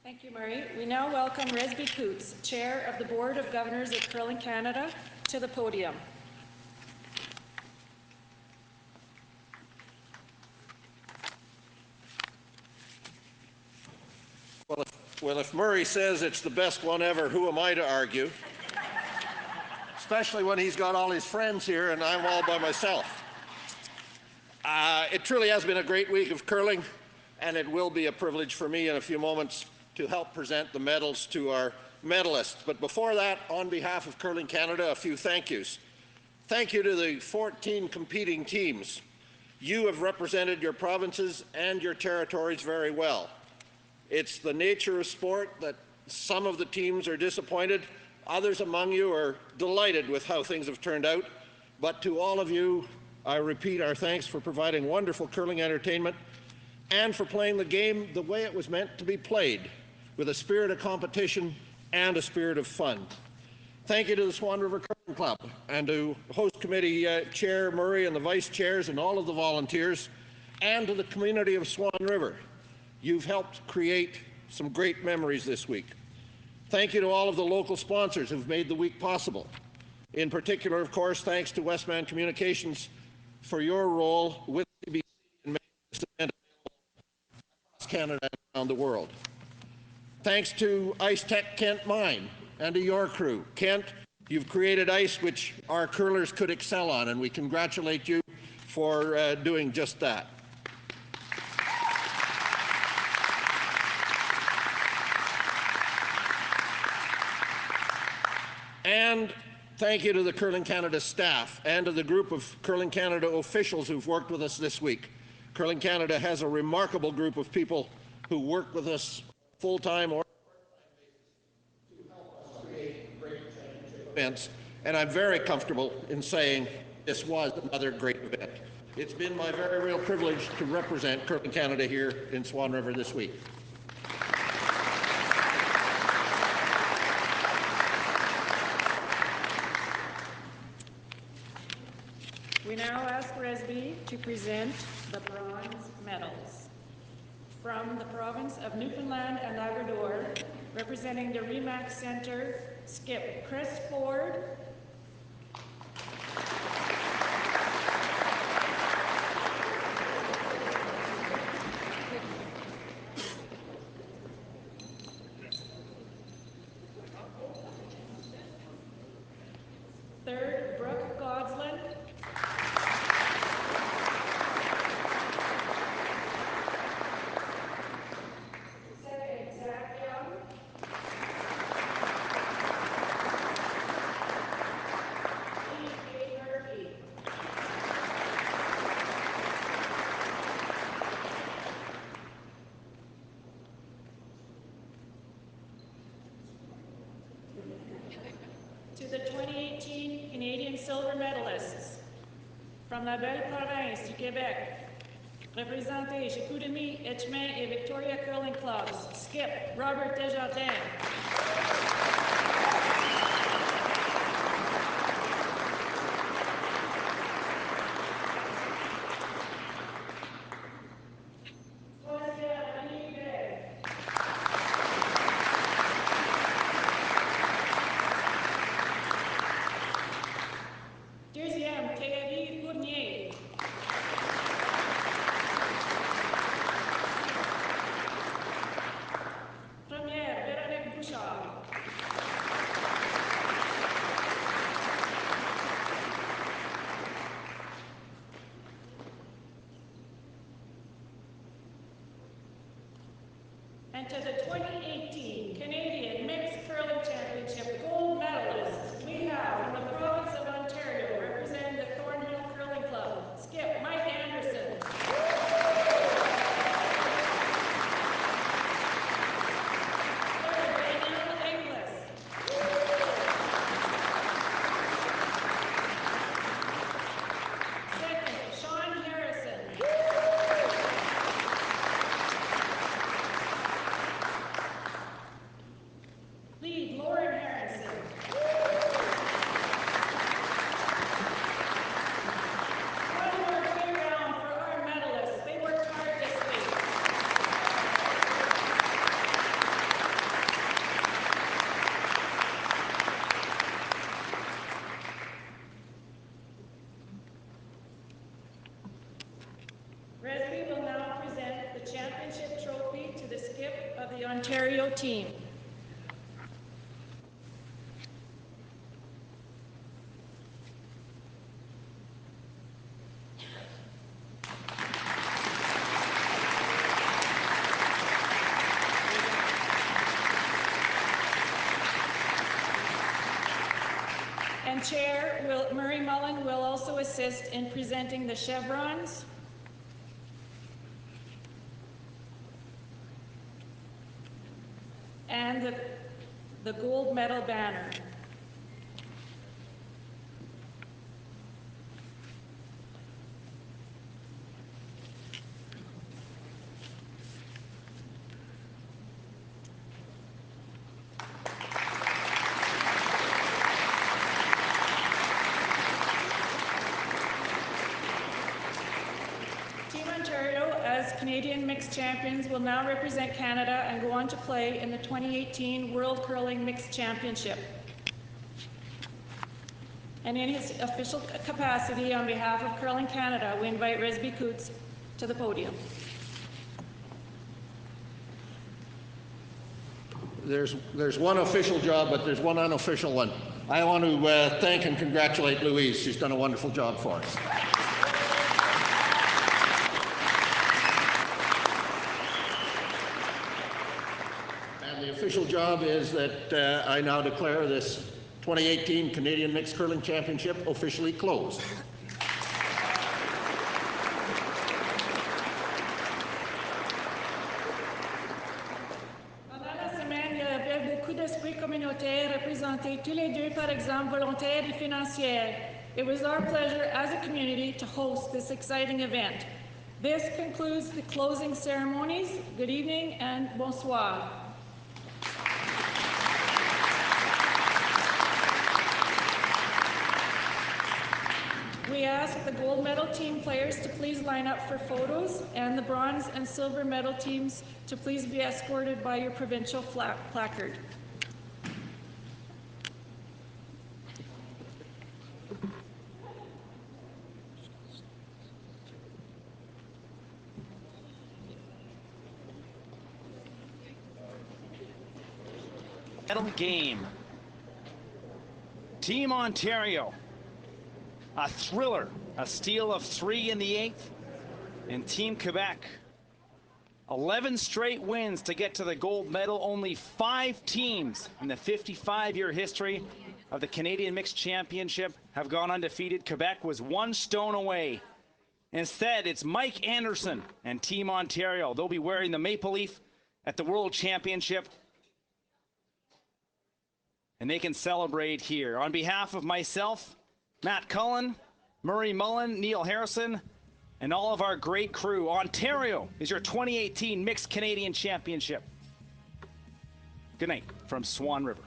Thank you, Murray. We now welcome Resby Coots, Chair of the Board of Governors of Curling Canada, to the podium. Well, if Murray says it's the best one ever, who am I to argue? Especially when he's got all his friends here and I'm all by myself. It truly has been a great week of curling, and it will be a privilege for me in a few moments to help present the medals to our medalists. But before that, on behalf of Curling Canada, a few thank yous. Thank you to the 14 competing teams. You have represented your provinces and your territories very well. It's the nature of sport that some of the teams are disappointed. Others among you are delighted with how things have turned out. But to all of you, I repeat our thanks for providing wonderful curling entertainment and for playing the game the way it was meant to be played, with a spirit of competition and a spirit of fun. Thank you to the Swan River Curling Club and to host committee chair Murray and the vice chairs and all of the volunteers, and to the community of Swan River. You've helped create some great memories this week. Thank you to all of the local sponsors who've made the week possible. In particular, of course, thanks to Westman Communications for your role with CBC in making this event available across Canada and around the world. Thanks to Ice Tech Kent Mine and to your crew. Kent, you've created ice which our curlers could excel on, and we congratulate you for doing just that. And thank you to the Curling Canada staff and to the group of Curling Canada officials who've worked with us this week. Curling Canada has a remarkable group of people who work with us full-time or to help us create great championship events, and I'm very comfortable in saying this was another great event. It's been my very real privilege to represent Curling Canada here in Swan River this week. We now ask Resby to present the bronze medals. From the province of Newfoundland and Labrador, representing the Remax Center, skip Chris Ford, third, Brooke Godsland, second, Zach Young, Kate Murphy, to the 2018 Canadian silver medalists from la belle province du Québec, représentés Chicoutimi, Etchemin et Victoria Curling Clubs, skip Robert Desjardins. Deuxième, Thierry Fournier. Première, Véronique Bouchard. And to the 2018 Canadian Mixed Curling Championship gold medalists, we have from the province of Ontario, representing the Thornhill Curling Club, skip Mike Anderson. Third, Danielle Inglis. Second, Sean Harrison. Lead, Lauren Harrison. One more clear round for our medalists. They worked hard this week. Resby will now present the championship trophy to the skip of the Ontario team. And Chair Murray Mullen will also assist in presenting the chevrons. And the gold medal banner. Team Ontario, as Canadian Mixed Champions, will now represent Canada and go on to play in the 2018 World Curling Mixed Championship. And in his official capacity on behalf of Curling Canada, we invite Resby Coots to the podium. There's one official job, but there's one unofficial one. I want to thank and congratulate Louise. She's done a wonderful job for us. And the official job is that I now declare this 2018 Canadian Mixed Curling Championship officially closed. Pendant la semaine, il y avait beaucoup d'esprit communautaire représentés tous les deux par exemple volontaires et financiers. It was our pleasure as a community to host this exciting event. This concludes the closing ceremonies. Good evening and bonsoir. We ask the gold medal team players to please line up for photos and the bronze and silver medal teams to please be escorted by your provincial placard. Medal game. Team Ontario. A thriller, a steal of 3 in the 8th. And Team Quebec, 11 straight wins to get to the gold medal. Only 5 teams in the 55-year history of the Canadian Mixed Championship have gone undefeated. Quebec was 1 stone away. Instead, it's Mike Anderson and Team Ontario. They'll be wearing the maple leaf at the World Championship. And they can celebrate here. On behalf of myself, Matt Cullen, Murray Mullen, Neil Harrison, and all of our great crew, Ontario is your 2018 Mixed Canadian Championship. Good night from Swan River.